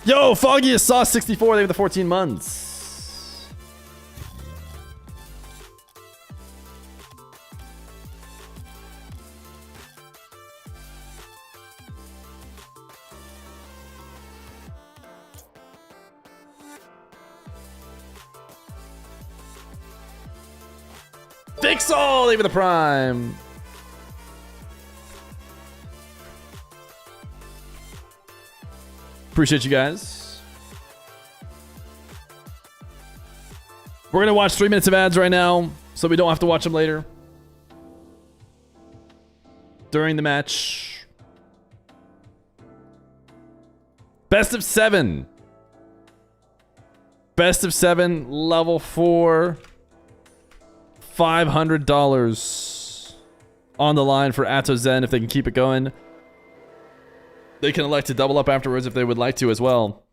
Yo, Foggy is Sauce 64. They have the 14 months. Fixall, they have the Prime. Appreciate you guys. We're going to watch 3 minutes of ads right now, so we don't have to watch them later. During the match. Best of 7. Best of 7, level 4. $500 on the line for ATOW ZEN if they can keep it going. They can elect to double up afterwards if they would like to as well.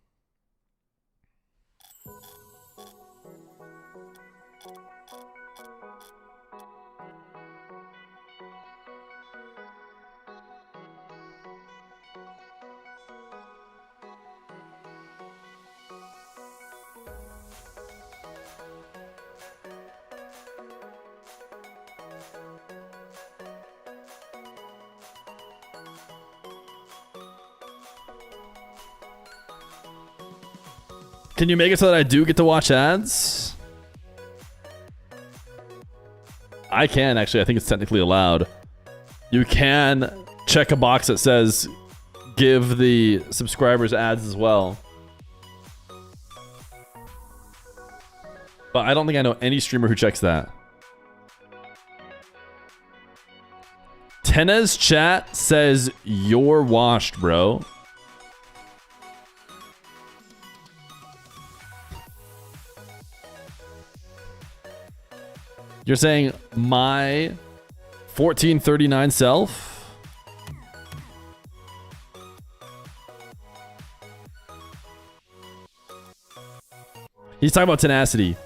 Can you make it so that I do get to watch ads? I can, actually. I think it's technically allowed. You can check a box that says give the subscribers ads as well. But I don't think I know any streamer who checks that. Tena's chat says you're washed, bro. You're saying my 1439 self? He's talking about tenacity.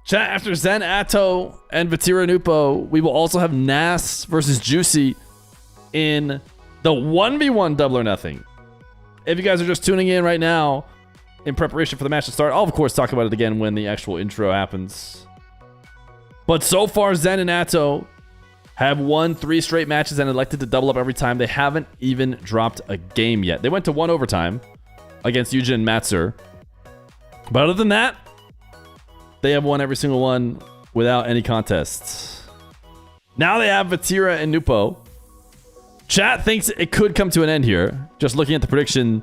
Chat, after ZEN, ATOW, and VATIRA NWPO, we will also have NASS versus Juicy in the 1v1 Double or Nothing. If you guys are just tuning in right now in preparation for the match to start, I'll of course talk about it again when the actual intro happens. But so far, ZEN and ATOW have won 3 straight matches and elected to double up every time. They haven't even dropped a game yet. They went to 1 overtime against Yujin and Matzer. But other than that, they have won every single one without any contests. Now they have VATIRA and NWPO. Chat thinks it could come to an end here. Just looking at the prediction.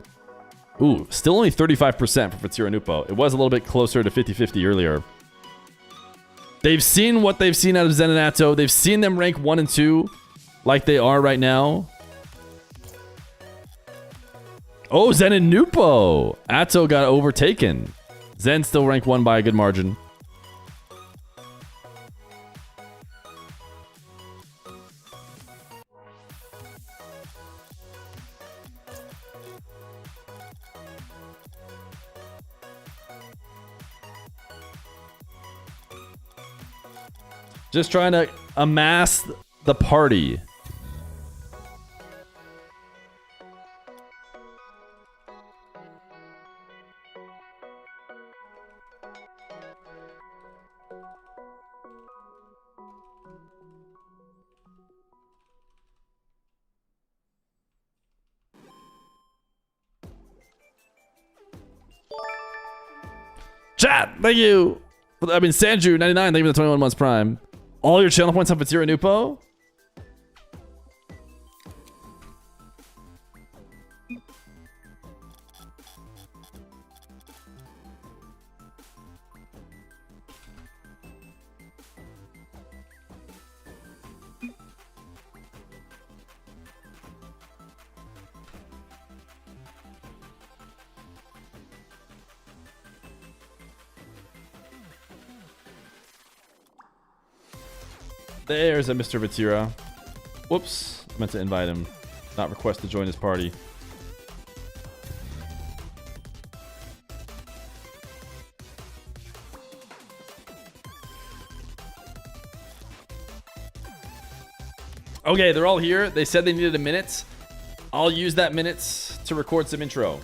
Ooh, still only 35% for VATIRA and NWPO. It was a little bit closer to 50-50 earlier. They've seen what they've seen out of Zen and ATOW. They've seen them rank 1 and 2 like they are right now. Oh, Zen and NWPO. ATOW got overtaken. Zen still ranked 1 by a good margin. Just trying to amass the party. Chat, thank you. I mean, Sanju, 99, thank you for the 21 months prime. All your channel points on VATIRA NWPO? There's a Mr. VATIRA. Whoops. I meant to invite him. Not request to join his party. Okay, they're all here. They said they needed a minute. I'll use that minute to record some intro.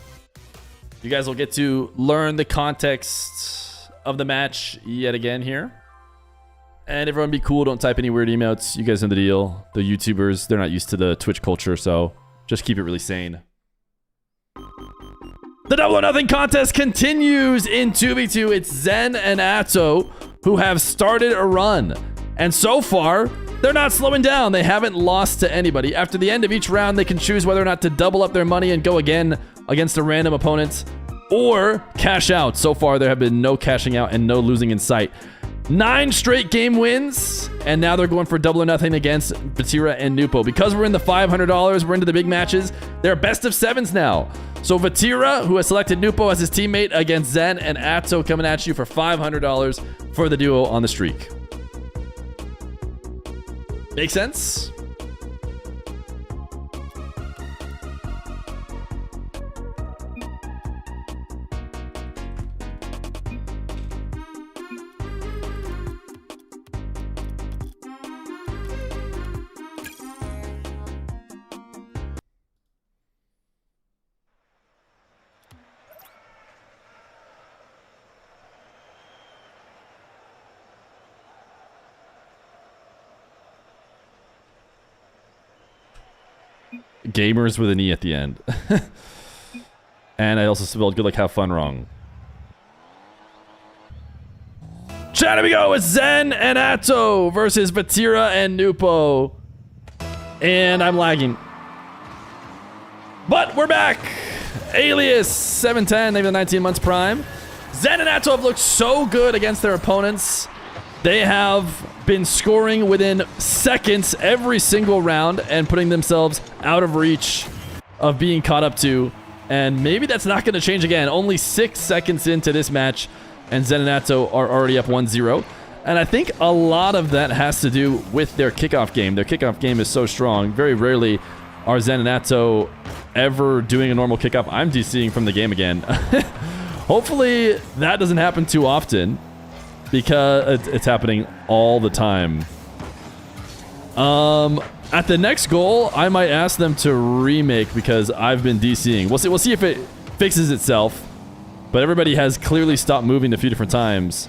You guys will get to learn the context of the match yet again here. And everyone be cool. Don't type any weird emotes. You guys know the deal. The YouTubers, they're not used to the Twitch culture, so just keep it really sane. The Double or Nothing contest continues in 2v2. It's Zen and ATOW who have started a run. And so far, they're not slowing down. They haven't lost to anybody. After the end of each round, they can choose whether or not to double up their money and go again against a random opponent or cash out. So far, there have been no cashing out and no losing in sight. 9 straight game wins, and now they're going for Double or Nothing against VATIRA and NWPO. Because we're in the $500, we're into the big matches. They're best of 7s now. So VATIRA, who has selected NWPO as his teammate, against Zen and ATOW, coming at you for $500 for the duo on the streak. Make sense? Gamers with an E at the end. And I also spelled good luck, have fun wrong. Chat, here we go. It's Zen and ATOW versus VATIRA and NWPO. And I'm lagging. But we're back. Alias 710, maybe the 19 months prime. Zen and ATOW have looked so good against their opponents. They have been scoring within seconds every single round and putting themselves out of reach of being caught up to. And maybe that's not going to change again. Only 6 seconds into this match, and Zen and ATOW are already up 1-0. And I think a lot of that has to do with their kickoff game. Their kickoff game is so strong. Very rarely are Zen and ATOW ever doing a normal kickoff. I'm DCing from the game again. Hopefully that doesn't happen too often, because it's happening all the time. At the next goal, I might ask them to remake because I've been DCing. We'll see if it fixes itself. But everybody has clearly stopped moving a few different times.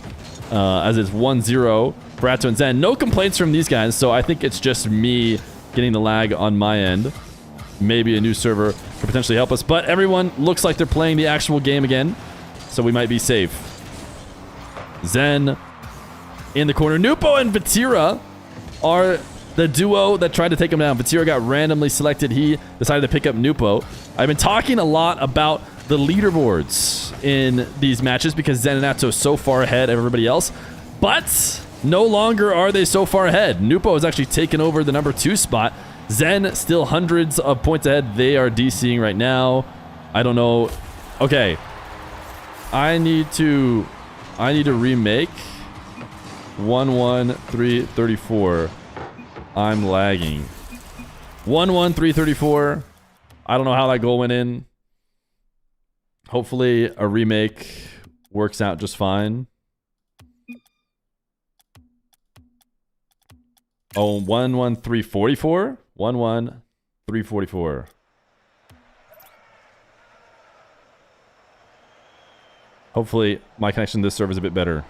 As it's 1-0 for ATOW and Zen. No complaints from these guys, so I think it's just me getting the lag on my end. Maybe a new server could potentially help us. But everyone looks like they're playing the actual game again, so we might be safe. Zen in the corner. NWPO and VATIRA are the duo that tried to take him down. VATIRA got randomly selected. He decided to pick up NWPO. I've been talking a lot about the leaderboards in these matches because Zen and ATOW are so far ahead of everybody else. But No longer are they so far ahead. NWPO has actually taken over the number 2 spot. ZEN still hundreds of points ahead. They are DCing right now. I don't know. Okay. I need to remake 11334. I'm lagging. 11334. I don't know how that goal went in. Hopefully a remake works out just fine. Oh, 11344? 11344. Hopefully my connection to this server is a bit better.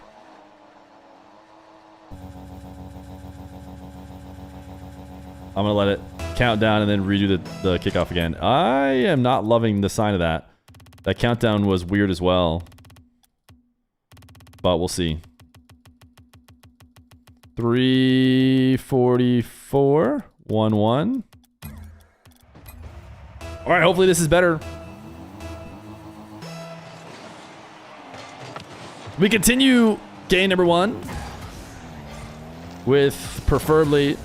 I'm gonna let it count down and then redo the kickoff again. I am not loving the sign of that. That countdown was weird as well. But we'll see. 344. 1-1. Alright, hopefully this is better. We continue game number 1. With preferably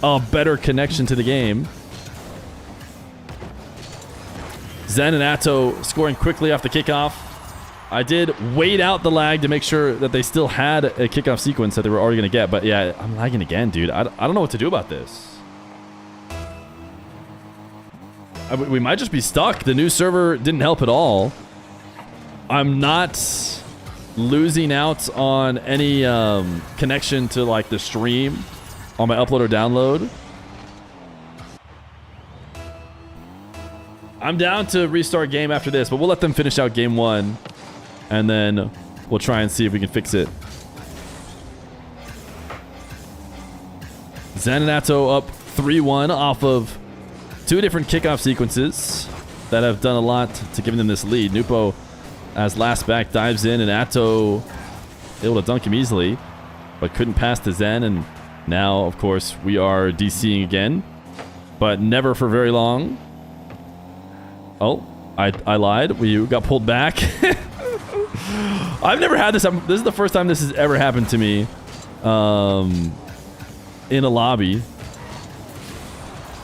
a better connection to the game. ZEN and ATOW scoring quickly off the kickoff. I did wait out the lag to make sure that they still had a kickoff sequence that they were already going to get. But yeah, I'm lagging again, dude. I don't know what to do about this. We might just be stuck. The new server didn't help at all. I'm not losing out on any connection to like the stream on my upload or download. I'm down to restart game after this, but we'll let them finish out game 1 and then we'll try and see if we can fix it. ZEN and ATOW up 3-1 off of 2 different kickoff sequences that have done a lot to giving them this lead. NWPO, as last back, dives in, and ATOW able to dunk him easily, but couldn't pass to ZEN, and now, of course, we are DCing again, but never for very long. Oh, I lied. We got pulled back. I've never had this. This is the first time this has ever happened to me in a lobby.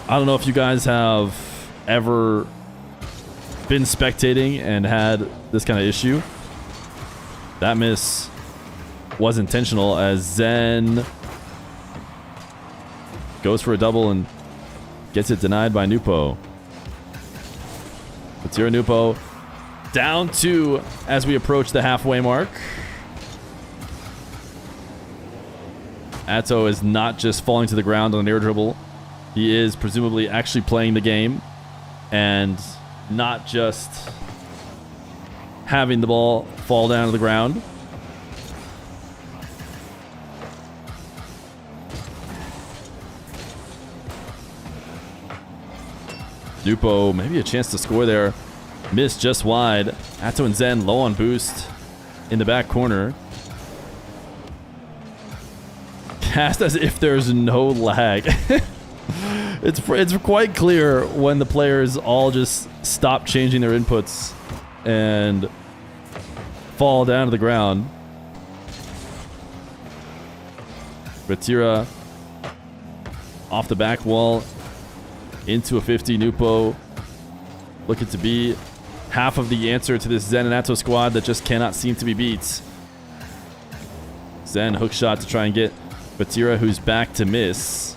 I don't know if you guys have ever been spectating and had this kind of issue. That miss was intentional as ZEN goes for a double and gets it denied by NWPO. VATIRA NWPO down 2 as we approach the halfway mark. ATOW is not just falling to the ground on an air dribble. He is presumably actually playing the game and not just having the ball fall down to the ground. NWPO, maybe a chance to score there. Missed just wide. ATOW and ZEN low on boost in the back corner. Cast as if there's no lag. It's quite clear when the players all just stop changing their inputs and fall down to the ground. VATIRA off the back wall into a 50. NWPO looking to be half of the answer to this ZEN and ATOW squad that just cannot seem to be beat. ZEN hook shot to try and get VATIRA, who's back to miss.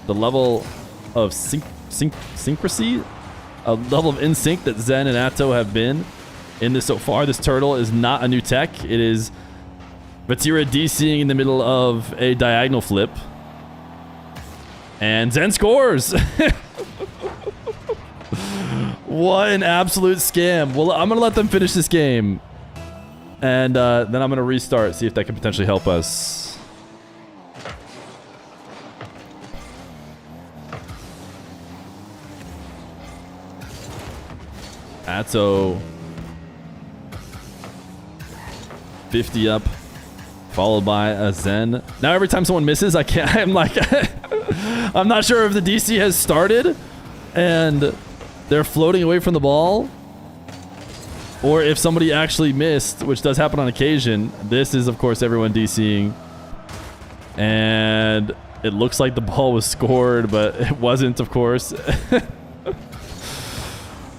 The level of syncrasy, a level of in sync that ZEN and ATOW have been in this so far. This turtle is not a new tech. It is VATIRA DCing in the middle of a diagonal flip. And ZEN scores! What an absolute scam. Well, I'm going to let them finish this game. And then I'm going to restart, see if that can potentially help us. ATOW 50 up, followed by a ZEN. Now every time someone misses, I'm like, I'm not sure if the DC has started and they're floating away from the ball, Or if somebody actually missed, which does happen on occasion, this is, of course, everyone DCing. And it looks like the ball was scored, but it wasn't, of course.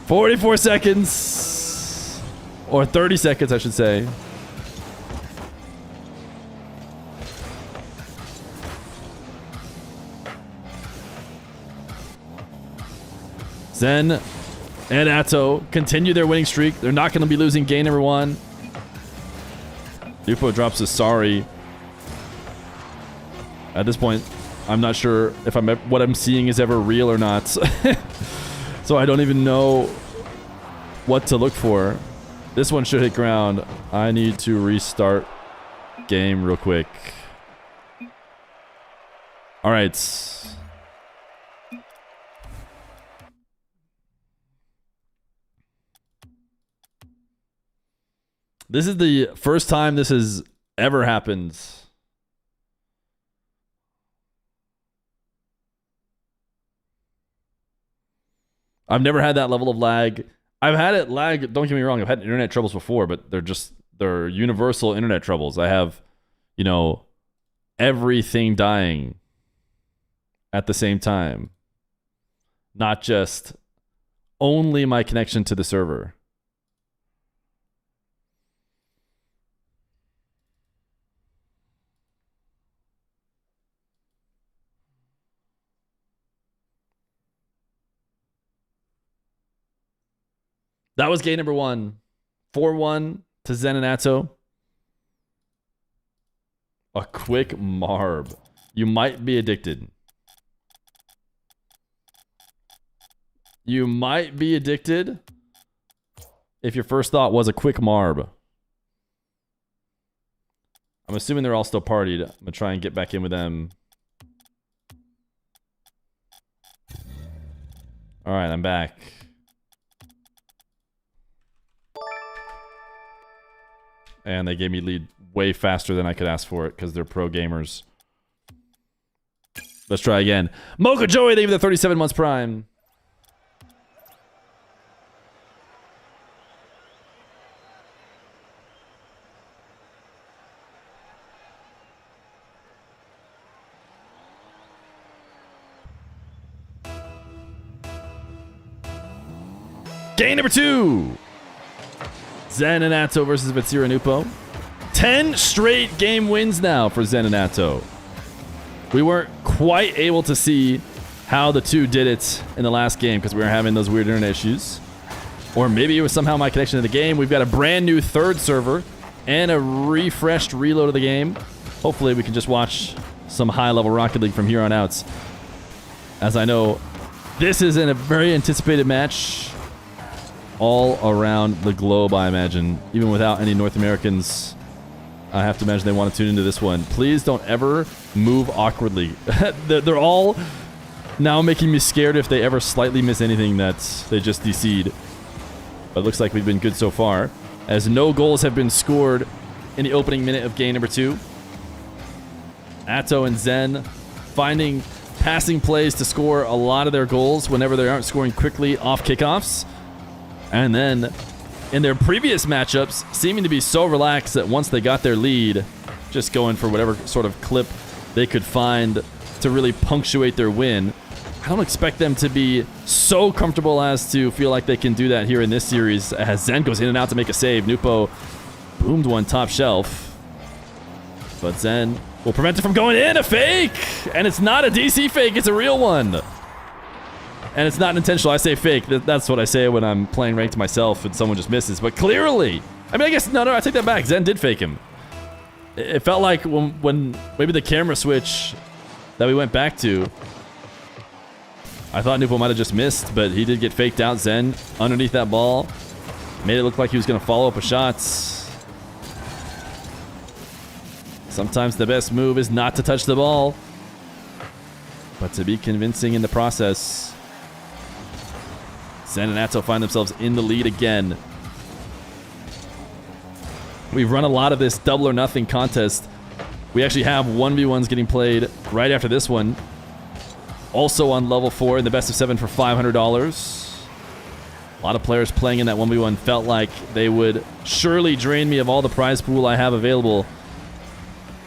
44 seconds. Or 30 seconds, I should say. ZEN and ATOW continue their winning streak. They're not going to be losing game number 1. NWPO drops a sorry. At this point, I'm not sure if what I'm seeing is ever real or not. So I don't even know what to look for. This one should hit ground. I need to restart game real quick. All right. This is the first time this has ever happened. I've never had that level of lag. I've had it lag, don't get me wrong, I've had internet troubles before, but they're universal internet troubles. I have, you know, everything dying at the same time. Not just only my connection to the server. That was game number 1. 4-1 to ZEN and ATOW. A quick marb. You might be addicted. You might be addicted if your first thought was a quick marb. I'm assuming they're all still partied. I'm going to try and get back in with them. All right, I'm back. And they gave me lead way faster than I could ask for it because they're pro gamers. Let's try again. Mocha Joey, they give the 37 months prime. Game number 2. ZEN and ATOW versus VATIRA NWPO. 10 straight game wins now for ZEN and ATOW. We weren't quite able to see how the two did it in the last game because we were having those weird internet issues. Or maybe it was somehow my connection to the game. We've got a brand new third server and a refreshed reload of the game. Hopefully we can just watch some high-level Rocket League from here on out. As I know, this is a very anticipated match all around the globe, I imagine. Even without any North Americans, I have to imagine they want to tune into this one. Please don't ever move awkwardly. They're all now making me scared if they ever slightly miss anything that they just DC'd. But it looks like we've been good so far, as no goals have been scored in the opening minute of game number 2. ATOW and ZEN finding passing plays to score a lot of their goals whenever they aren't scoring quickly off kickoffs. And then, in their previous matchups, seeming to be so relaxed that once they got their lead, just going for whatever sort of clip they could find to really punctuate their win. I don't expect them to be so comfortable as to feel like they can do that here in this series, as ZEN goes in and out to make a save. NWPO boomed one top shelf. But ZEN will prevent it from going in. A fake! And it's not a DC fake, it's a real one. And it's not intentional. I say fake. That's what I say when I'm playing ranked myself and someone just misses. But clearly, I mean, I guess, no, I take that back. ZEN did fake him. It felt like when maybe the camera switch that we went back to, I thought NWPO might have just missed, but he did get faked out. ZEN underneath that ball. Made it look like he was going to follow up a shot. Sometimes the best move is not to touch the ball, but to be convincing in the process. ZEN and ATOW find themselves in the lead again. We've run a lot of this double or nothing contest. We actually have 1v1s getting played right after this one. Also on level 4 in the best of 7 for $500. A lot of players playing in that 1v1 felt like they would surely drain me of all the prize pool I have available.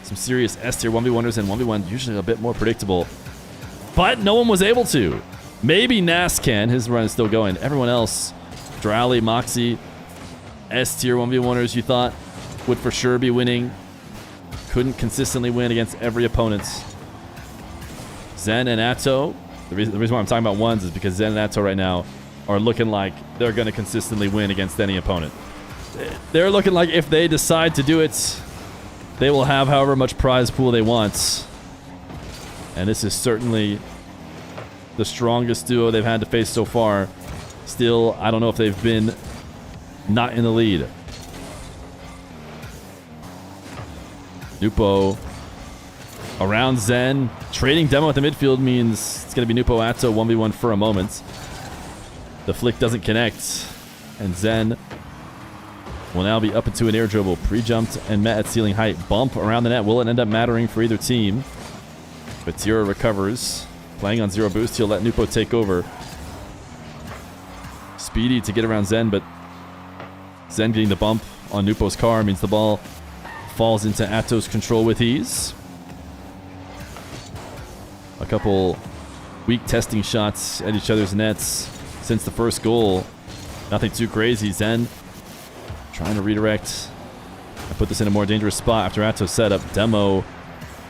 Some serious S tier 1v1ers and 1v1 usually a bit more predictable. But no one was able to. Maybe NASS can. His run is still going. Everyone else, Drowley, Moxie, S tier 1v1ers you thought would for sure be winning. Couldn't consistently win against every opponent. ZEN and ATOW. The reason why I'm talking about ones is because ZEN and ATOW right now are looking like they're going to consistently win against any opponent. They're looking like if they decide to do it, they will have however much prize pool they want. And this is certainly the strongest duo they've had to face so far. Still, I don't know if they've been not in the lead. NWPO around ZEN. Trading demo at the midfield means it's going to be NWPO ATOW 1v1 for a moment. The flick doesn't connect, and ZEN will now be up into an air dribble. Pre-jumped and met at ceiling height. Bump around the net. Will it end up mattering for either team? VATIRA recovers. Playing on 0 boost, he'll let NWPO take over. Speedy to get around ZEN, but ZEN getting the bump on NWPO's car means the ball falls into ATOW's control with ease. A couple weak testing shots at each other's nets since the first goal. Nothing too crazy. ZEN trying to redirect and put this in a more dangerous spot after ATOW's setup. Demo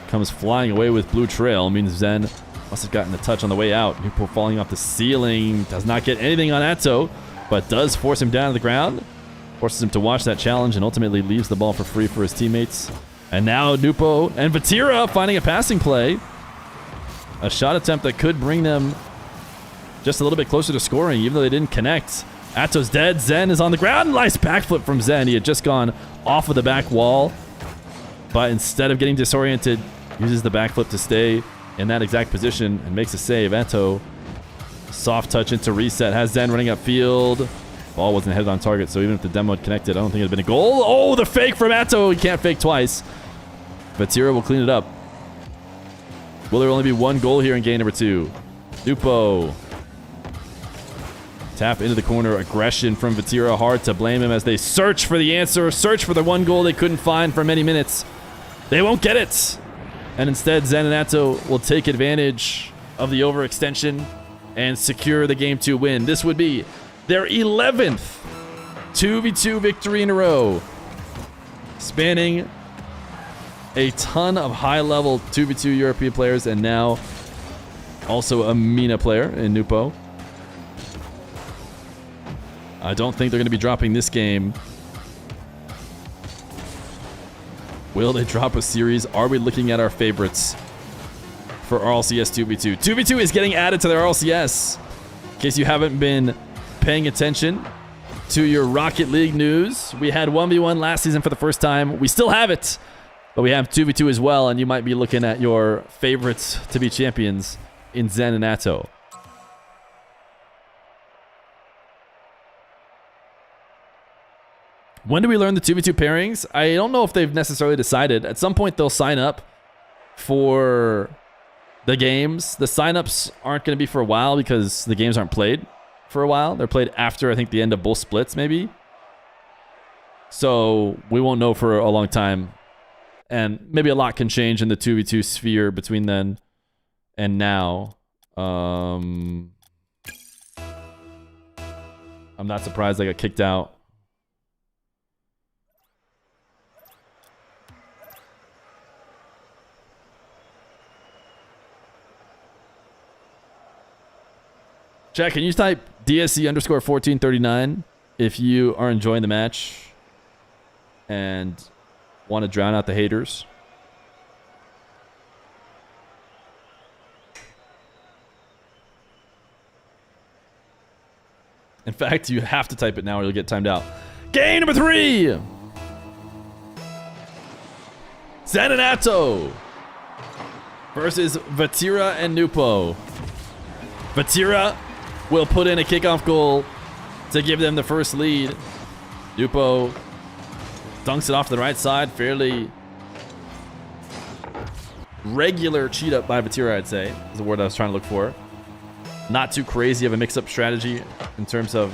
comes flying away with blue trail. Means ZEN must have gotten a touch on the way out. NWPO falling off the ceiling. Does not get anything on ATOW, but does force him down to the ground. Forces him to watch that challenge and ultimately leaves the ball for free for his teammates. And now NWPO and VATIRA finding a passing play. A shot attempt that could bring them just a little bit closer to scoring, even though they didn't connect. ATOW's dead. ZEN is on the ground. Nice backflip from ZEN. He had just gone off of the back wall, but instead of getting disoriented, uses the backflip to stay in that exact position and makes a save. ATOW, soft touch into reset. Has ZEN running upfield. Ball wasn't headed on target, so even if the demo had connected, I don't think it would have been a goal. Oh, the fake from ATOW. He can't fake twice. VATIRA will clean it up. Will there only be one goal here in game number 2? NWPO. Tap into the corner. Aggression from VATIRA. Hard to blame him as they search for the answer. Search for the one goal they couldn't find for many minutes. They won't get it. And instead, ZEN and ATOW will take advantage of the overextension and secure the Game 2 win. This would be their 11th 2v2 victory in a row, spanning a ton of high-level 2v2 European players and now also a MENA player in NWPO. I don't think they're going to be dropping this game. Will they drop a series? Are we looking at our favorites for RLCS 2v2? 2v2 is getting added to their RLCS. In case you haven't been paying attention to your Rocket League news, we had 1v1 last season for the first time. We still have it, but we have 2v2 as well, and you might be looking at your favorites to be champions in ZEN and ATOW. When do we learn the 2v2 pairings? I don't know if they've necessarily decided. At some point, they'll sign up for the games. The signups aren't going to be for a while because the games aren't played for a while. They're played after, I think, the end of both splits, maybe. So we won't know for a long time. And maybe a lot can change in the 2v2 sphere between then and now. I'm not surprised I got kicked out. Jack, can you type DSC_1439 if you are enjoying the match and want to drown out the haters? In fact, you have to type it now or you'll get timed out. Game number 3! ZEN and ATOW versus VATIRA and NWPO. VATIRA will put in a kickoff goal to give them the first lead. NWPO dunks it off to the right side. Fairly regular cheat up by VATIRA, I'd say, is the word I was trying to look for. Not too crazy of a mix-up strategy in terms of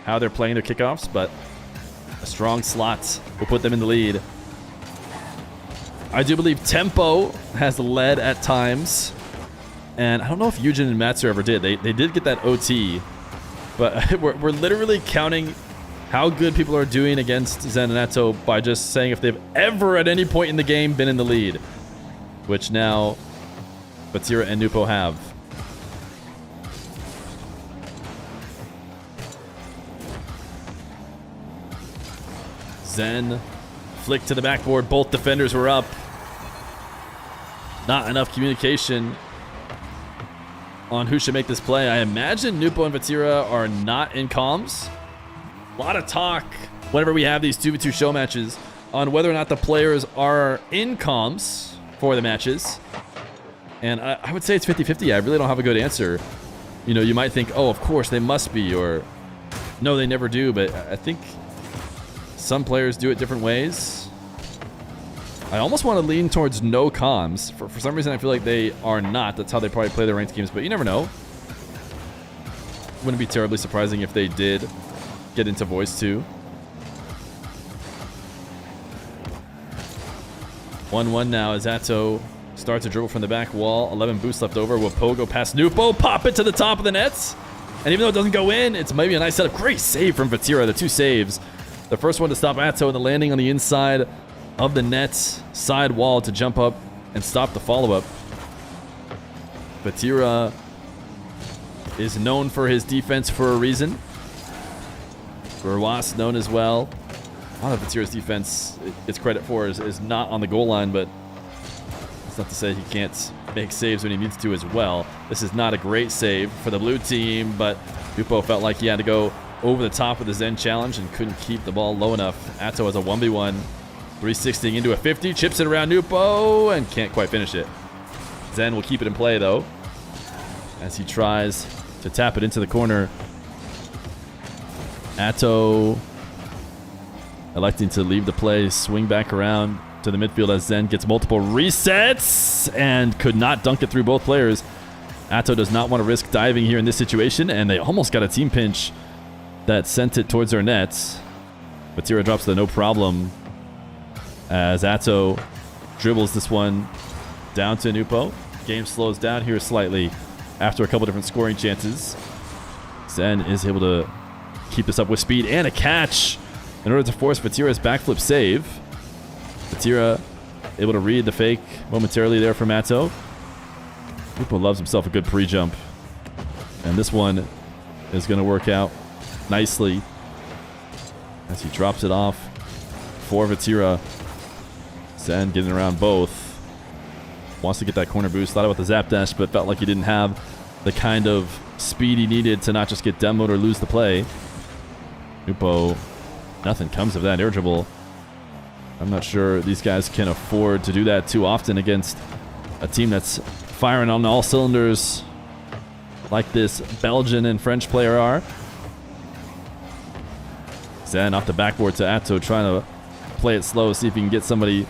how they're playing their kickoffs, but a strong slot will put them in the lead. I do believe Tempo has led at times, and I don't know if Eugen and Matsu ever did. They did get that OT, but we're literally counting how good people are doing against Zen and ATOW by just saying if they've ever at any point in the game been in the lead, which now VATIRA and NWPO have. Zen flick to the backboard. Both defenders were up. Not enough communication on who should make this play. I imagine NWPO and VATIRA are not in comms. A lot of talk whenever we have these 2v2 show matches on whether or not the players are in comms for the matches. And I would say it's 50-50. I really don't have a good answer. You know, you might think, oh, of course they must be, or no, they never do. But I think some players do it different ways. I almost want to lean towards no comms. For some reason, I feel like they are not. That's how they probably play their ranked games, but you never know. Wouldn't be terribly surprising if they did get into voice too. 1-1 now as ATOW starts to dribble from the back wall. 11 boosts left over. Will Pogo past NWPO, pop it to the top of the nets. And even though it doesn't go in, it's maybe a nice setup. Great save from VATIRA, the 2 saves. The first one to stop ATOW and the landing on the inside of the net side wall to jump up and stop the follow-up. VATIRA is known for his defense for a reason. Verwas known as well. A lot of VATIRA's defense, its credit for, is not on the goal line, but it's not to say he can't make saves when he needs to as well. This is not a great save for the blue team, but NWPO felt like he had to go over the top of the Zen challenge and couldn't keep the ball low enough. ATOW has a 1v1, 360 into a 50, chips it around NWPO and can't quite finish it. Zen will keep it in play though, as he tries to tap it into the corner. ATOW electing to leave the play, swing back around to the midfield as Zen gets multiple resets and could not dunk it through both players. ATOW does not want to risk diving here in this situation, and they almost got a team pinch that sent it towards their nets. VATIRA drops the no problem as ATOW dribbles this one down to NWPO. Game slows down here slightly after a couple different scoring chances. Zen is able to keep this up with speed and a catch in order to force VATIRA's backflip save. VATIRA able to read the fake momentarily there from ATOW. NWPO loves himself a good pre-jump. And this one is going to work out nicely as he drops it off for VATIRA. Zen getting around both. Wants to get that corner boost. Thought about the zap dash, but felt like he didn't have the kind of speed he needed to not just get demoed or lose the play. NWPO, nothing comes of that air dribble. I'm not sure these guys can afford to do that too often against a team that's firing on all cylinders like this Belgian and French player are. Zen off the backboard to ATOW, trying to play it slow, see if he can get somebody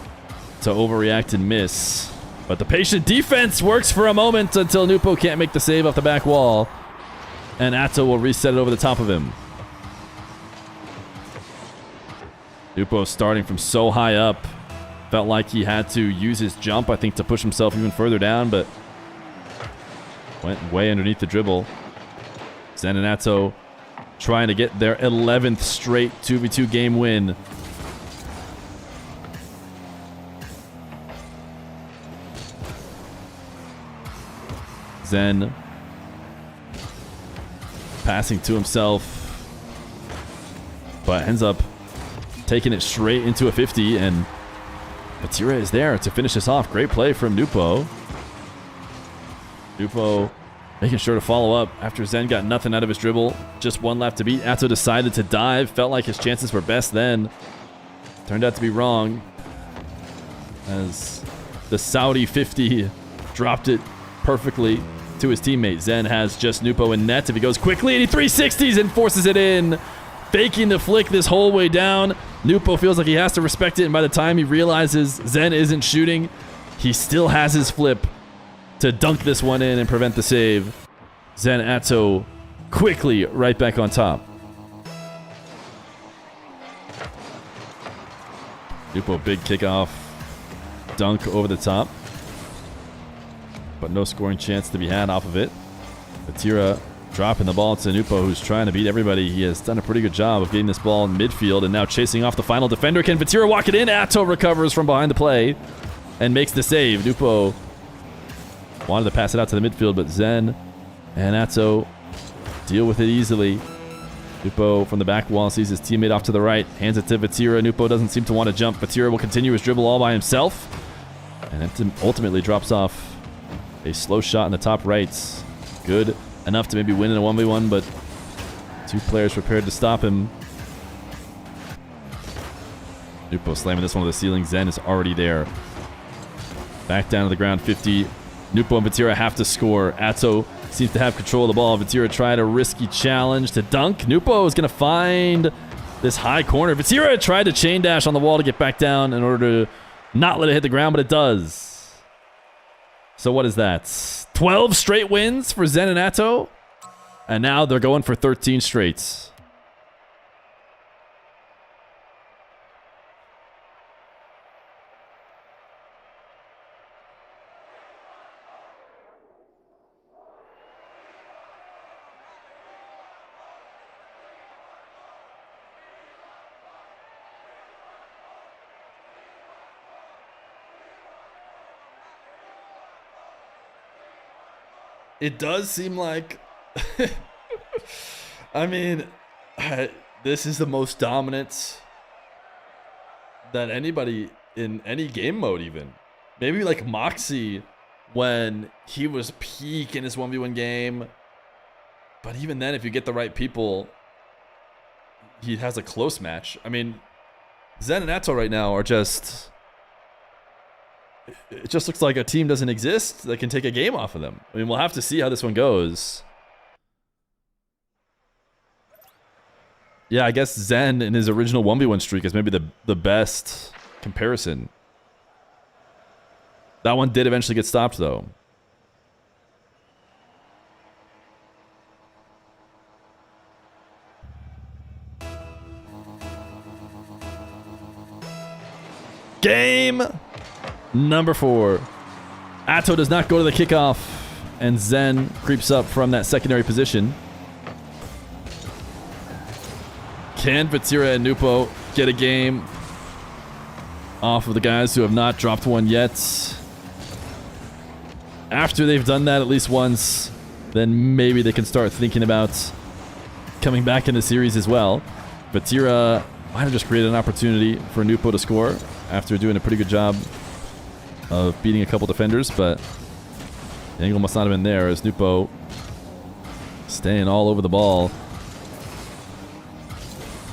to overreact and miss. But the patient defense works for a moment until NWPO can't make the save off the back wall. And ATOW will reset it over the top of him. NWPO starting from so high up. Felt like he had to use his jump, I think, to push himself even further down, but went way underneath the dribble. Zen and ATOW trying to get their 11th straight 2v2 game win. Zen passing to himself, but ends up taking it straight into a 50, and VATIRA is there to finish this off. Great play from NWPO. NWPO making sure to follow up after Zen got nothing out of his dribble. Just one left to beat. ATOW decided to dive. Felt like his chances were best then. Turned out to be wrong, as the Saudi 50 dropped it perfectly to his teammate. Zen has just NWPO in net. If he goes quickly, and he 360s and forces it in. Faking the flick this whole way down. NWPO feels like he has to respect it, and by the time he realizes Zen isn't shooting, he still has his flip to dunk this one in and prevent the save. Zen ATOW quickly right back on top. NWPO big kickoff. Dunk over the top. But no scoring chance to be had off of it. VATIRA dropping the ball to NWPO, who's trying to beat everybody. He has done a pretty good job of getting this ball in midfield and now chasing off the final defender. Can VATIRA walk it in? ATOW recovers from behind the play and makes the save. NWPO wanted to pass it out to the midfield, but ZEN and ATOW deal with it easily. NWPO from the back wall sees his teammate off to the right, hands it to VATIRA. NWPO doesn't seem to want to jump. VATIRA will continue his dribble all by himself, and it ultimately drops off a slow shot in the top right. Good enough to maybe win in a 1v1, but two players prepared to stop him. NWPO slamming this one to the ceiling. ZEN is already there. Back down to the ground, 50. NWPO and VATIRA have to score. ATOW seems to have control of the ball. VATIRA tried a risky challenge to dunk. NWPO is going to find this high corner. VATIRA tried to chain dash on the wall to get back down in order to not let it hit the ground, but it does. So what is that? 12 straight wins for ZEN and ATOW. And now they're going for 13 straight. It does seem like, I mean, this is the most dominant that anybody in any game mode even. Maybe like Moxie when he was peak in his 1v1 game. But even then, if you get the right people, he has a close match. I mean, ZEN and ATOW right now are just... It just looks like a team doesn't exist that can take a game off of them. I mean, we'll have to see how this one goes. Yeah, I guess ZEN in his original 1v1 streak is maybe the best comparison. That one did eventually get stopped, though. Game number 4. ATOW does not go to the kickoff, and ZEN creeps up from that secondary position. Can VATIRA and NWPO get a game off of the guys who have not dropped one yet? After they've done that at least once, then maybe they can start thinking about coming back in the series as well. VATIRA might have just created an opportunity for NWPO to score after doing a pretty good job of beating a couple defenders, but the angle must not have been there as NWPO staying all over the ball.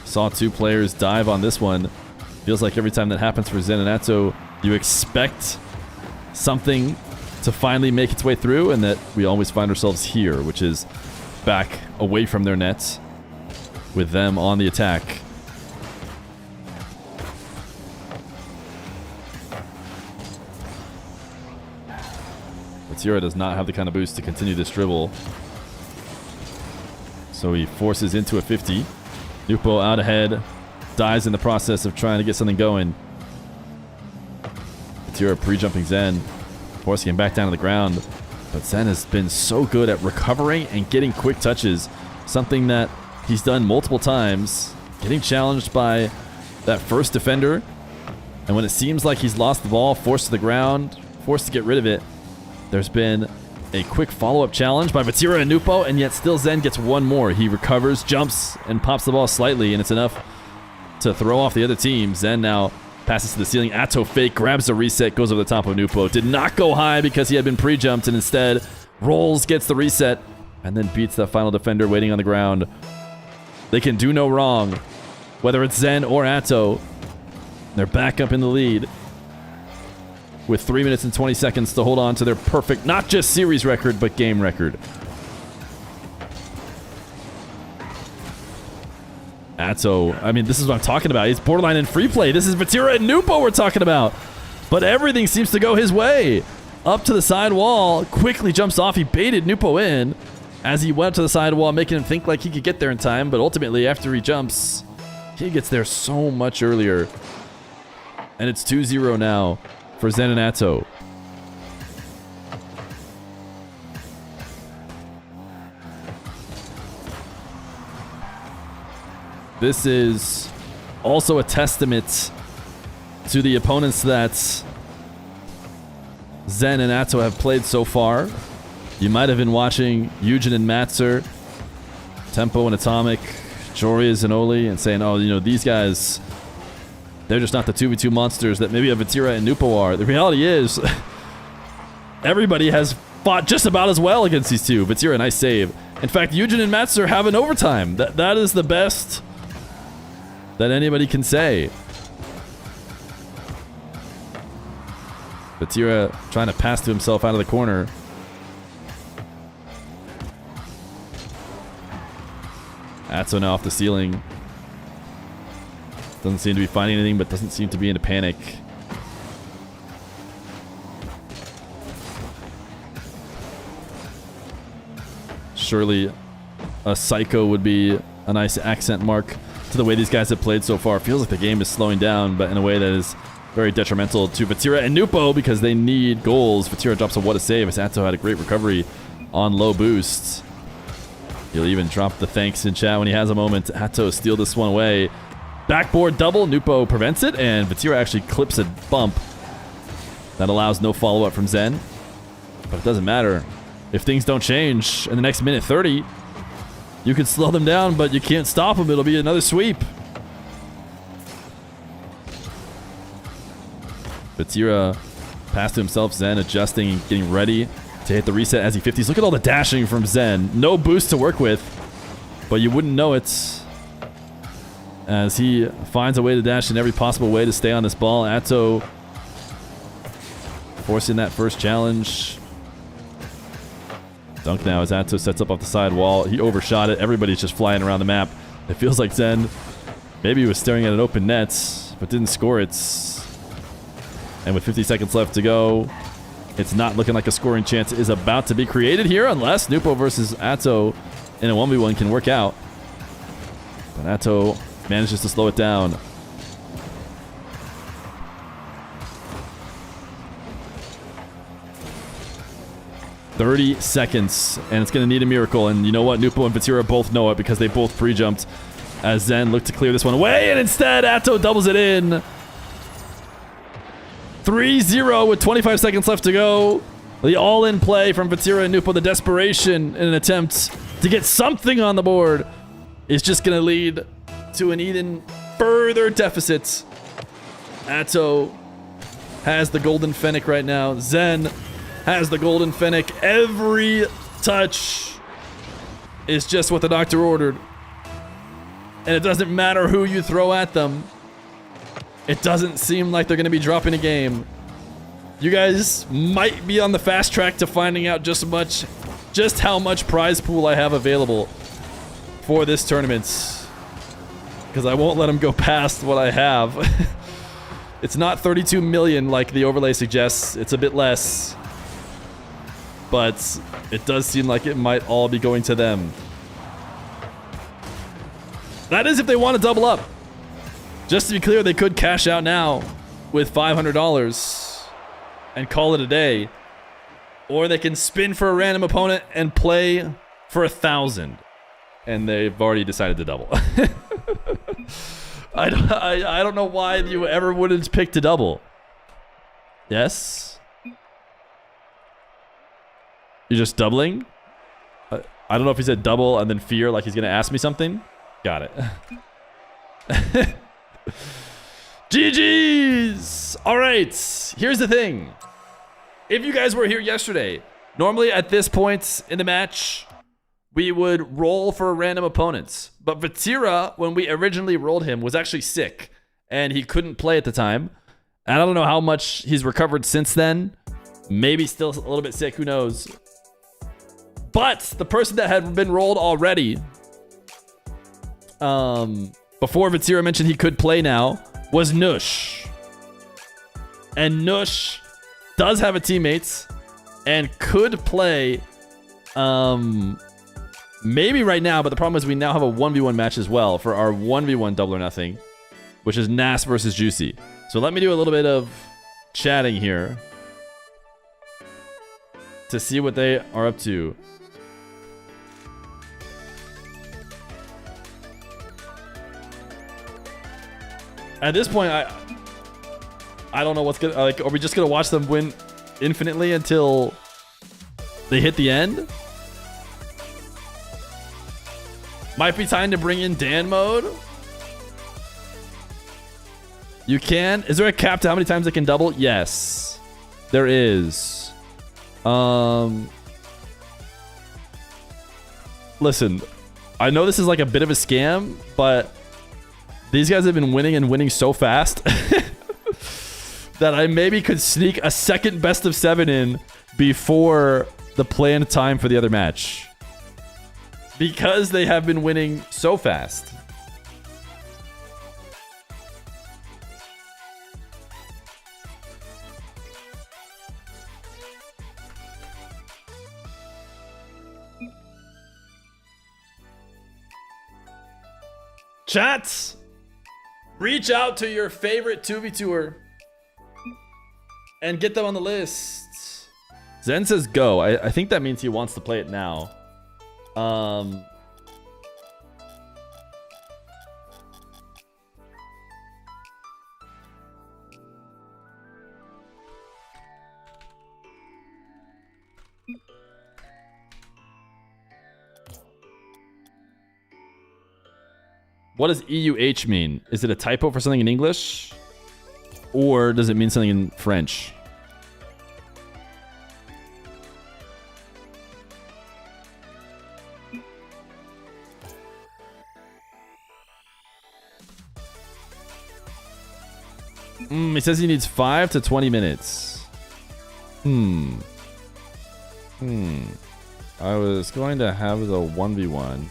Saw two players dive on this one. Feels like every time that happens for ZEN and ATOW, you expect something to finally make its way through, and that we always find ourselves here, which is back away from their nets with them on the attack. VATIRA does not have the kind of boost to continue this dribble, so he forces into a 50. NWPO out ahead, dies in the process of trying to get something going. VATIRA pre-jumping ZEN, forcing him back down to the ground, but ZEN has been so good at recovering and getting quick touches, something that he's done multiple times, getting challenged by that first defender, and when it seems like he's lost the ball, forced to the ground, forced to get rid of it, there's been a quick follow-up challenge by VATIRA and NWPO, and yet still ZEN gets one more. He recovers, jumps, and pops the ball slightly, and it's enough to throw off the other team. ZEN now passes to the ceiling. ATOW fake, grabs the reset, goes over the top of NWPO. Did not go high because he had been pre-jumped, and instead rolls, gets the reset, and then beats that final defender waiting on the ground. They can do no wrong, whether it's ZEN or ATOW. They're back up in the lead with 3 minutes and 20 seconds to hold on to their perfect, not just series record, but game record. ATOW, I mean, this is what I'm talking about. He's borderline in free play. This is VATIRA and NWPO we're talking about. But everything seems to go his way. Up to the side wall, quickly jumps off. He baited NWPO in as he went to the side wall, making him think like he could get there in time. But ultimately, after he jumps, he gets there so much earlier. And it's 2-0 now for Zen and ATOW. This is also a testament to the opponents that Zen and ATOW have played so far. You might have been watching Eugen and Matzer, Tempo and Atomic, Joria and Oli, and saying, oh, you know, these guys, they're just not the 2v2 monsters that maybe a VATIRA and NWPO are. The reality is, everybody has fought just about as well against these two. VATIRA, nice save. In fact, Eugen and Matzer have an overtime. That is the best that anybody can say. VATIRA trying to pass to himself out of the corner. ATOW now off the ceiling. Doesn't seem to be finding anything, but doesn't seem to be in a panic. Surely a Psycho would be a nice accent mark to the way these guys have played so far. Feels like the game is slowing down, but in a way that is very detrimental to VATIRA and NWPO because they need goals. VATIRA drops a what a save as ATOW had a great recovery on low boosts. He'll even drop the thanks in chat when he has a moment. ATOW steal this one away. Backboard double. NWPO prevents it, and VATIRA actually clips a bump that allows no follow-up from ZEN. But it doesn't matter. If things don't change in the next minute 30, you can slow them down, but you can't stop them. It'll be another sweep. VATIRA passed to himself. ZEN adjusting and getting ready to hit the reset as he 50s. Look at all the dashing from ZEN. No boost to work with, but you wouldn't know it as he finds a way to dash in every possible way to stay on this ball. ATOW forcing that first challenge. Dunk now as ATOW sets up off the side wall. He overshot it. Everybody's just flying around the map. It feels like ZEN maybe he was staring at an open net, but didn't score it. And with 50 seconds left to go, it's not looking like a scoring chance is about to be created here unless NWPO versus ATOW in a 1v1 can work out. But ATOW manages to slow it down. $30 seconds, and it's going to need a miracle. And you know what? NWPO and VATIRA both know it because they both pre-jumped as ZEN looked to clear this one away, and instead ATOW doubles it in. 3-0 with 25 seconds left to go. The all-in play from VATIRA and NWPO, the desperation in an attempt to get something on the board, is just going to lead to an even further deficit. ATOW has the golden fennec right now. ZEN has the golden fennec. Every touch is just what the doctor ordered. And it doesn't matter who you throw at them. It doesn't seem like they're going to be dropping a game. You guys might be on the fast track to finding out just how much prize pool I have available for this tournament. Because I won't let them go past what I have. It's not 32 million like the overlay suggests. It's a bit less. But it does seem like it might all be going to them. That is if they want to double up. Just to be clear, they could cash out now with $500 and call it a day. Or they can spin for a random opponent and play for 1,000. And they've already decided to double. I don't know why you ever wouldn't pick to double. Yes? You're just doubling? I don't know if he said double and then fear like he's going to ask me something. Got it. GG's! All right, here's the thing. If you guys were here yesterday, normally at this point in the match, we would roll for random opponents. But VATIRA, when we originally rolled him, was actually sick. And he couldn't play at the time. And I don't know how much he's recovered since then. Maybe still a little bit sick, who knows. But the person that had been rolled already, before VATIRA mentioned he could play now, was Nush. And Nush does have a teammate and could play maybe right now, but the problem is we now have a 1v1 match as well for our 1v1 double or nothing, which is NASS versus Juicy. So let me do a little bit of chatting here to see what they are up to. At this point, I don't know what's gonna, like, are we just gonna watch them win infinitely until they hit the end? Might be time to bring in Dan mode. You can. Is there a cap to how many times it can double? Yes, there is. Listen, I know this is like a bit of a scam, but these guys have been winning and winning so fast that I maybe could sneak a second best of 7 in before the planned time for the other match, because they have been winning so fast. Chats, reach out to your favorite 2v2er and get them on the list. Zen says go. I think that means he wants to play it now. What does EUH mean? Is it a typo for something in English? Or does it mean something in French? He says he needs 5 to 20 minutes. I was going to have the 1v1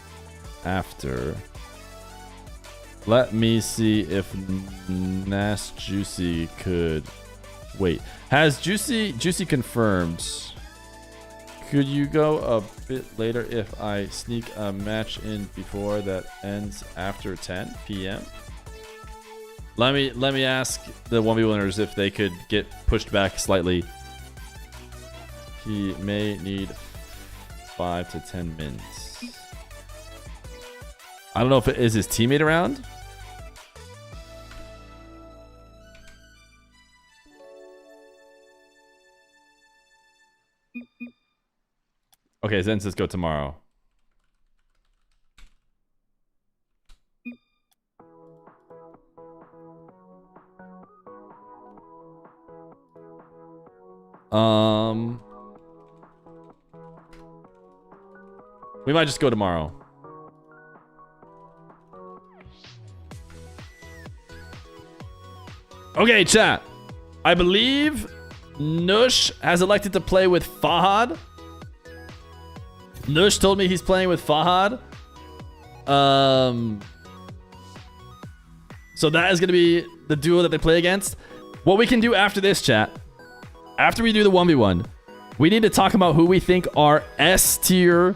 after. Let me see if NASS Juicy could wait. Has Juicy confirmed? Could you go a bit later if I sneak a match in before that ends after 10 p.m.? Let me ask the 1v winners if they could get pushed back slightly. He may need 5 to 10 minutes. I don't know if it is his teammate around. Okay, Zen says go tomorrow. We might just go tomorrow. Okay, chat. I believe Nush has elected to play with Fahad. Nush told me he's playing with Fahad. So that is going to be the duo that they play against. What we can do after this, chat, after we do the 1v1, we need to talk about who we think are S tier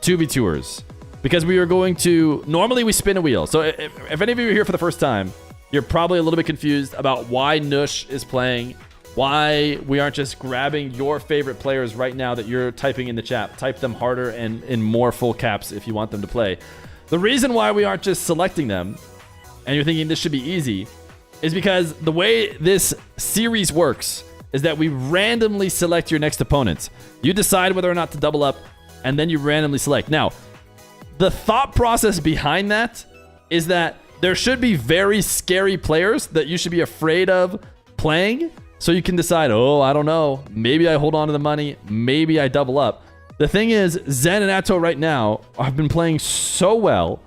2v2ers. Because we are going to... Normally we spin a wheel. So if any of you are here for the first time, you're probably a little bit confused about why Nush is playing, why we aren't just grabbing your favorite players right now that you're typing in the chat. Type them harder and in more full caps if you want them to play. The reason why we aren't just selecting them, and you're thinking this should be easy, is because the way this series works is that we randomly select your next opponents. You decide whether or not to double up, and then you randomly select. Now, the thought process behind that is that there should be very scary players that you should be afraid of playing, so you can decide, oh, I don't know, maybe I hold on to the money, maybe I double up. The thing is, Zen and ATOW right now have been playing so well,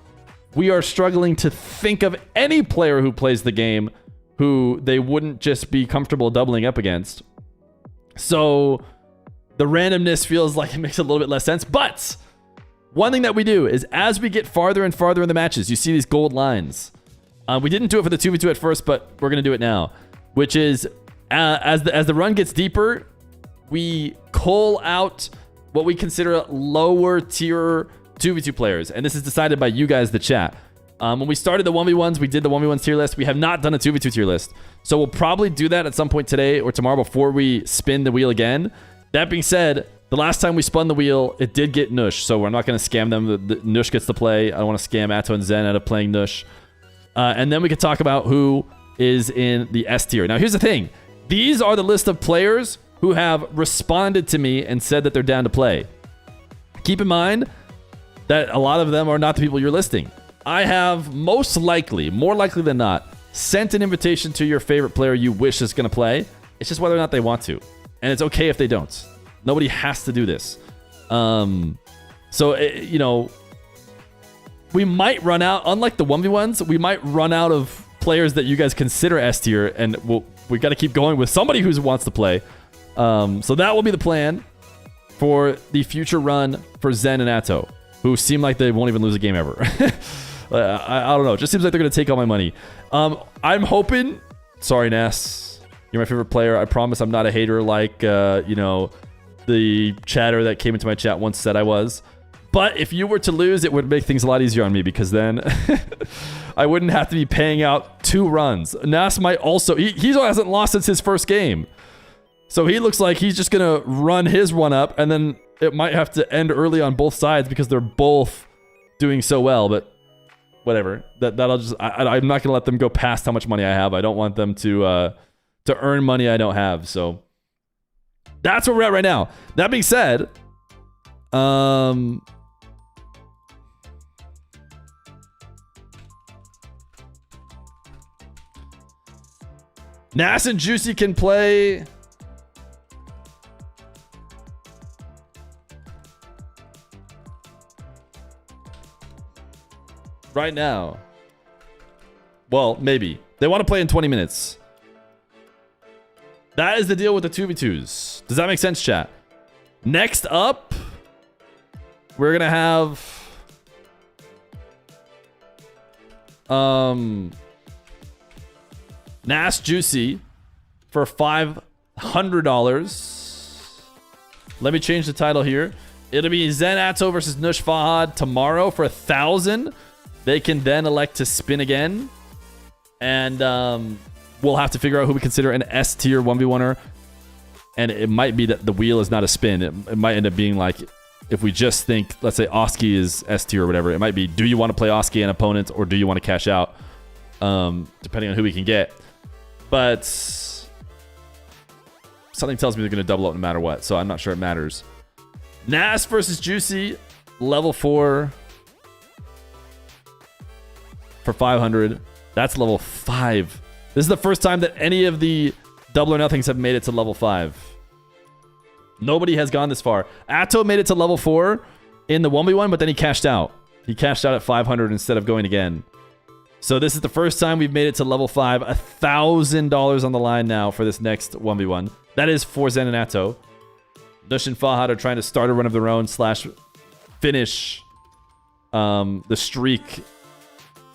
we are struggling to think of any player who plays the game who they wouldn't just be comfortable doubling up against. So the randomness feels like it makes a little bit less sense. But one thing that we do is as we get farther and farther in the matches, you see these gold lines. We didn't do it for the 2v2 at first, but we're going to do it now, which is as the run gets deeper, we call out what we consider lower tier 2v2 players. And this is decided by you guys, the chat. When we started the 1v1s, we did the 1v1 tier list. We have not done a 2v2 tier list. So we'll probably do that at some point today or tomorrow before we spin the wheel again. That being said, the last time we spun the wheel, it did get Nush. So we're not going to scam them. The Nush gets to play. I don't want to scam ATOW and ZEN out of playing Nush. And then we could talk about who is in the S tier. Now, here's the thing. These are the list of players who have responded to me and said that they're down to play. Keep in mind that a lot of them are not the people you're listing. I have most likely, more likely than not, sent an invitation to your favorite player you wish is going to play. It's just whether or not they want to. And it's okay if they don't. Nobody has to do this. You know, we might run out, unlike the 1v1s, we might run out of players that you guys consider S tier, and we got to keep going with somebody who wants to play. So that will be the plan for the future run for ZEN and ATOW, who seem like they won't even lose a game ever. I don't know. It just seems like they're going to take all my money. I'm hoping... Sorry, NASS. You're my favorite player. I promise I'm not a hater like, you know, the chatter that came into my chat once said I was. But if you were to lose, it would make things a lot easier on me, because then I wouldn't have to be paying out 2 runs. NASS might also... He hasn't lost since his first game. So he looks like he's just going to run his one up, and then it might have to end early on both sides because they're both doing so well. But whatever. That'll just... I'm not going to let them go past how much money I have. I don't want them to earn money I don't have. So that's where we're at right now. That being said, NASS and Juicy can play. Right now. Well, maybe. They want to play in 20 minutes. That is the deal with the 2v2s. Does that make sense, chat? Next up, we're going to have... NASS Juicy for $500. Let me change the title here. It'll be ZEN ATOW versus Nush Fahad tomorrow for 1,000. They can then elect to spin again. And we'll have to figure out who we consider an S tier 1v1er. And it might be that the wheel is not a spin. It might end up being like, if we just think, let's say Oski is S tier or whatever, it might be, do you want to play Oski and opponent, or do you want to cash out? Depending on who we can get. But something tells me they're going to double up no matter what, so I'm not sure it matters. NASS versus Juicy, level 4 for 500. That's level 5. This is the first time that any of the Double or Nothings have made it to level 5. Nobody has gone this far. ATOW made it to level 4 in the 1v1, but then he cashed out. He cashed out at 500 instead of going again. So this is the first time we've made it to level 5. $1,000 on the line now for this next 1v1. That is for ZEN and ATOW. Nush and Fahad are trying to start a run of their own / finish the streak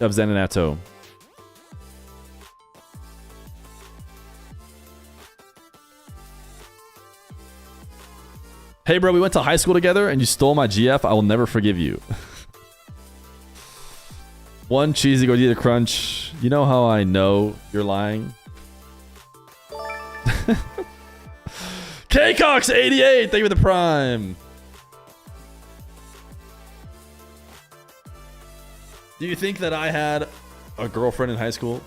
of ZEN and ATOW. Hey bro, we went to high school together and you stole my GF. I will never forgive you. One cheesy gordita crunch. You know how I know you're lying? Kcox88, thank you for the prime. Do you think that I had a girlfriend in high school?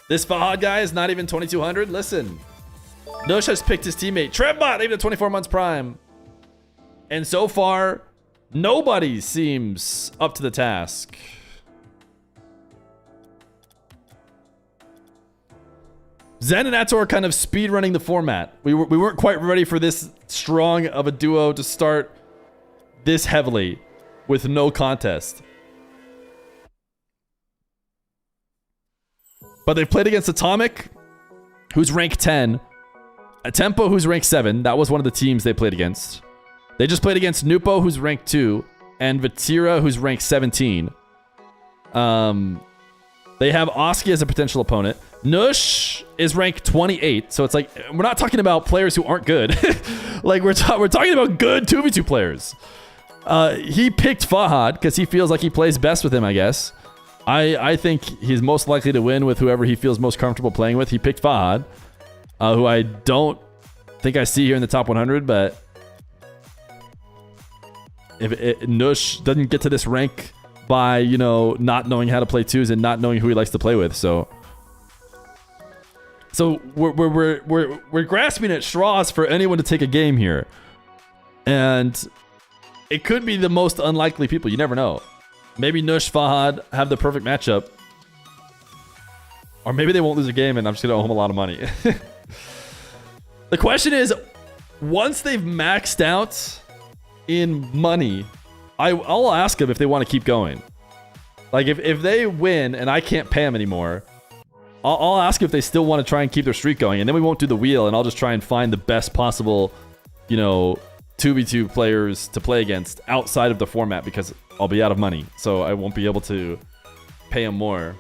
This Fahad guy is not even 2200. Listen, Nush has picked his teammate Trebbot, even 24 months prime, and so far nobody seems up to the task. ZEN and ATOW are kind of speed running the format. We weren't quite ready for this strong of a duo to start this heavily with no contest. But they've played against Atomic, who's rank 10. Tempo, who's rank 7. That was one of the teams they played against. They just played against NWPO, who's rank 2. And VATIRA, who's rank 17. They have Oski as a potential opponent. Nush is ranked 28, so it's like we're not talking about players who aren't good. Like we're talking about good 2v2 players. He picked Fahad because he feels like he plays best with him, I guess. I think he's most likely to win with whoever he feels most comfortable playing with. He picked Fahad, who I don't think I see here in the top 100, but if Nush doesn't get to this rank by, you know, not knowing how to play twos and not knowing who he likes to play with, so we're grasping at straws for anyone to take a game here, and it could be the most unlikely people. You never know. Maybe Nush, Fahad have the perfect matchup, or maybe they won't lose a game and I'm just gonna owe him a lot of money. The question is, once they've maxed out in money, I'll ask them if they want to keep going. Like if they win and I can't pay them anymore, I'll ask if they still want to try and keep their streak going, and then we won't do the wheel, and I'll just try and find the best possible, you know, 2v2 players to play against outside of the format, because I'll be out of money, so I won't be able to pay them more.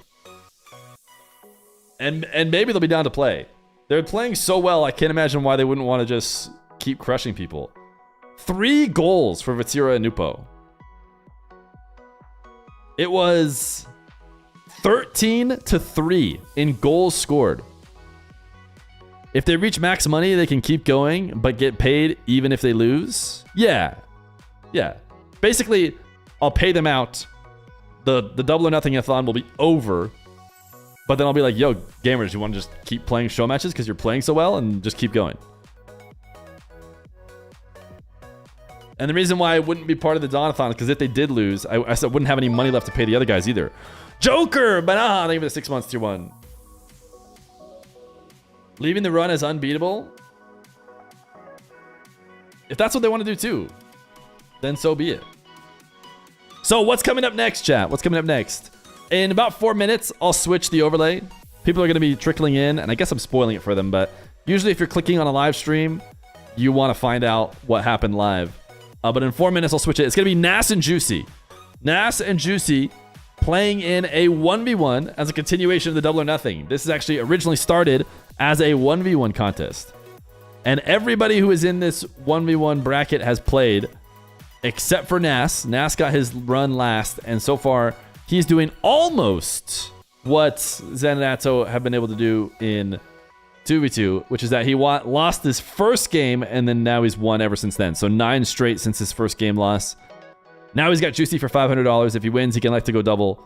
And maybe they'll be down to play. They're playing so well, I can't imagine why they wouldn't want to just keep crushing people. 3 goals for VATIRA and NWPO. It was 13-3 in goals scored. If they reach max money, they can keep going, but get paid even if they lose. Yeah. Basically, I'll pay them out. The double or nothing ATHON will be over. But then I'll be like, yo, gamers, you want to just keep playing show matches because you're playing so well, and just keep going. And the reason why I wouldn't be part of the D.O.N-a-thon is because if they did lose, I wouldn't have any money left to pay the other guys either. Joker! Banaha! Thank you for the 6 months, tier 1. Leaving the run as unbeatable? If that's what they want to do too, then so be it. So what's coming up next, chat? What's coming up next? In about 4 minutes, I'll switch the overlay. People are going to be trickling in, and I guess I'm spoiling it for them, but usually if you're clicking on a live stream, you want to find out what happened live. But in 4 minutes, I'll switch it. It's going to be NASS and Juicy. NASS and Juicy playing in a 1v1 as a continuation of the Double or Nothing. This is actually originally started as a 1v1 contest. And everybody who is in this 1v1 bracket has played, except for NASS. NASS got his run last, and so far, he's doing almost what ZEN and ATOW have been able to do in 2v2, which is that he lost his first game, and then now he's won ever since then. So 9 straight since his first game loss. Now he's got Juicy for $500. If he wins, he can elect to go double.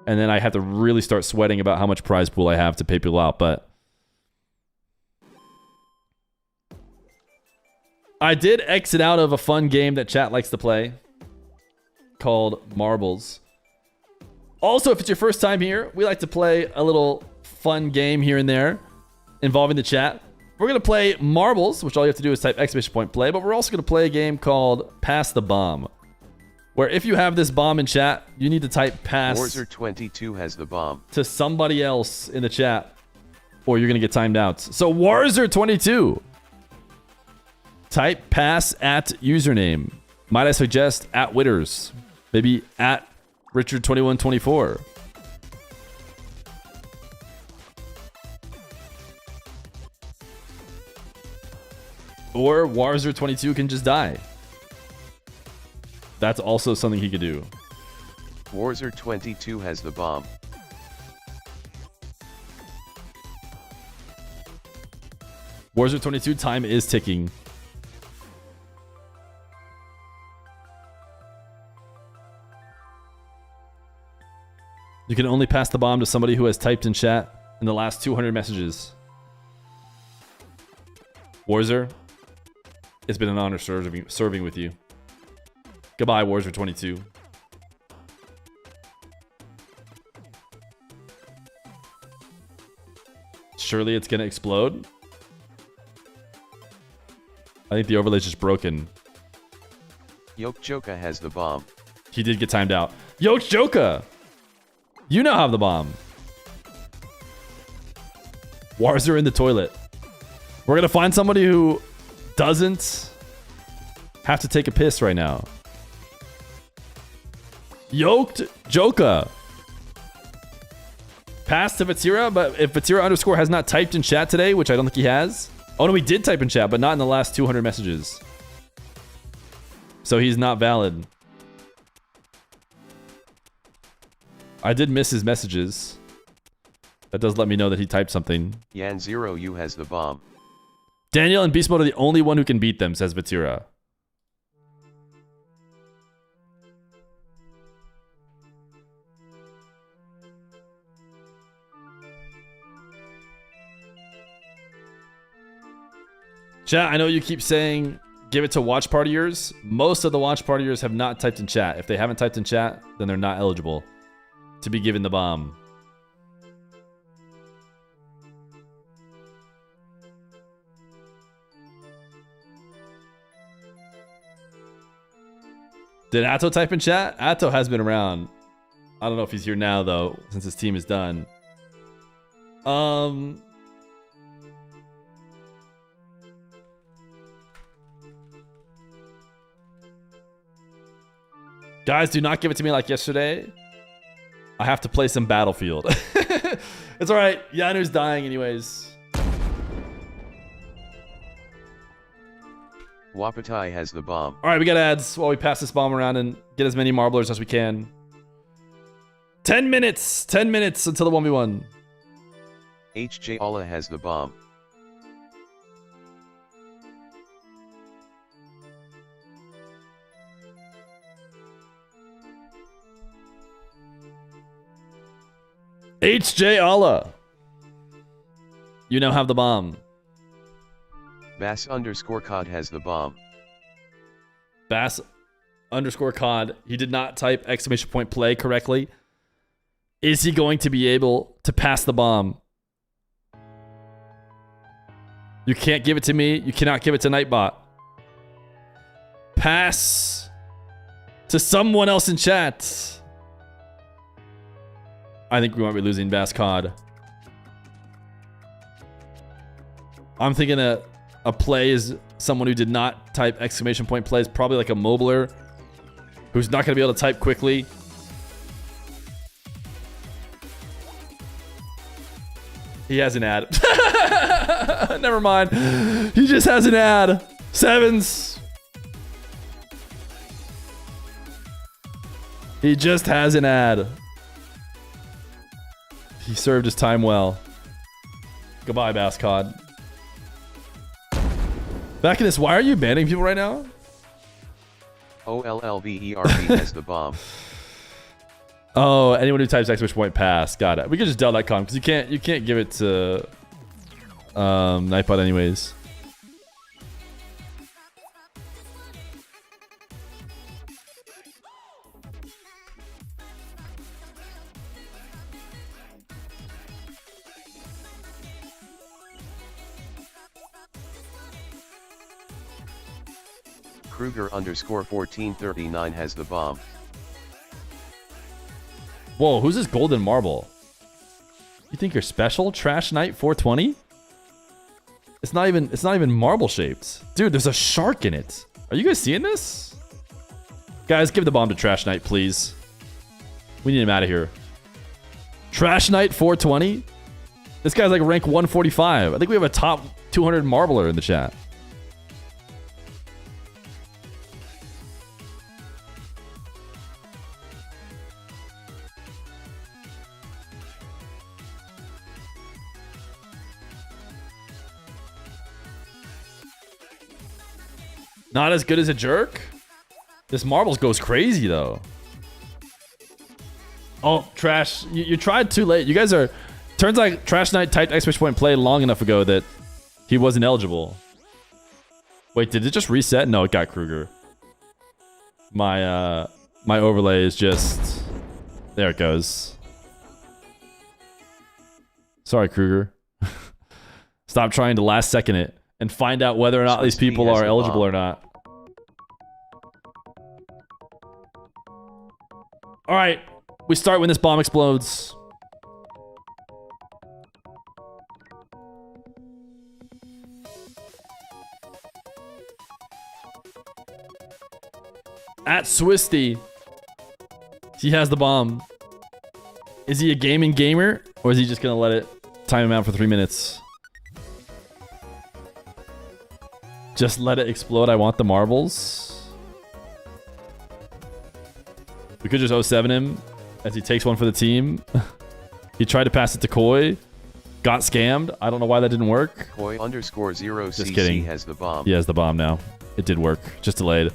And then I have to really start sweating about how much prize pool I have to pay people out. But I did exit out of a fun game that chat likes to play called Marbles. Also, if it's your first time here, we like to play a little fun game here and there involving the chat. We're going to play Marbles, which all you have to do is type !play, but we're also going to play a game called Pass the Bomb, where if you have this bomb in chat, you need to type pass Warzer22 has the bomb to somebody else in the chat, or you're going to get timed out. So Warzer22, type pass at username. Might I suggest at Witters, maybe at Richard2124. Or Warzer22 can just die. That's also something he could do. Warzer22 has the bomb. Warzer22, time is ticking. You can only pass the bomb to somebody who has typed in chat in the last 200 messages. Warzer, it's been an honor serving with you. Goodbye, Warzer22. Surely it's gonna explode? I think the overlay's just broken. Yoke Joka has the bomb. He did get timed out. Yoke Joka! You now have the bomb. Warzer in the toilet. We're gonna find somebody who doesn't have to take a piss right now. Yoked Joka. Pass to VATIRA, but if VATIRA underscore has not typed in chat today, which I don't think he has. Oh no, he did type in chat, but not in the last 200 messages. So he's not valid. I did miss his messages. That does let me know that he typed something. Yan0U has the bomb. Daniel and Beast Mode are the only one who can beat them, says VATIRA. Chat, I know you keep saying give it to watch partiers. Most of the watch partiers have not typed in chat. If they haven't typed in chat, then they're not eligible to be given the bomb. Did ATOW type in chat? ATOW has been around. I don't know if he's here now though, since his team is done. Guys, do not give it to me like yesterday. I have to play some Battlefield. It's alright. Yanu's dying anyways. Wapatai has the bomb. Alright, we got ads while we pass this bomb around and get as many marblers as we can. 10 minutes! 10 minutes until the 1v1. HJ Allah has the bomb. HJ Allah. You now have the bomb. Bass underscore COD has the bomb. Bass underscore COD. He did not type exclamation point play correctly. Is he going to be able to pass the bomb? You can't give it to me. You cannot give it to Nightbot. Pass to someone else in chat. I think we might be losing Bass COD. I'm thinking a play is someone who did not type exclamation point play. Is probably like a mobiler who's not going to be able to type quickly. He has an ad. Never mind. He just has an ad. Sevens. He just has an ad. He served his time well. Goodbye, Bass COD. Back in this, why are you banning people right now? OLLVERB has the bomb. Oh, anyone who types exclamation point pass. Got it. We could just del that con because you can't give it to Nightbot anyways. Kruger underscore 1439 has the bomb. Whoa, who's this golden marble? You think you're special? Trash Knight 420? It's not even marble shaped. Dude, there's a shark in it. Are you guys seeing this? Guys, give the bomb to Trash Knight, please. We need him out of here. Trash Knight 420? This guy's like rank 145. I think we have a top 200 marbler in the chat. Not as good as a jerk? This marbles goes crazy, though. Oh, Trash. You tried too late. You guys are... Turns like Trash Knight typed exclamation point play long enough ago that he wasn't eligible. Wait, did it just reset? No, it got Kruger. My overlay is just... There it goes. Sorry, Kruger. Stop trying to last second it and find out whether or not these people are eligible or not. All right, we start when this bomb explodes. At Swisty, he has the bomb. Is he a gaming gamer? Or is he just gonna let it time him out for 3 minutes? Just let it explode. I want the marbles. We could just 07 him as he takes one for the team. He tried to pass it to Koi. Got scammed. I don't know why that didn't work. Koi_0cc Just kidding. has the bomb. He has the bomb now. It did work. Just delayed.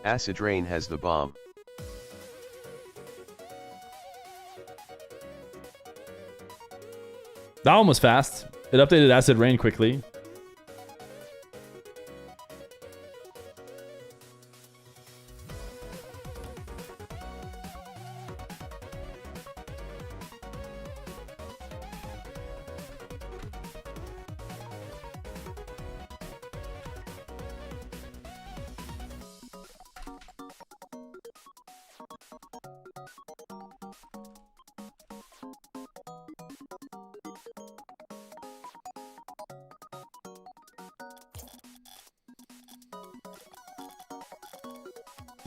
Acid Rain has the bomb. That one was fast. It updated Acid Rain quickly.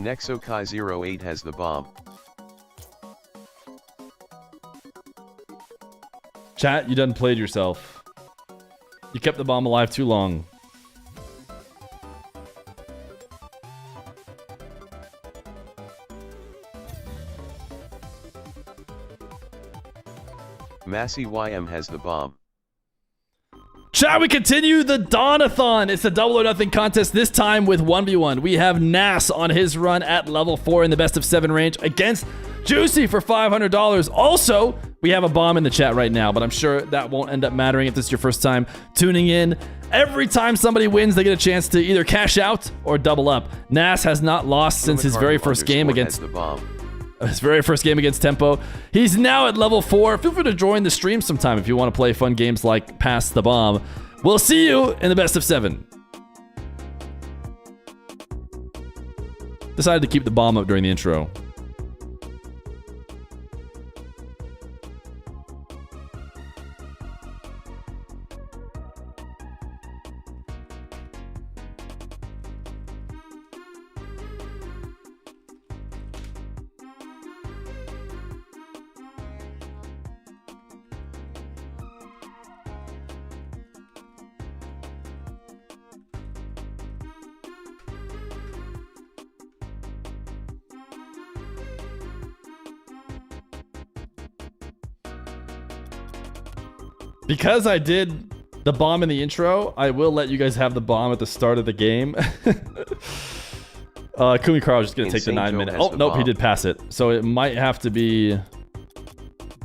Nexokai08 has the bomb. Chat, you done played yourself. You kept the bomb alive too long. Massey YM has the bomb. Chat, we continue the Dawn-a-thon. It's a double or nothing contest, this time with 1v1. We have NASS on his run at level 4 in the best of 7 range against Juicy for $500. Also, we have a bomb in the chat right now, but I'm sure that won't end up mattering if this is your first time tuning in. Every time somebody wins, they get a chance to either cash out or double up. NASS has not lost since his very first game against Tempo. He's now at level 4. Feel free to join the stream sometime if you want to play fun games like Pass the Bomb. We'll see you in the best of 7. Decided to keep the bomb up during the intro. Because I did the bomb in the intro, I will let you guys have the bomb at the start of the game. Kumi Carl is just going to take the 9 minute. Oh, nope, he did pass it. So it might have to be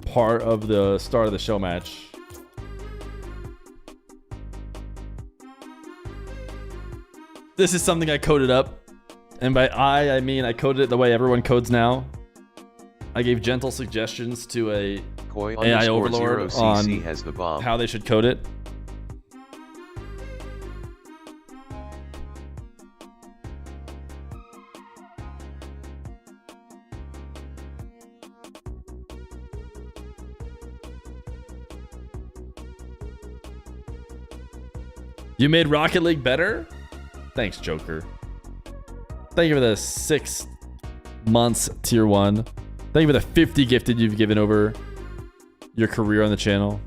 part of the start of the show match. This is something I coded up. And by I mean I coded it the way everyone codes now. I gave gentle suggestions to a AI overlord on has the bomb. How they should code it. You made Rocket League better? Thanks, Joker. Thank you for the 6 months tier 1. Thank you for the 50 gifted you've given over your career on the channel.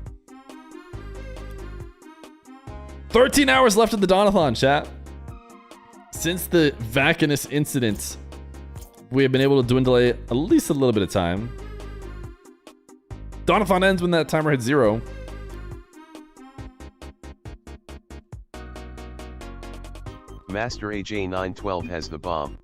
13 hours left of the Dawn-a-thon, chat. Since the Vacanus incident, we have been able to dwindle at least a little bit of time. Dawn-a-thon ends when that timer hits 0. Master AJ912 has the bomb.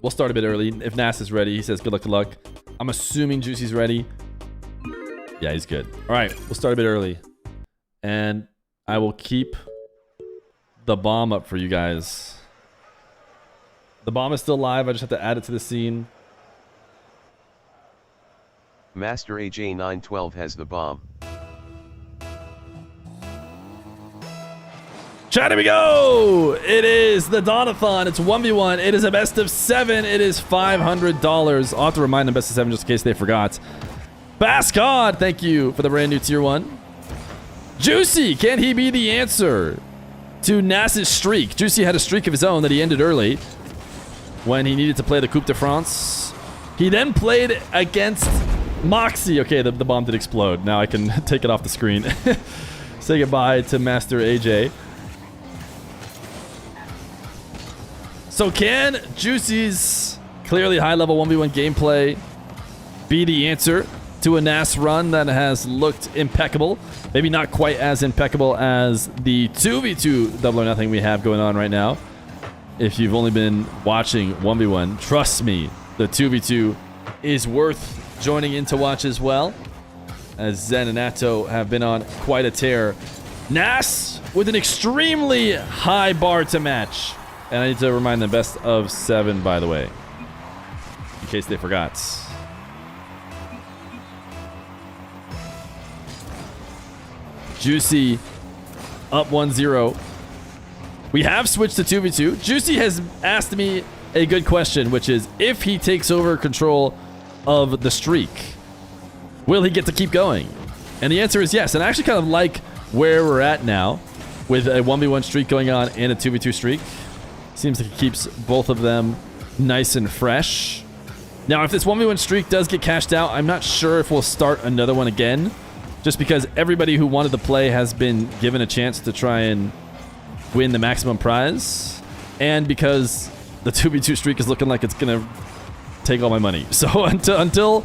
We'll start a bit early. If NASS is ready, he says good luck. I'm assuming Juicy's ready. Yeah, he's good. All right, we'll start a bit early. And I will keep the bomb up for you guys. The bomb is still live. I just have to add it to the scene. Master AJ912 has the bomb. Chat, here we go! It is the Dawn-a-thon. It's 1v1. It is a best of 7. It is $500. I'll have to remind them best of 7 just in case they forgot. Bascod, thank you for the brand new tier 1. Juicy, can he be the answer to NASS's streak? Juicy had a streak of his own that he ended early when he needed to play the Coupe de France. He then played against Moxie. Okay, the bomb did explode. Now I can take it off the screen. Say goodbye to Master AJ. So can Juicy's clearly high-level 1v1 gameplay be the answer to a NASS run that has looked impeccable? Maybe not quite as impeccable as the 2v2 Double or Nothing we have going on right now. If you've only been watching 1v1, trust me, the 2v2 is worth joining in to watch as well, as Zen and ATOW have been on quite a tear. NASS with an extremely high bar to match. And I need to remind them best of 7, by the way, in case they forgot. Juicy up 1-0. We have switched to 2v2. Juicy has asked me a good question, which is if he takes over control of the streak, will he get to keep going? And the answer is yes. And I actually kind of like where we're at now with a 1v1 streak going on and a 2v2 streak. Seems like it keeps both of them nice and fresh. Now, if this 1v1 streak does get cashed out, I'm not sure if we'll start another one again, just because everybody who wanted to play has been given a chance to try and win the maximum prize, and because the 2v2 streak is looking like it's going to take all my money. So until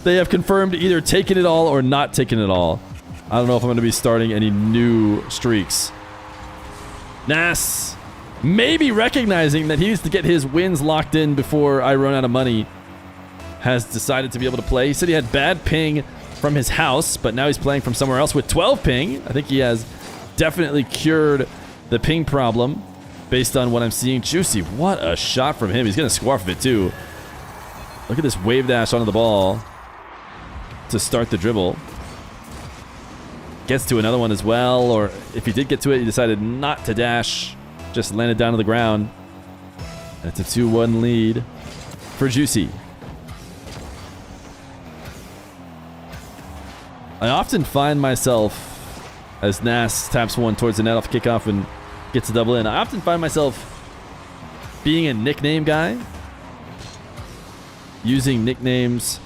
they have confirmed either taking it all or not taking it all, I don't know if I'm going to be starting any new streaks. NASS, maybe recognizing that he needs to get his wins locked in before I run out of money, has decided to be able to play. He said he had bad ping from his house, but now he's playing from somewhere else with 12 ping. I think he has definitely cured the ping problem based on what I'm seeing. Juicy, what a shot from him. He's going to scarf it too. Look at this wave dash onto the ball to start the dribble. Gets to another one as well, or if he did get to it, he decided not to dash. Just landed down to the ground. That's a 2-1 lead for Juicy. I often find myself, as NASS taps one towards the net off kickoff and gets a double in, I often find myself being a nickname guy. Using nicknames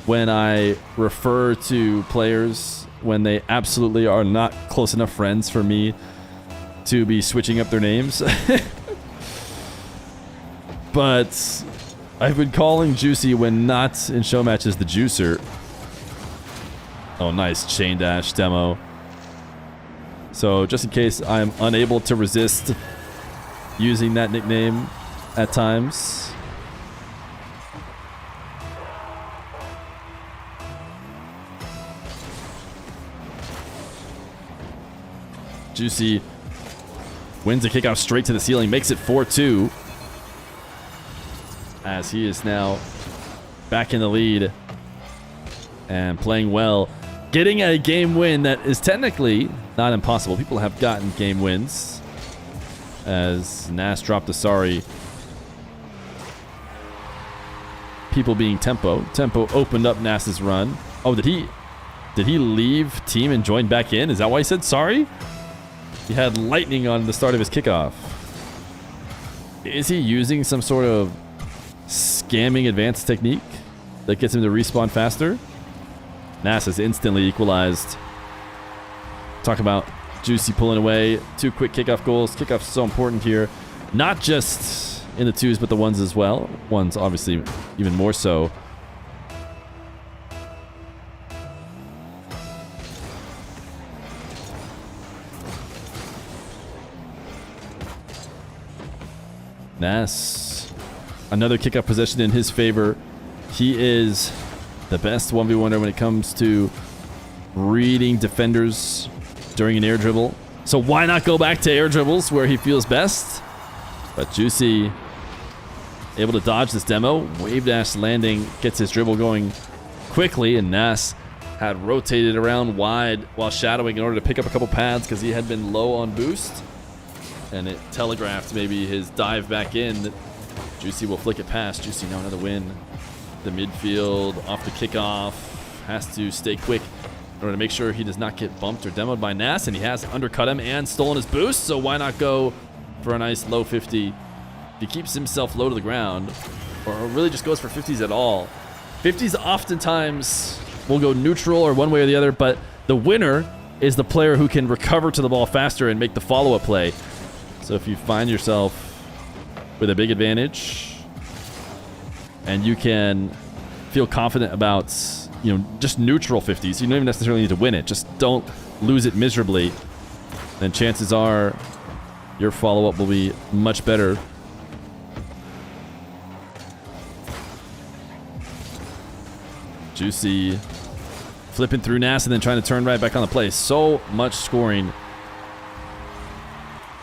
when I refer to players when they absolutely are not close enough friends for me to be switching up their names. But I've been calling Juicy when not in show matches the Juicer. Oh, nice chain dash demo. So just in case I'm unable to resist using that nickname at times. Juicy wins a kickoff straight to the ceiling, makes it 4-2. As he is now back in the lead and playing well. Getting a game win that is technically not impossible. People have gotten game wins. As NASS dropped a sorry. People being Tempo. Tempo opened up NASS's run. Oh, did he leave team and join back in? Is that why he said sorry? He had lightning on the start of his kickoff. Is he using some sort of scamming advanced technique that gets him to respawn faster? NASS has instantly equalized. Talk about Juicy pulling away. 2 quick kickoff goals. Kickoff's so important here. Not just in the 2s, but the 1s as well. 1s obviously even more so. NASS, another kickoff possession in his favor. He is the best 1v1er when it comes to reading defenders during an air dribble. So why not go back to air dribbles where he feels best? But Juicy able to dodge this demo. Wave dash landing gets his dribble going quickly, and NASS had rotated around wide while shadowing in order to pick up a couple pads because he had been low on boost. And it telegraphed maybe his dive back in. Juicy will flick it past. Juicy now another win. The midfield off the kickoff. Has to stay quick in order to make sure he does not get bumped or demoed by NASS. And he has undercut him and stolen his boost. So why not go for a nice low 50? He keeps himself low to the ground, or really just goes for 50s at all. 50s oftentimes will go neutral or one way or the other, but the winner is the player who can recover to the ball faster and make the follow-up play. So if you find yourself with a big advantage and you can feel confident about, just neutral 50s, you don't even necessarily need to win it, just don't lose it miserably, then chances are your follow-up will be much better. Juicy flipping through NASS and then trying to turn right back on the play. So much scoring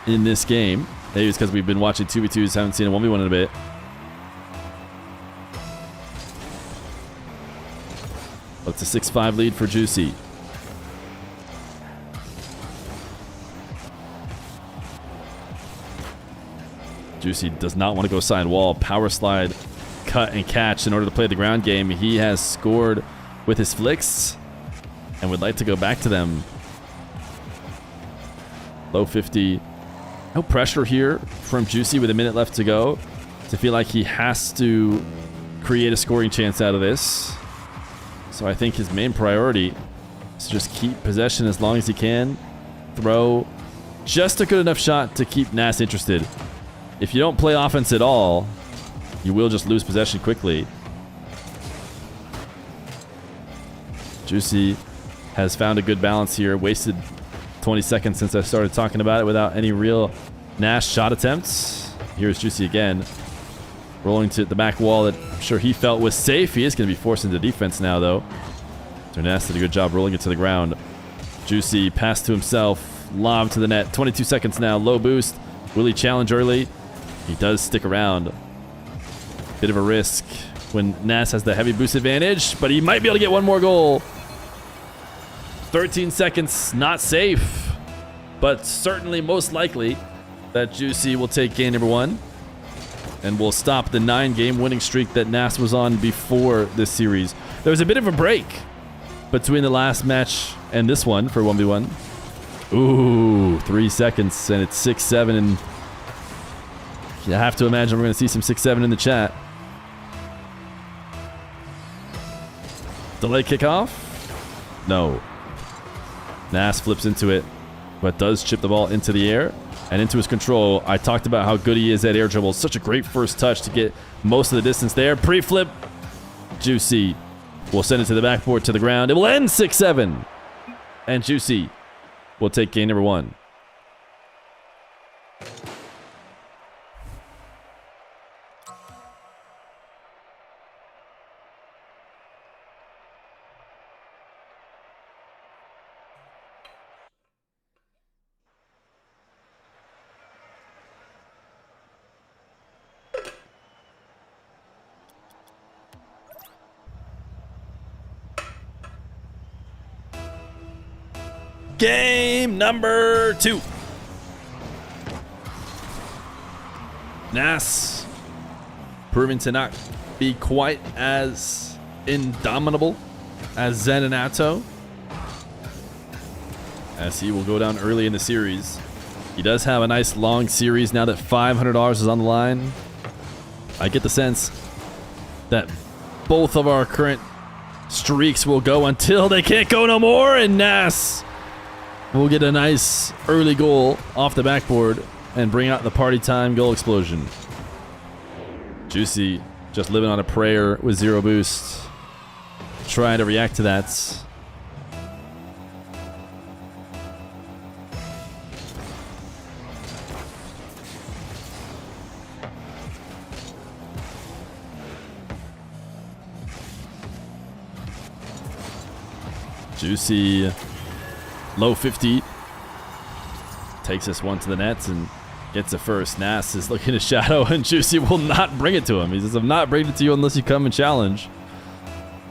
in this game. Maybe it's because we've been watching 2v2s, haven't seen a 1v1 in a bit. But it's a 6-5 lead for Juicy. Juicy does not want to go side wall. Power slide, cut and catch in order to play the ground game. He has scored with his flicks and would like to go back to them. Low 50. No pressure here from Juicy with a minute left to go to feel like he has to create a scoring chance out of this. So I think his main priority is to just keep possession as long as he can. Throw just a good enough shot to keep NASS interested. If you don't play offense at all, you will just lose possession quickly. Juicy has found a good balance here. Wasted 20 seconds since I started talking about it without any real NASS shot attempts. Here's Juicy again. Rolling to the back wall that I'm sure he felt was safe. He is going to be forced into defense now, though. So NASS did a good job rolling it to the ground. Juicy passed to himself. Lob to the net. 22 seconds now. Low boost. Will he challenge early? He does stick around. Bit of a risk when NASS has the heavy boost advantage, but he might be able to get one more goal. 13 seconds, not safe, but certainly most likely that Juicy will take game number 1 and will stop the 9-game winning streak that NASS was on before this series. There was a bit of a break between the last match and this one for 1v1. Ooh, 3 seconds, and it's 6-7, and you have to imagine we're going to see some 6-7 in the chat. Delay kickoff? No. NASS flips into it, but does chip the ball into the air and into his control. I talked about how good he is at air dribbles. Such a great first touch to get most of the distance there. Pre-flip. Juicy will send it to the backboard to the ground. It will end 6-7. And Juicy will take game number 1. Game number 2. NASS proving to not be quite as indomitable as ZEN and ATOW, as he will go down early in the series. He does have a nice long series now that $500 is on the line. I get the sense that both of our current streaks will go until they can't go no more, and NASS will get a nice early goal off the backboard and bring out the party time goal explosion. Juicy just living on a prayer with 0 boost, trying to react to that. Juicy, low 50. takes this one to the nets and gets it first. NASS is looking to shadow, and Juicy will not bring it to him. He says, I'm not bringing it to you unless you come and challenge.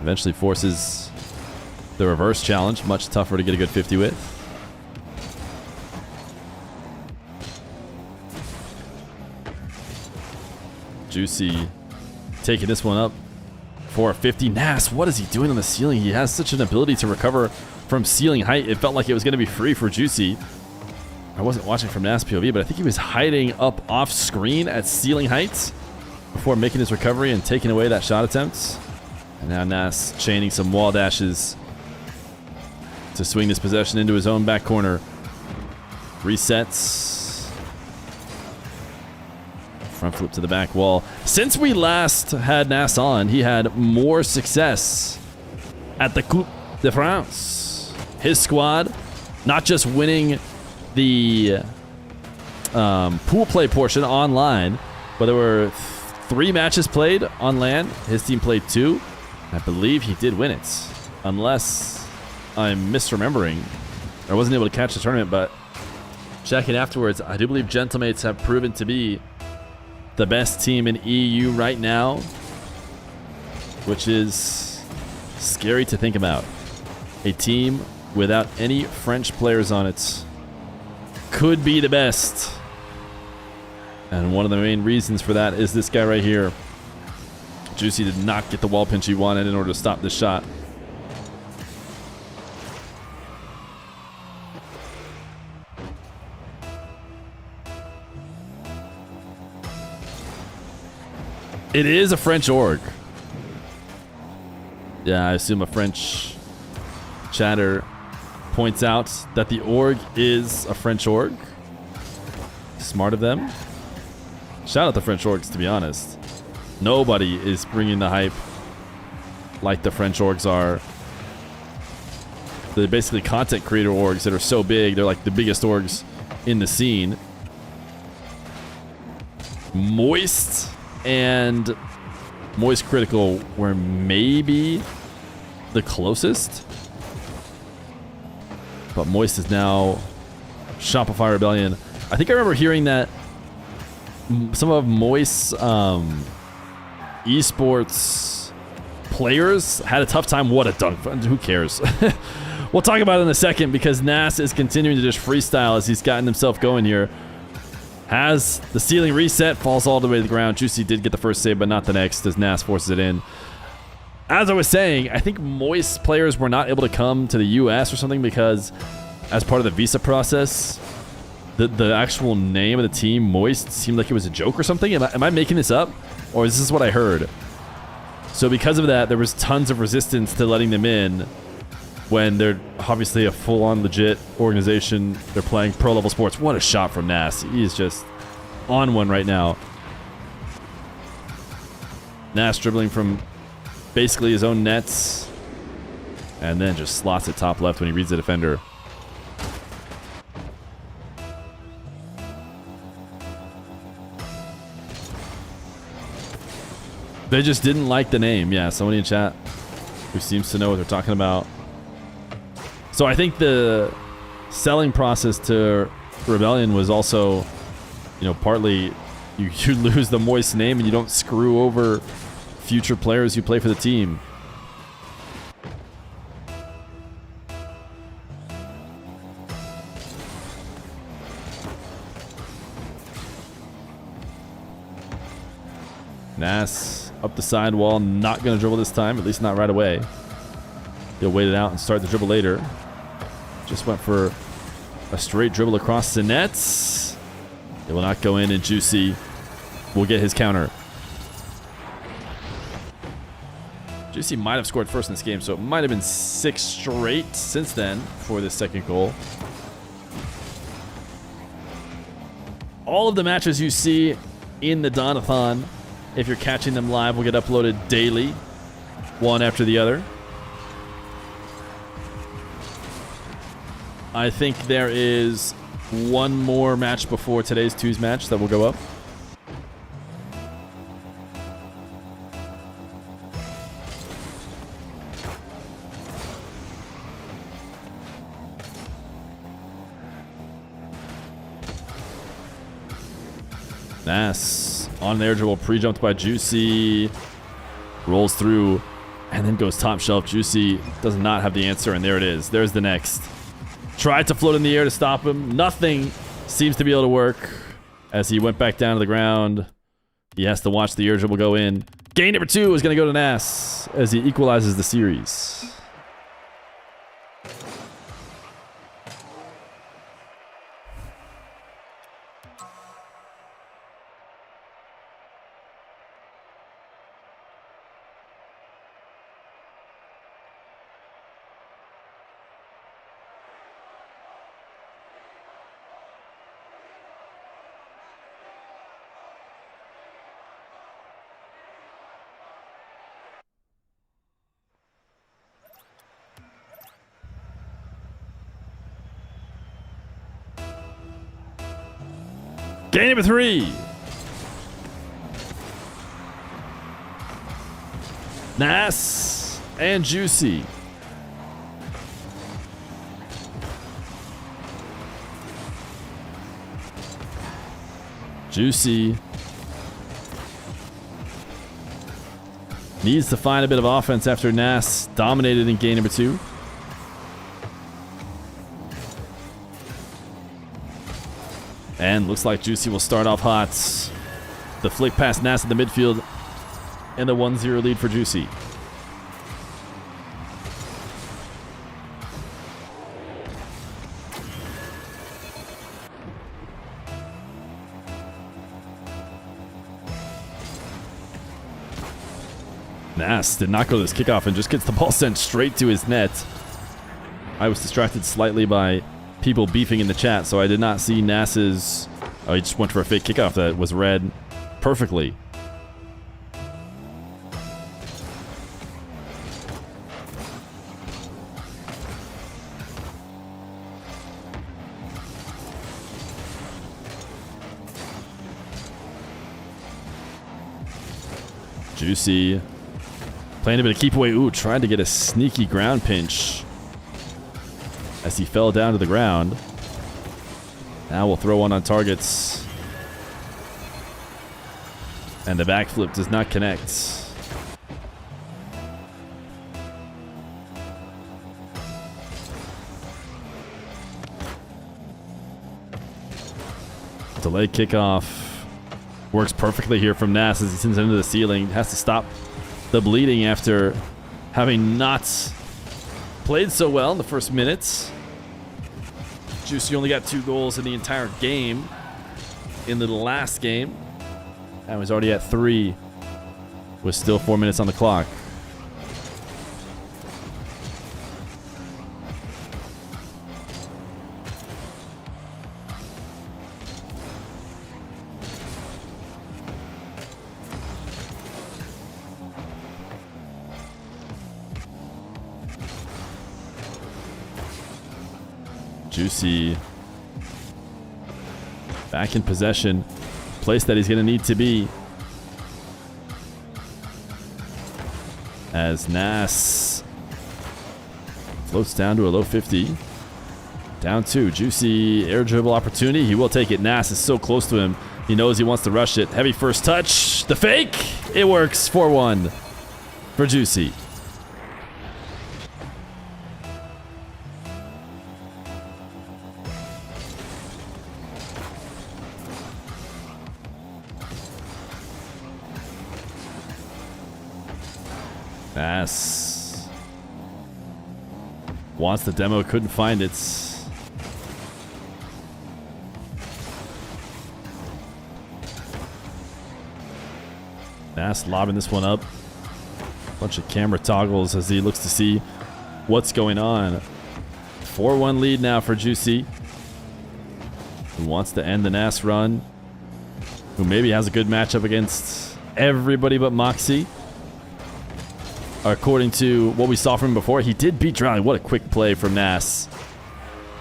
Eventually forces the reverse challenge, much tougher to get a good 50 with. Juicy taking this one up for a 50. NASS, what is he doing on the ceiling? He has such an ability to recover from ceiling height. It felt like it was going to be free for Juicy. I wasn't watching from NASS POV, but I think he was hiding up off screen at ceiling heights before making his recovery and taking away that shot attempt. And now NASS chaining some wall dashes to swing this possession into his own back corner. Resets. Front flip to the back wall. Since we last had NASS on, he had more success at the Coupe de France. His squad, not just winning the pool play portion online, but there were 3 matches played on LAN. His team played 2. I believe he did win it, unless I'm misremembering. I wasn't able to catch the tournament, but checking afterwards, I do believe Gentlemates have proven to be the best team in EU right now, which is scary to think about. A team without any French players on it could be the best. And one of the main reasons for that is this guy right here. Juicy did not get the wall pinch he wanted in order to stop this shot. It is a French org. Yeah, I assume a French chatter points out that the org is a French org. Smart of them. Shout out the French orgs, to be honest. Nobody is bringing the hype like the French orgs are. They're basically content creator orgs that are so big. They're like the biggest orgs in the scene. Moist and Moist Critical were maybe the closest. But Moist is now Shopify Rebellion. I think I remember hearing that some of Moist's esports players had a tough time. What a dunk. Who cares? We'll talk about it in a second because NASS is continuing to just freestyle as he's gotten himself going here. Has the ceiling reset, falls all the way to the ground. Juicy did get the first save, but not the next as NASS forces it in. As I was saying, I think Moist players were not able to come to the US or something because as part of the visa process, the actual name of the team, Moist, seemed like it was a joke or something. Am I making this up? Or is this what I heard? So because of that, there was tons of resistance to letting them in when they're obviously a full-on legit organization. They're playing pro-level sports. What a shot from NASS. He is just on one right now. NASS dribbling from basically his own nets and then just slots it top left when he reads the defender. They just didn't like the name. Yeah, somebody in chat who seems to know what they're talking about. So I think the selling process to Rebellion was also, you know, partly you lose the Moist name and you don't screw over future players who play for the team. NASS up the side wall, not going to dribble this time, at least not right away. He'll wait it out and start the dribble later. Just went for a straight dribble across the nets. It will not go in, and Juicy will get his counter. Juicy might have scored first in this game, so it might have been 6 straight since then for this second goal. All of the matches you see in the D.O.N, if you're catching them live, will get uploaded daily, one after the other. I think there is one more match before today's 2's match that will go up. NASS on the air dribble, pre-jumped by Juicy. Rolls through and then goes top shelf. Juicy does not have the answer, and there it is. There's the next. Tried to float in the air to stop him. Nothing seems to be able to work. As he went back down to the ground, he has to watch the air dribble go in. Game number 2 is going to go to NASS as he equalizes the series. Game number 3. NASS and Juicy. Juicy needs to find a bit of offense after NASS dominated in game number 2. And looks like Juicy will start off hot. The flick past NASS in the midfield. And the 1-0 lead for Juicy. NASS did not go to this kickoff and just gets the ball sent straight to his net. I was distracted slightly by people beefing in the chat, so I did not see NASS's... Oh, he just went for a fake kickoff that was read perfectly. Juicy playing a bit of keep away. Ooh, trying to get a sneaky ground pinch as he fell down to the ground. Now we'll throw one on targets. And the backflip does not connect. Delayed kickoff. Works perfectly here from NASS as he sends it into the ceiling. Has to stop the bleeding after having not played so well in the first minutes. Juicy only got 2 goals in the entire game in the last game. And was already at 3 with still 4 minutes on the clock. Juicy back in possession, place that he's going to need to be, as NASS floats down to a low 50. Down 2. Juicy air dribble opportunity. He will take it. NASS is so close to him. He knows he wants to rush it. Heavy first touch. The fake. It works. 4-1 for Juicy. NASS wants the demo, couldn't find it. NASS lobbing this one up. Bunch of camera toggles as he looks to see what's going on. 4-1 lead now for Juicy, who wants to end the NASS run, who maybe has a good matchup against everybody but Moxie. According to what we saw from him before, he did beat Drowning. What a quick play from NASS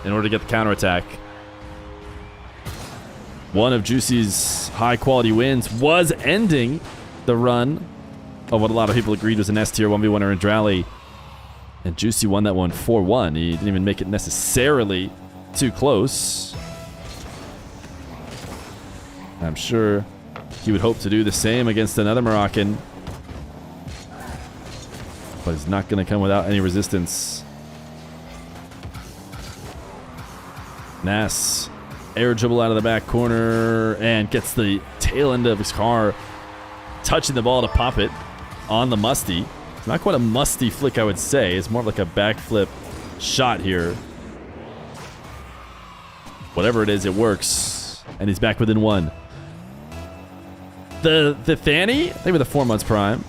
in order to get the counterattack. One of Juicy's high-quality wins was ending the run of what a lot of people agreed was an S-tier 1v1 or in Drally. And Juicy won that one 4-1. He didn't even make it necessarily too close. I'm sure He would hope to do the same against another Moroccan. But it's not going to come without any resistance. NASS, air dribble out of the back corner and gets the tail end of his car touching the ball to pop it on the musty. It's not quite a musty flick, I would say. It's more of like a backflip shot here. Whatever it is, it works. And he's back within one. The Fanny, I think with a 4 months prime.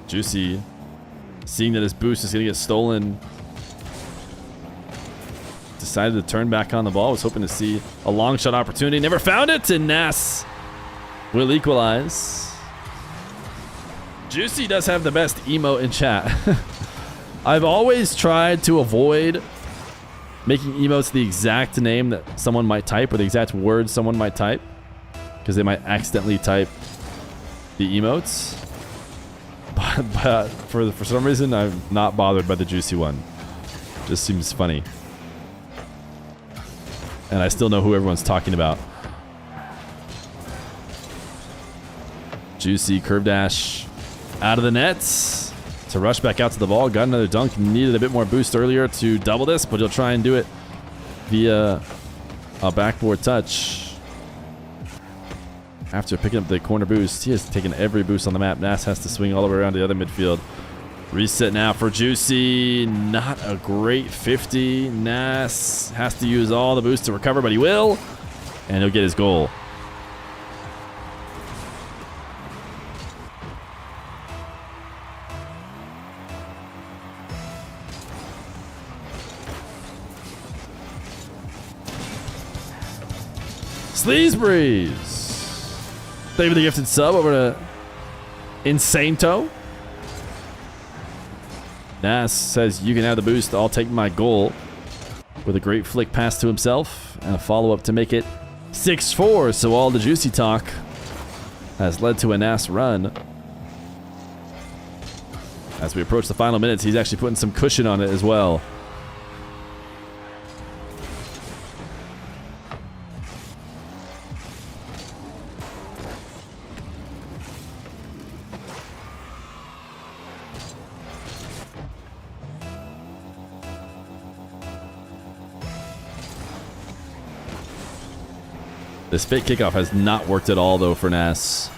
Juicy, seeing that his boost is going to get stolen, decided to turn back on the ball. Was hoping to see a long shot opportunity. Never found it, and NASS will equalize. Juicy does have the best emote in chat. I've always tried to avoid making emotes the exact name that someone might type or the exact words someone might type, because they might accidentally type the emotes. But for some reason, I'm not bothered by the Juicy one. Just seems funny. And I still know who everyone's talking about. Juicy curve dash out of the nets to rush back out to the ball. Got another dunk. Needed a bit more boost earlier to double this, but he'll try and do it via a backboard touch. After picking up the corner boost, he has taken every boost on the map. NASS has to swing all the way around to the other midfield. Reset now for Juicy. Not a great 50. NASS has to use all the boost to recover, but he will. And he'll get his goal. Sleaze Breeze. Thank you for the gifted sub over to Insanto. NASS says, you can have the boost, I'll take my goal. With a great flick pass to himself and a follow-up to make it 6-4. So all the Juicy talk has led to a NASS run. As we approach the final minutes, he's actually putting some cushion on it as well. This fake kickoff has not worked at all, though, for NASS.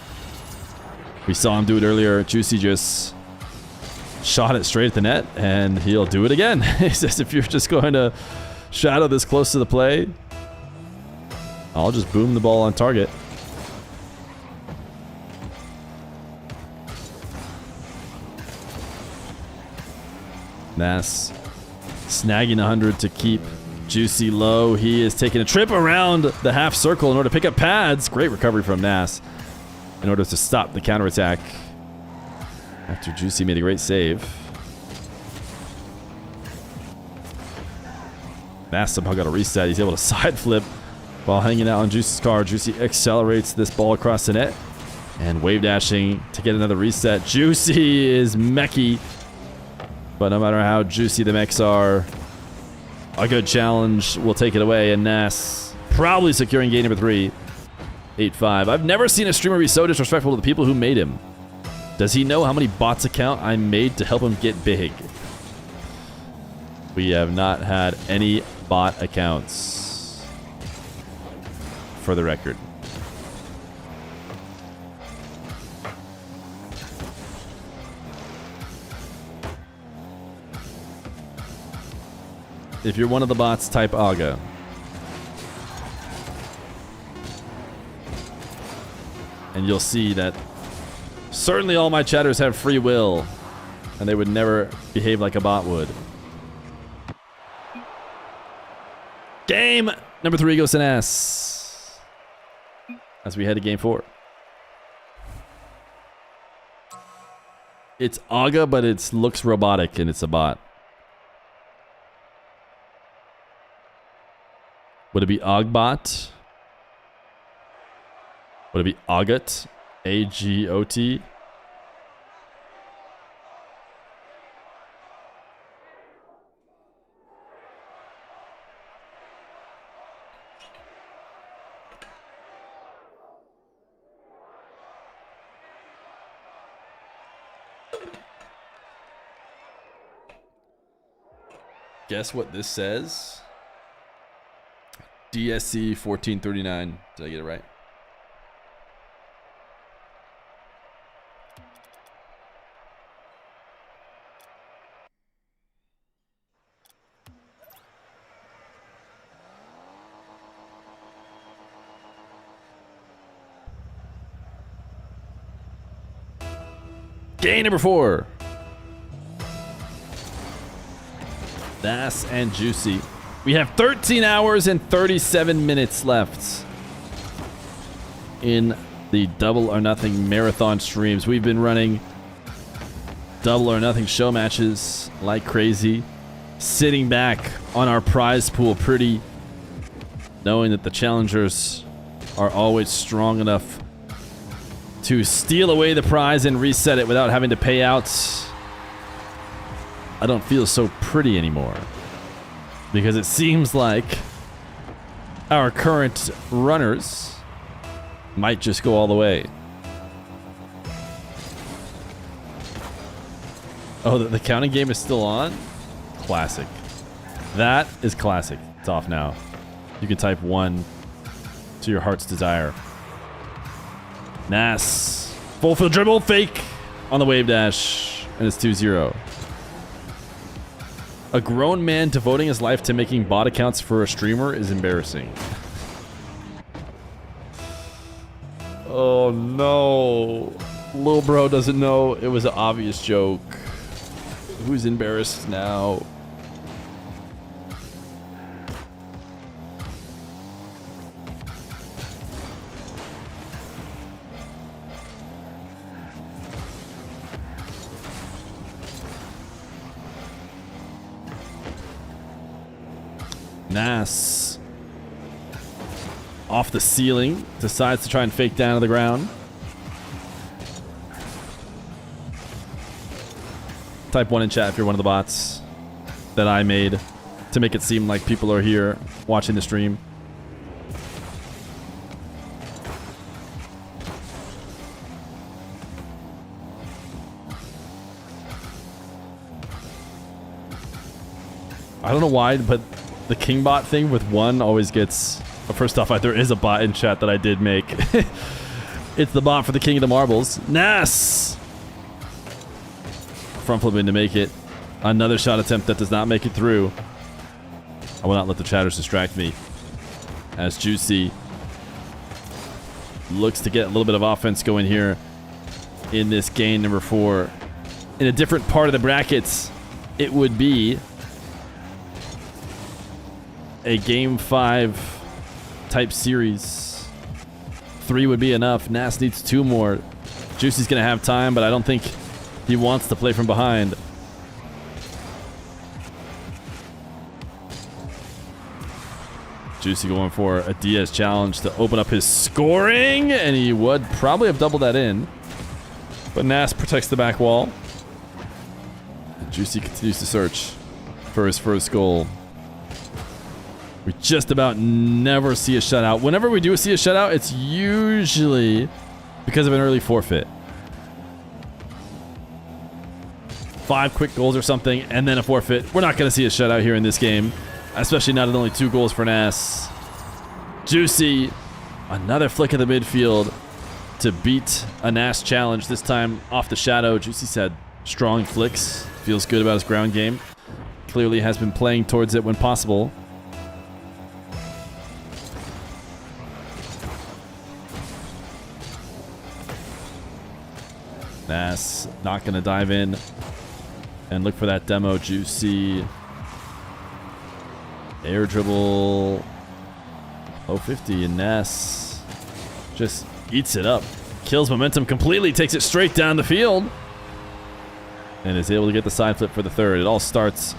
We saw him do it earlier. Juicy just shot it straight at the net, and he'll do it again. He says, if you're just going to shadow this close to the play, I'll just boom the ball on target. NASS snagging 100 to keep Juicy low. He is taking a trip around the half circle in order to pick up pads. Great recovery from NASS in order to stop the counterattack after Juicy made a great save. NASS somehow got a reset. He's able to side flip while hanging out on Juicy's car. Juicy accelerates this ball across the net and wave dashing to get another reset. Juicy is mechy, but no matter how juicy the mechs are, a good challenge will take it away, and NASS probably securing game number 3. 8-5. I've never seen a streamer be so disrespectful to the people who made him. Does he know how many bots account I made to help him get big? We have not had any bot accounts, for the record. If you're one of the bots, type AGA. And you'll see that certainly all my chatters have free will, and they would never behave like a bot would. Game number 3 goes to NASS as we head to game 4. It's AGA, but it looks robotic, and it's a bot. Would it be Ogbot? Would it be Agot? A-G-O-T? Guess what this says? DSC 1439. Did I get it right? Game number 4. NASS and Juicy. We have 13 hours and 37 minutes left in the Double or Nothing marathon streams. We've been running Double or Nothing show matches like crazy, sitting back on our prize pool pretty, knowing that the challengers are always strong enough to steal away the prize and reset it without having to pay out. I don't feel so pretty anymore, because it seems like our current runners might just go all the way. Oh, the counting game is still on? Classic. That is classic. It's off now. You can type 1 to your heart's desire. NASS. Full field dribble. Fake on the wave dash. And it's 2-0. A grown man devoting his life to making bot accounts for a streamer is embarrassing. Oh no. Lil bro doesn't know it was an obvious joke. Who's embarrassed now? NASS off the ceiling, decides to try and fake down to the ground. Type 1 in chat if you're one of the bots that I made to make it seem like people are here watching the stream. I don't know why, but the king bot thing with 1 always gets... First off, there is a bot in chat that I did make. It's the bot for the king of the marbles. NASS! Front flipping to make it. Another shot attempt that does not make it through. I will not let the chatters distract me. As Juicy looks to get a little bit of offense going here in this game number 4. In a different part of the brackets, it would be a game 5 type series. 3 would be enough. NASS needs 2 more. Juicy's gonna have time, but I don't think he wants to play from behind. Juicy going for a Diaz challenge to open up his scoring, and he would probably have doubled that in. But NASS protects the back wall. Juicy continues to search for his first goal. We just about never see a shutout. Whenever we do see a shutout, it's usually because of an early forfeit. 5 quick goals or something, and then a forfeit. We're not going to see a shutout here in this game, especially not at only 2 goals for NASS. Juicy, another flick of the midfield to beat a NASS challenge, this time off the shadow. Juicy said strong flicks, feels good about his ground game. Clearly has been playing towards it when possible. NASS not going to dive in and look for that demo. Juicy. Air dribble. Low 50, and NASS just eats it up. Kills momentum completely, takes it straight down the field, and is able to get the side flip for the 3rd. It all starts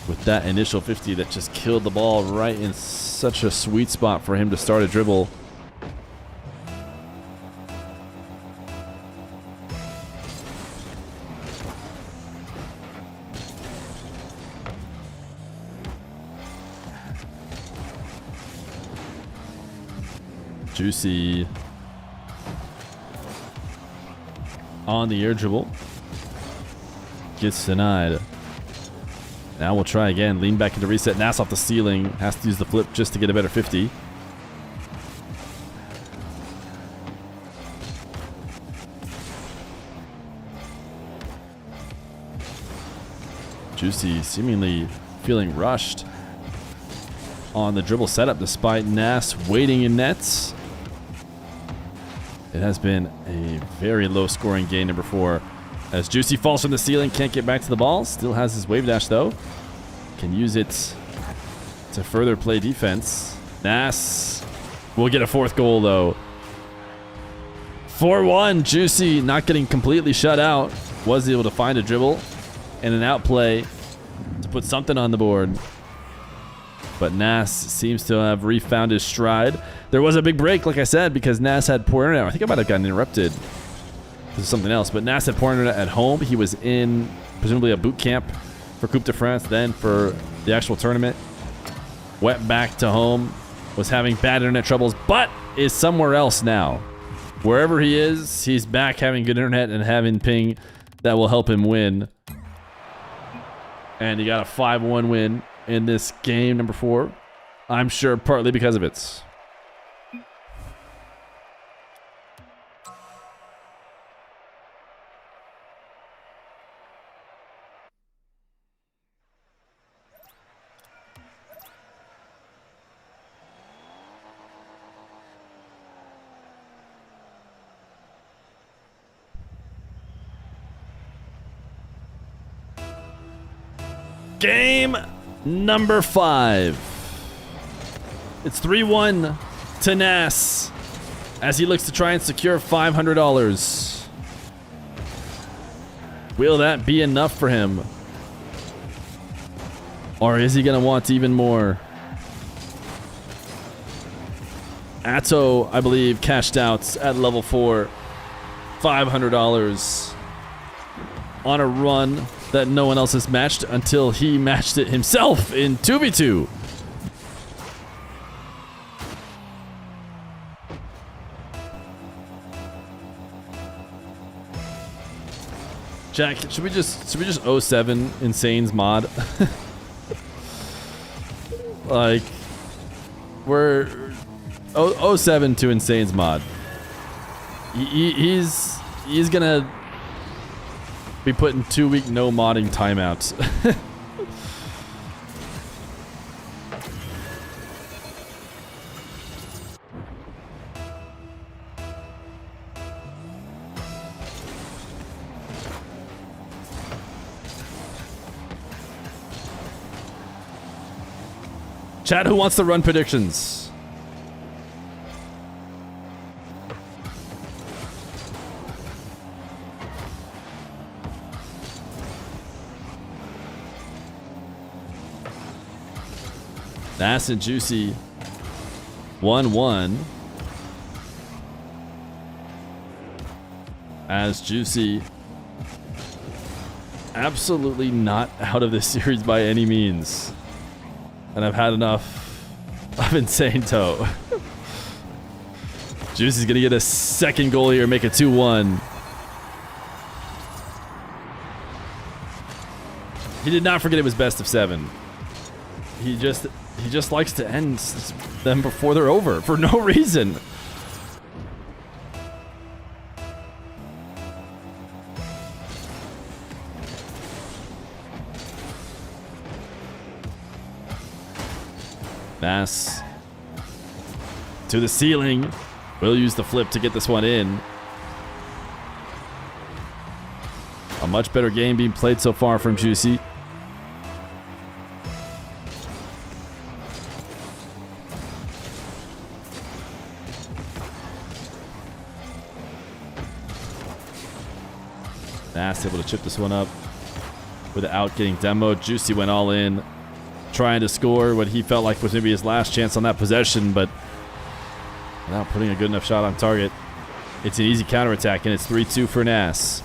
with that initial 50 that just killed the ball right in such a sweet spot for him to start a dribble. Juicy on the air dribble. Gets denied. Now we'll try again. Lean back into reset. NASS off the ceiling. Has to use the flip just to get a better 50. Juicy seemingly feeling rushed on the dribble setup despite NASS waiting in nets. It has been a very low scoring game, number 4. As Juicy falls from the ceiling, can't get back to the ball. Still has his wave dash though. Can use it to further play defense. NASS will get a 4th goal though. 4-1. Juicy not getting completely shut out. Was able to find a dribble and an outplay to put something on the board. But NASS seems to have refound his stride. There was a big break, like I said, because NASS had poor internet. I think I might have gotten interrupted. This is something else, but NASS had poor internet at home. He was in presumably a boot camp for Coupe de France, then for the actual tournament. Went back to home, was having bad internet troubles, but is somewhere else now. Wherever he is, he's back having good internet and having ping that will help him win. And he got a 5-1 win in this game, number 4. I'm sure partly because of it. Game number 5. It's 3-1 to NASS as he looks to try and secure $500. Will that be enough for him? Or is he going to want even more? ATOW, I believe, cashed out at level 4. $500 on a run that no one else has matched until he matched it himself in 2v2. Jack, should we just 07 Insane's mod? Like, we're 07 to Insane's mod. He's gonna be putting 2-week no modding timeouts. Chat, who wants to run predictions? NASS and Juicy 1-1 as Juicy absolutely not out of this series by any means, and I've had enough of Insane Toe. Juicy's gonna get a second goal here, make it 2-1. He did not forget it was best of 7. He just likes to end them before they're over for no reason. NASS to the ceiling. Will use the flip to get this one in. A much better game being played so far from Juicy. NASS able to chip this one up without getting demoed. Juicy went all in, trying to score what he felt like was maybe his last chance on that possession, but without putting a good enough shot on target. It's an easy counterattack, and it's 3-2 for NASS.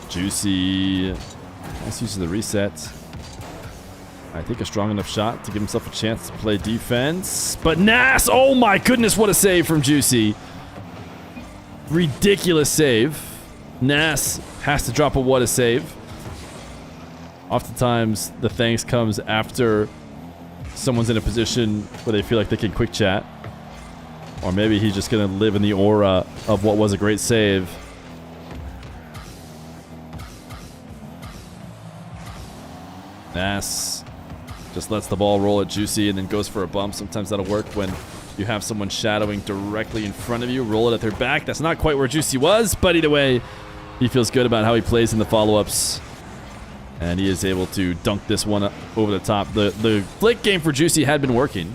Juicy. Nice use of the reset. I think a strong enough shot to give himself a chance to play defense. But NASS, oh my goodness, what a save from Juicy. Ridiculous save. NASS has to drop a what a save. Oftentimes, the thanks comes after someone's in a position where they feel like they can quick chat. Or maybe he's just going to live in the aura of what was a great save. NASS just lets the ball roll at Juicy and then goes for a bump. Sometimes that'll work when you have someone shadowing directly in front of you. Roll it at their back. That's not quite where Juicy was, but either way, he feels good about how he plays in the follow-ups. And he is able to dunk this one over the top. The flick game for Juicy had been working.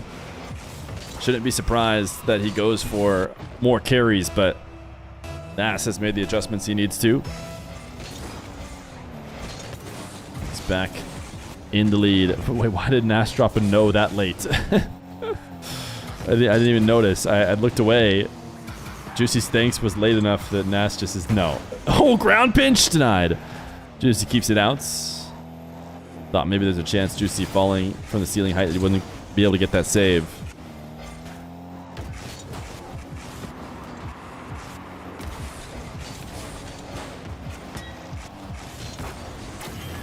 Shouldn't be surprised that he goes for more carries, but NASS has made the adjustments he needs to. He's back in the lead. Wait, why did NASS drop a no that late? I didn't even notice. I looked away. Juicy's thanks was late enough that NASS just is no. Oh, ground pinch denied. Juicy keeps it out. Thought maybe there's a chance Juicy falling from the ceiling height that he wouldn't be able to get that save.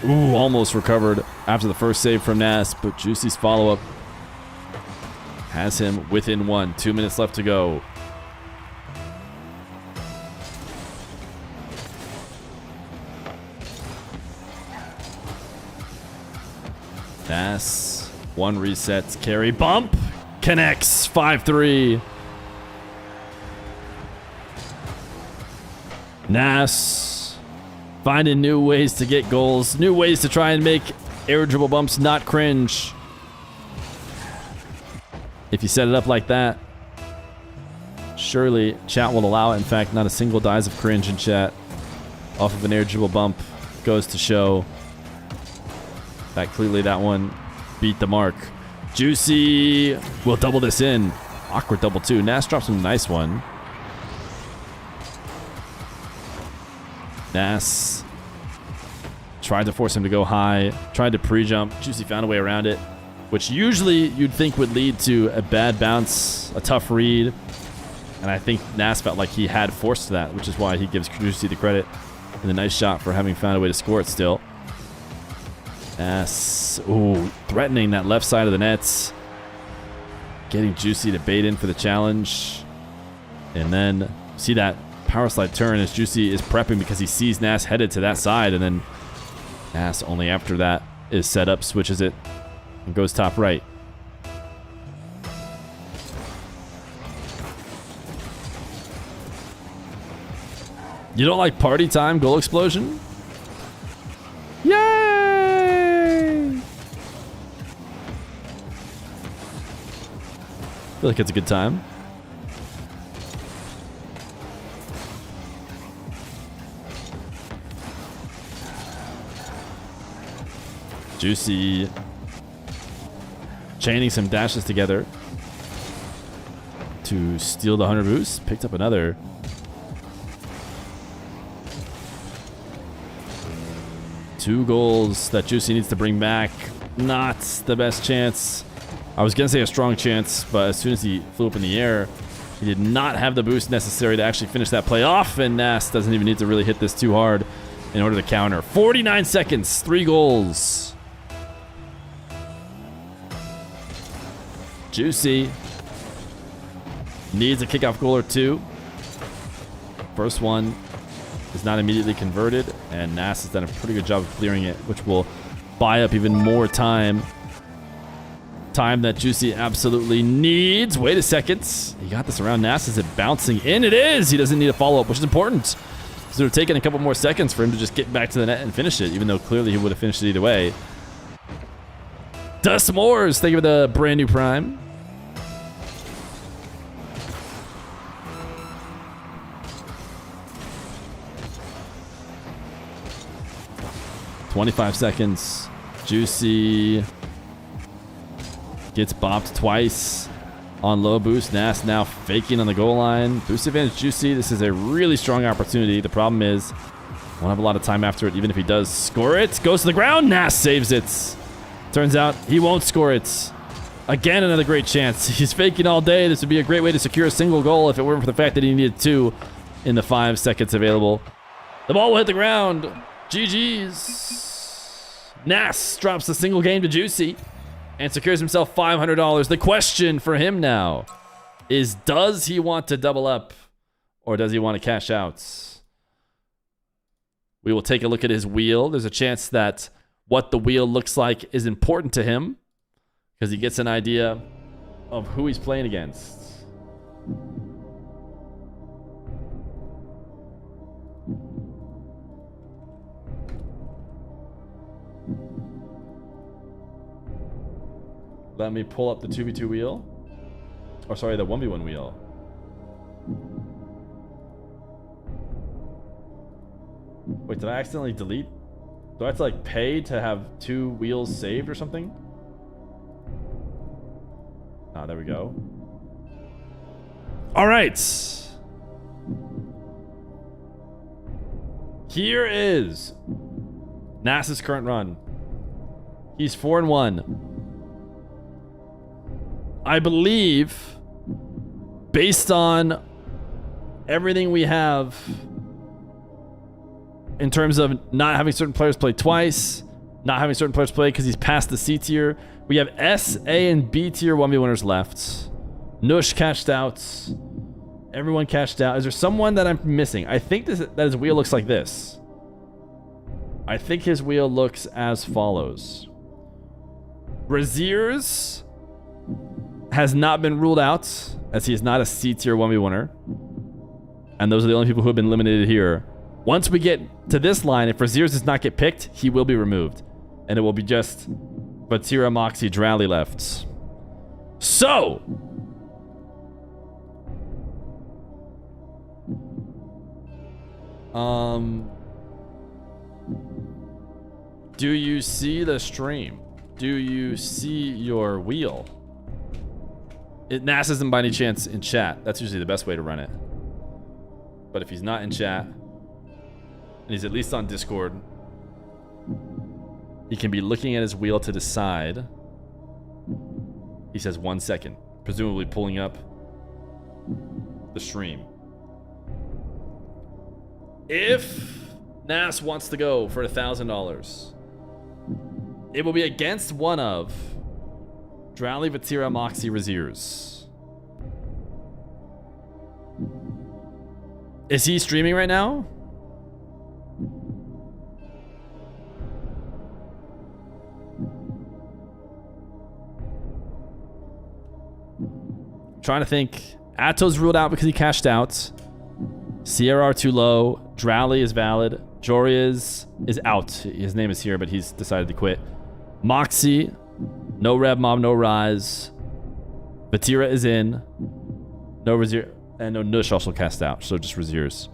Ooh, almost recovered after the first save from NASS, but Juicy's follow-up has him within one. 2 minutes left to go. NASS, one resets, carry bump, connects, 5-3. NASS finding new ways to get goals, new ways to try and make air dribble bumps not cringe. If you set it up like that, surely chat will allow it. In fact, not a single dies of cringe in chat off of an air dribble bump goes to show that clearly that one beat the mark. Juicy will double this in. Awkward double too. NASS drops him a nice one. NASS tried to force him to go high, tried to pre-jump. Juicy found a way around it, which usually you'd think would lead to a bad bounce, a tough read. And I think NASS felt like he had forced that, which is why he gives Juicy the credit and the nice shot for having found a way to score it still. NASS, ooh, threatening that left side of the nets. Getting Juicy to bait in for the challenge. And then see that power slide turn as Juicy is prepping because he sees NASS headed to that side, and then NASS only after that is set up, switches it, and goes top right. You don't like party time goal explosion? Yay! I feel like it's a good time. Juicy chaining some dashes together to steal the 100 boost. Picked up another. Two goals that Juicy needs to bring back. Not the best chance. I was going to say a strong chance, but as soon as he flew up in the air, he did not have the boost necessary to actually finish that play off, and NASS doesn't even need to really hit this too hard in order to counter. 49 seconds, 3 goals. Juicy needs a kickoff goal or two. First one is not immediately converted, and NASS has done a pretty good job of clearing it, which will buy up even more time. Time that Juicy absolutely needs. Wait a second. He got this around NASS. Is it bouncing in? It is. He doesn't need a follow-up, which is important. So it would have taken a couple more seconds for him to just get back to the net and finish it, even though clearly he would have finished it either way. Dust Moores, thank you for the brand new Prime. "25 seconds. Juicy gets bopped twice on low boost. NASS now faking on the goal line. Boost advantage Juicy. This is a really strong opportunity. The problem is, won't have a lot of time after it, even if he does score it. Goes to the ground. NASS saves it. Turns out he won't score it. Again, another great chance. He's faking all day. This would be a great way to secure a single goal if it weren't for the fact that he needed 2 in the 5 seconds available. The ball will hit the ground. GG's. NASS drops the single game to Juicy and secures himself $500. The question for him now is, does he want to double up or does he want to cash out? We will take a look at his wheel. There's a chance that what the wheel looks like is important to him because he gets an idea of who he's playing against. Let me pull up the 2v2 wheel. Or sorry, the 1v1 wheel. Wait, did I accidentally delete? Do I have to like pay to have 2 wheels saved or something? Ah, there we go. All right. Here is NASS's current run. He's 4-1. I believe, based on everything we have in terms of not having certain players play twice, not having certain players play because he's past the C tier, we have S, A, and B tier 1v winners left. Nush cashed out. Everyone cashed out. Is there someone that I'm missing? I think that his wheel looks like this. I think his wheel looks as follows. Braziers has not been ruled out, as he is not a C tier 1v winner. And those are the only people who have been eliminated here. Once we get to this line, if Braziers does not get picked, he will be removed. And it will be just VATIRA, Moxie, Drally left. So, do you see the stream? Do you see your wheel? NASS isn't by any chance in chat. That's usually the best way to run it. But if he's not in chat, and he's at least on Discord, he can be looking at his wheel to decide. He says 1 second, presumably pulling up the stream. If NASS wants to go for $1,000, it will be against one of Drally, VATIRA, Moxie, Braziers. Is he streaming right now? I'm trying to think. ATOW's ruled out because he cashed out. CRR too low. Drally is valid. Joria's is out. His name is here, but he's decided to quit. Moxie, no Rev Mob, no Rise. VATIRA is in. No Brazier, and no Nush also cast out, so just Braziers.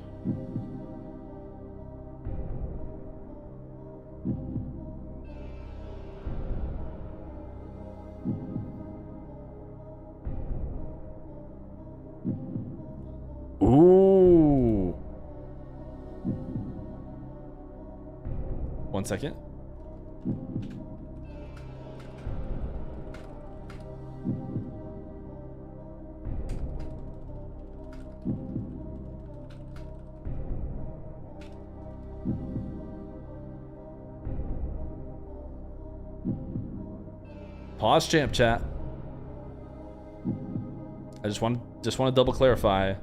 Ooh. 1 second. Pause champ chat. I just want to double clarify.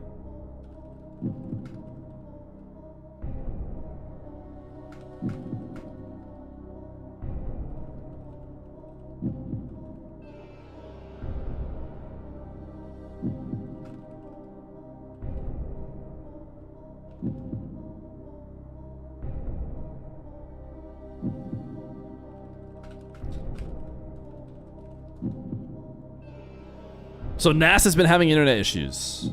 So NASS has been having internet issues.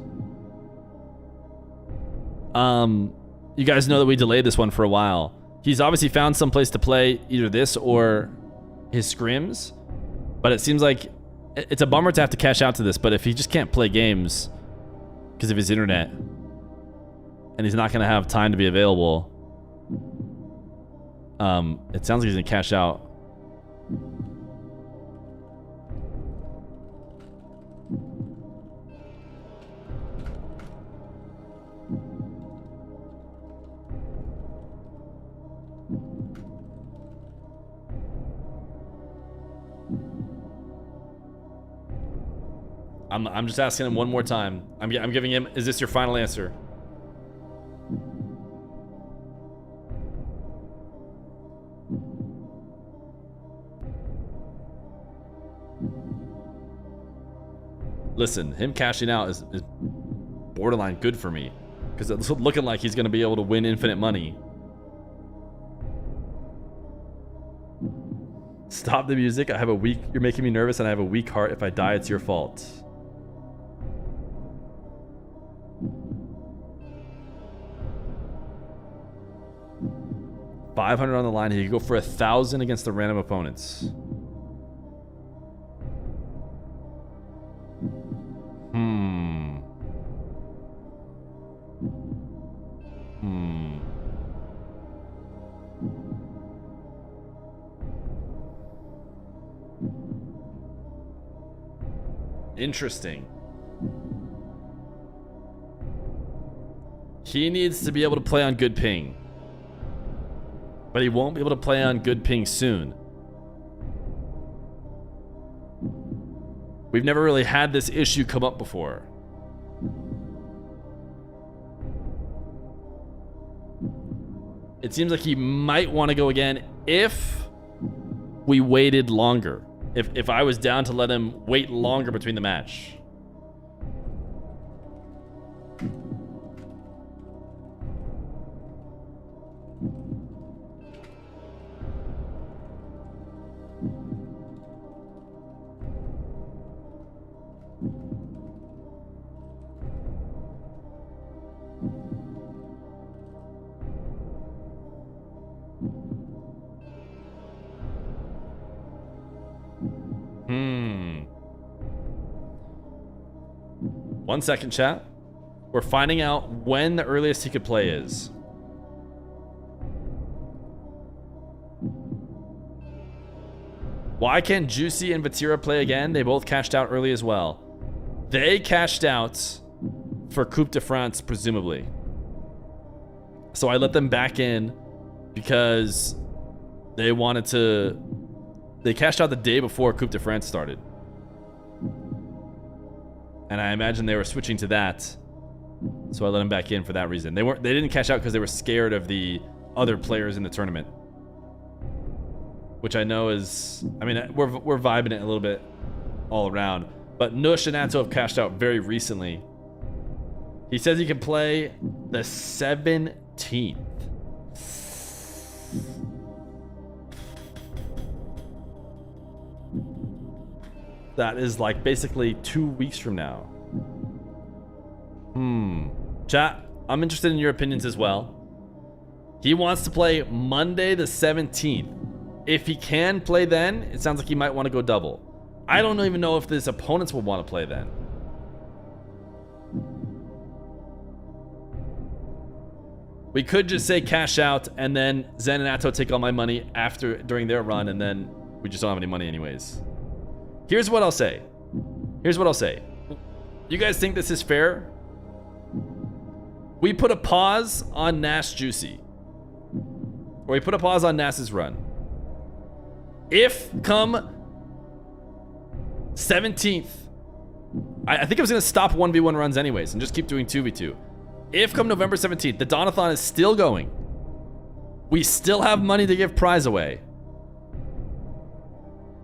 You guys know that we delayed this one for a while. He's obviously found some place to play either this or his scrims, but it seems like it's a bummer to have to cash out to this, but if he just can't play games because of his internet and he's not going to have time to be available, it sounds like he's going to cash out. I'm just asking him one more time. I'm giving him, is this your final answer? Listen, him cashing out is borderline good for me. Because it's looking like he's going to be able to win infinite money. Stop the music. I have a weak... You're making me nervous and I have a weak heart. If I die, it's your fault. $500 on the line. He could go for 1,000 against the random opponents. Interesting. He needs to be able to play on good ping. But he won't be able to play on good ping soon. We've never really had this issue come up before. It seems like he might want to go again if we waited longer. If I was down to let him wait longer between the match. One second, chat. We're finding out when the earliest he could play is. Why can't Juicy and VATIRA play again? They both cashed out early as well. They cashed out for Coupe de France, presumably. So I let them back in because they wanted to... They cashed out the day before Coupe de France started. And I imagine they were switching to that. So I let them back in for that reason. They didn't cash out because they were scared of the other players in the tournament. Which I know is... I mean, we're vibing it a little bit all around. But Nush and ATOW have cashed out very recently. He says he can play the 17th. That is like basically 2 weeks from now. Chat, I'm interested in your opinions as well. He wants to play Monday the 17th. If he can play then, it sounds like he might want to go double. I don't even know if his opponents will want to play then. We could just say cash out and then Zen and ATOW take all my money during their run, and then we just don't have any money anyways. Here's what I'll say. You guys think this is fair? We put a pause on NASS Juicy. Or we put a pause on NASS's run. If come 17th, I think I was going to stop 1v1 runs anyways and just keep doing 2v2. If come November 17th, the D.O.N is still going. We still have money to give prize away.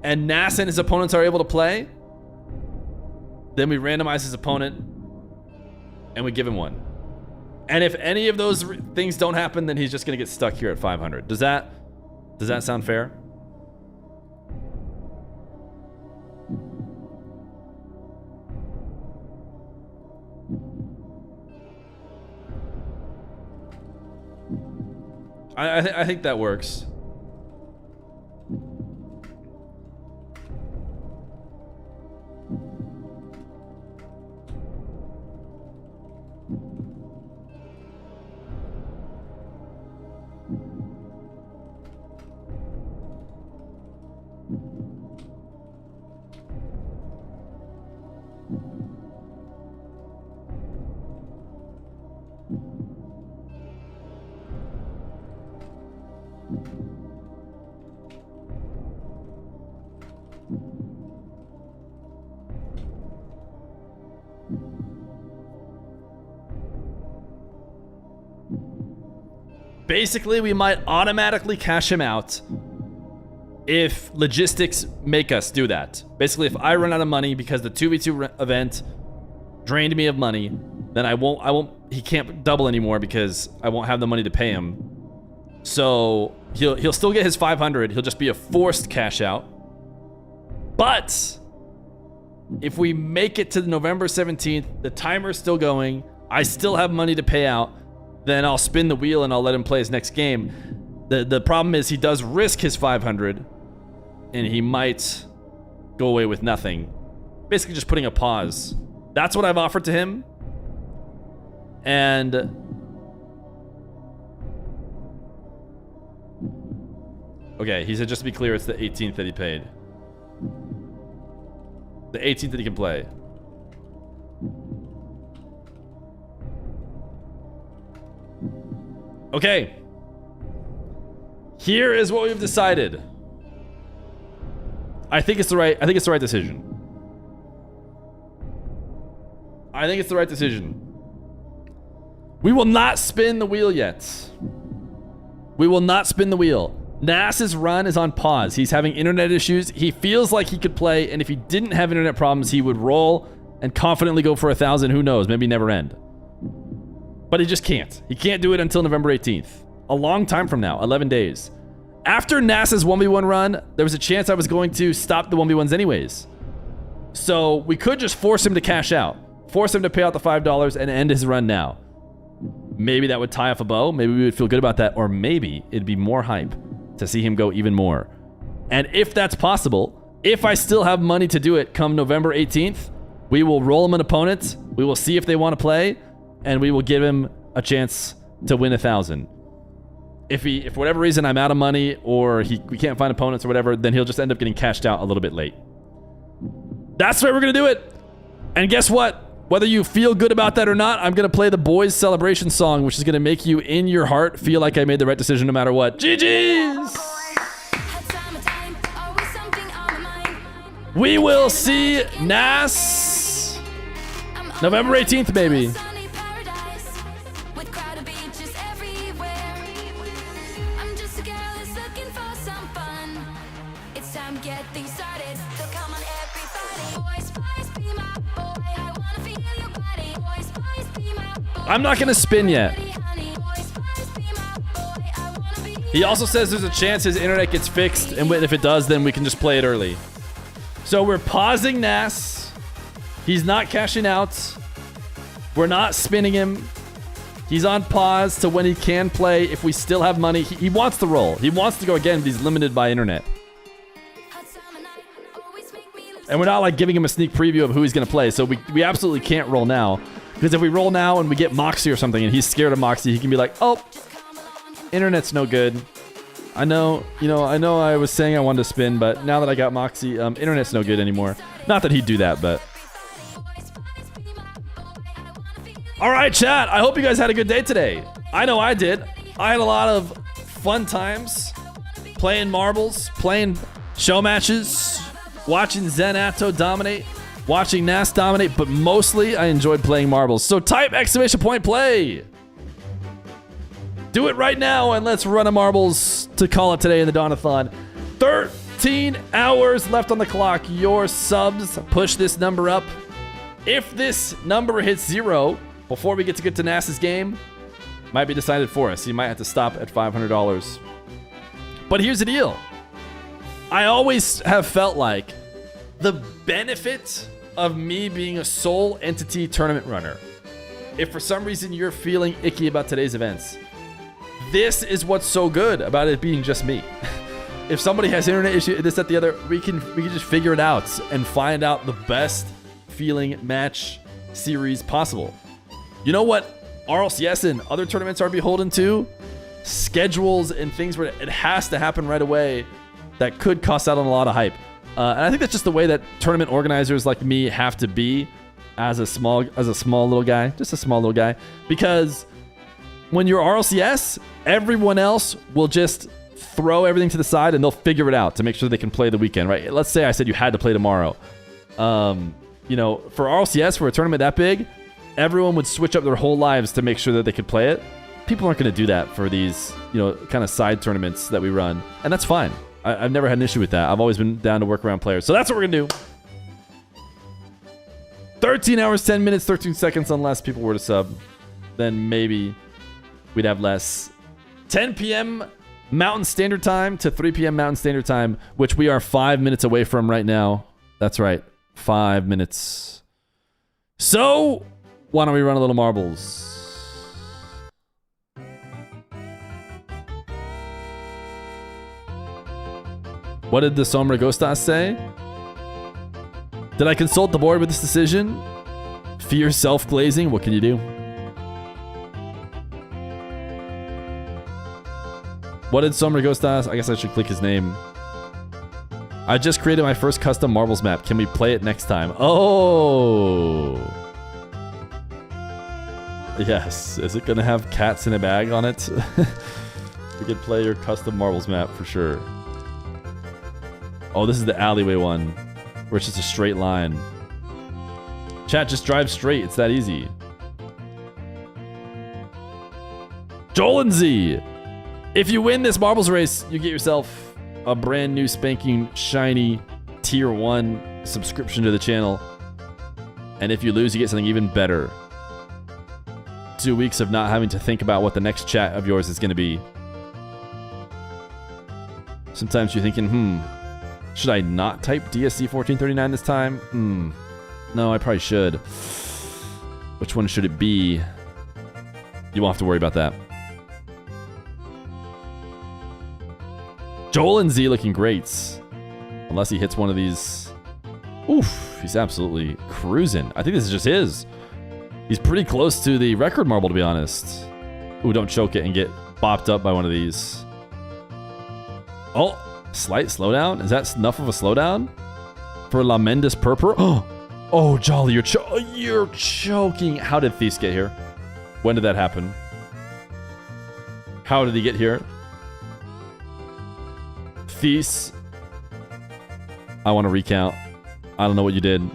And NASS and his opponents are able to play, then we randomize his opponent and we give him one. And if any of those things don't happen, then he's just gonna get stuck here at 500. Does that sound fair? I think that works. Basically, we might automatically cash him out if logistics make us do that. Basically, if I run out of money because the 2v2 event drained me of money, then I won't, he can't double anymore because I won't have the money to pay him. So he'll still get his 500. He'll just be a forced cash out. But if we make it to November 17th, the timer's still going, I still have money to pay out, then I'll spin the wheel and I'll let him play his next game. The problem is he does risk his 500 and he might go away with nothing. Basically just putting a pause. That's what I've offered to him. And okay, he said just to be clear, it's the 18th that he paid. The 18th that he can play. Okay. Here is what we've decided. I think it's the right decision. I think it's the right decision. We will not spin the wheel yet. We will not spin the wheel. NASS's run is on pause. He's having internet issues. He feels like he could play, and if he didn't have internet problems, he would roll and confidently go for 1,000. Who knows? Maybe never end. But he just can't. He can't do it until November 18th. A long time from now, 11 days. After NASS's 1v1 run, there was a chance I was going to stop the 1v1s anyways. So we could just force him to cash out. Force him to pay out the $5 and end his run now. Maybe that would tie off a bow. Maybe we would feel good about that. Or maybe it'd be more hype to see him go even more. And if that's possible, if I still have money to do it come November 18th, we will roll him an opponent. We will see if they want to play. And we will give him a chance to win 1,000. If for whatever reason I'm out of money or we can't find opponents or whatever, then he'll just end up getting cashed out a little bit late. That's the way we're going to do it. And guess what? Whether you feel good about that or not, I'm going to play the boys' celebration song, which is going to make you in your heart feel like I made the right decision no matter what. GG's! We will see NASS November 18th, baby. I'm not going to spin yet. He also says there's a chance his internet gets fixed, and if it does, then we can just play it early. So we're pausing NASS. He's not cashing out. We're not spinning him. He's on pause to when he can play. If we still have money, he wants to roll. He wants to go again, but he's limited by internet. And we're not like giving him a sneak preview of who he's going to play, so we absolutely can't roll now. Because if we roll now and we get Moxie or something and he's scared of Moxie, he can be like, oh, internet's no good. I know I was saying I wanted to spin, but now that I got Moxie, internet's no good anymore. Not that he'd do that, but. All right, chat. I hope you guys had a good day today. I know I did. I had a lot of fun times playing marbles, playing show matches, watching ZEN ATOW dominate. Watching NASS dominate, but mostly I enjoyed playing marbles. So type !play. Do it right now and let's run a marbles to call it today in the Dawn-a-thon. 13 hours left on the clock. Your subs push this number up. If this number hits 0 before we get to NASS's game, might be decided for us. You might have to stop at $500. But here's the deal. I always have felt like the benefit of me being a sole entity tournament runner, if for some reason you're feeling icky about today's events, this is what's so good about it being just me. If somebody has internet issue, this, that, the other, we can just figure it out and find out the best feeling match series possible. You know what RLCS and other tournaments are beholden to? Schedules and things where it has to happen right away that could cost out on a lot of hype. And I think that's just the way that tournament organizers like me have to be as a small little guy, just a small little guy. Because when you're RLCS, everyone else will just throw everything to the side and they'll figure it out to make sure they can play the weekend, right? Let's say I said you had to play tomorrow. For RLCS, for a tournament that big, everyone would switch up their whole lives to make sure that they could play it. people aren't going to do that for these, you know, kind of side tournaments that we run. And that's fine. I've never had an issue with that. I've always been down to work around players. So that's what we're going to do. 13 hours, 10 minutes, 13 seconds unless people were to sub. Then maybe we'd have less. 10 p.m. Mountain Standard Time to 3 p.m. Mountain Standard Time, which we are 5 minutes away from right now. That's right. 5 minutes. So, why don't we run a little marbles? What did the Sombra Ghostas say? Did I consult the board with this decision? Fear self-glazing? What can you do? What did Sombra Ghostas? I guess I should click his name. I just created my first custom marbles map. Can we play it next time? Oh. Yes. Is it going to have cats in a bag on it? We could play your custom marbles map for sure. Oh, this is the alleyway one, where it's just a straight line. Chat, just drive straight. It's that easy. Joel and Z. If you win this marbles race, you get yourself a brand new spanking shiny tier 1 subscription to the channel. And if you lose, you get something even better. 2 weeks of not having to think about what the next chat of yours is going to be. Sometimes you're thinking, should I not type DSC 1439 this time? No, I probably should. Which one should it be? You won't have to worry about that. Joel and Z looking great. Unless he hits one of these. Oof, he's absolutely cruising. I think this is just his. He's pretty close to the record marble, to be honest. Ooh, don't choke it and get bopped up by one of these. Oh, slight slowdown? Is that enough of a slowdown? For La Mendes Purpur? Oh, Jolly, you're choking. How did Thies get here? When did that happen? How did he get here? Thies. I want to recount. I don't know what you did.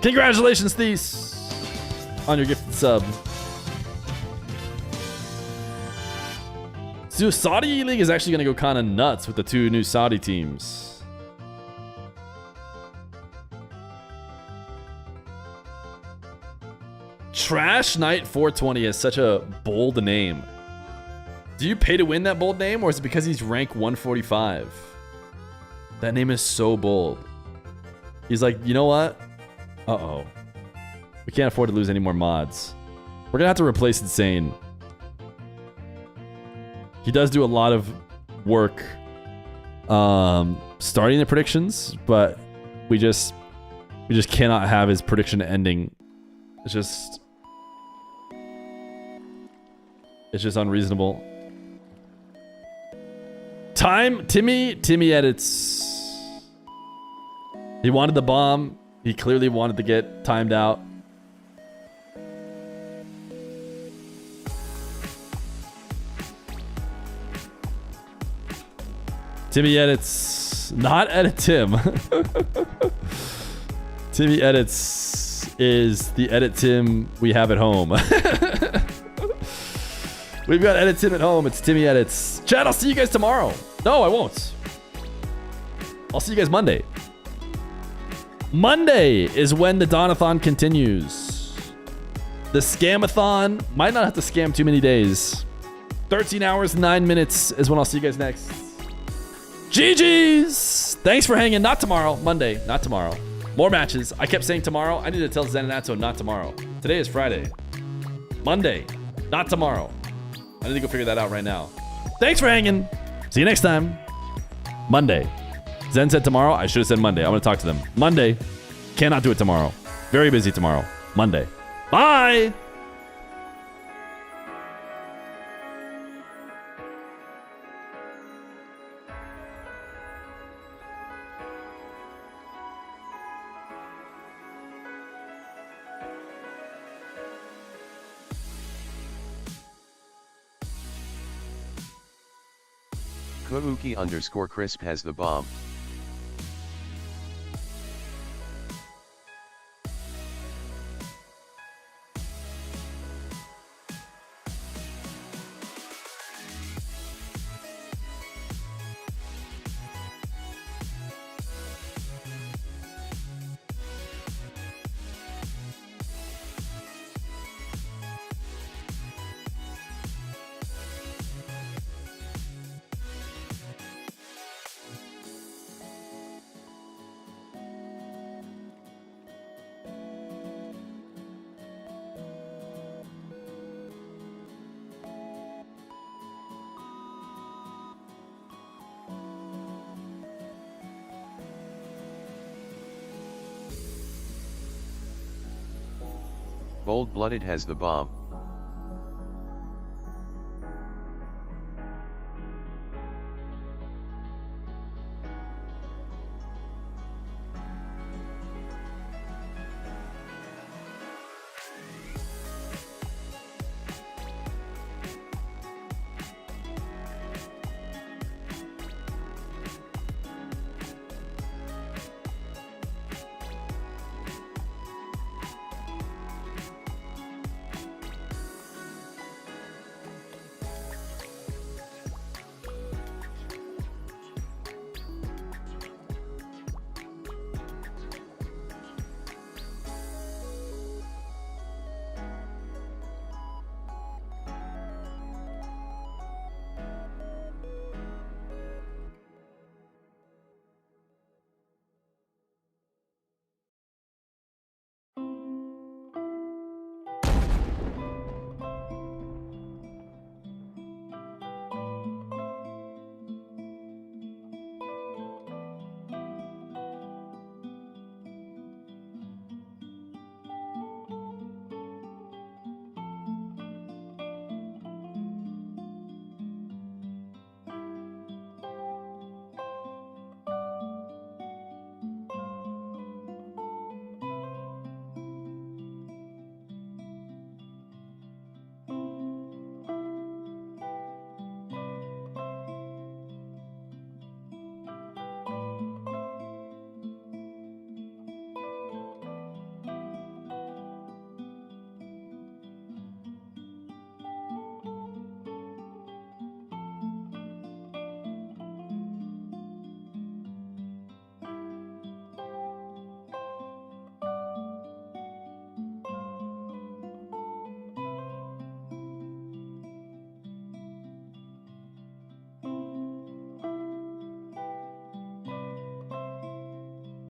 Congratulations, Thies, on your gifted sub. So Saudi League is actually going to go kind of nuts with the 2 new Saudi teams. Trash Knight 420 has such a bold name. Do you pay to win that bold name, or is it because he's rank 145? That name is so bold. He's like, you know what? Uh-oh. We can't afford to lose any more mods. We're going to have to replace Insane. He does do a lot of work starting the predictions, but we just cannot have his prediction ending. It's just unreasonable. Timmy edits. He wanted the bomb. He clearly wanted to get timed out. Timmy edits. Not edit Tim. Timmy edits is the edit Tim we have at home. We've got edit Tim at home. It's Timmy edits. Chat, I'll see you guys tomorrow. No, I won't. I'll see you guys Monday. Monday is when the Donathon continues. The Scamathon might not have to scam too many days. 13 hours, 9 minutes is when I'll see you guys next. GG's! Thanks for hanging. Not tomorrow. Monday. Not tomorrow. More matches. I kept saying tomorrow. I need to tell Zen and ATOW not tomorrow. Today is Friday. Monday. Not tomorrow. I need to go figure that out right now. Thanks for hanging. See you next time. Monday. Zen said tomorrow. I should have said Monday. I'm going to talk to them. Monday. Cannot do it tomorrow. Very busy tomorrow. Monday. Bye! Kuuki_crisp has the bomb. Bold-blooded has the bomb.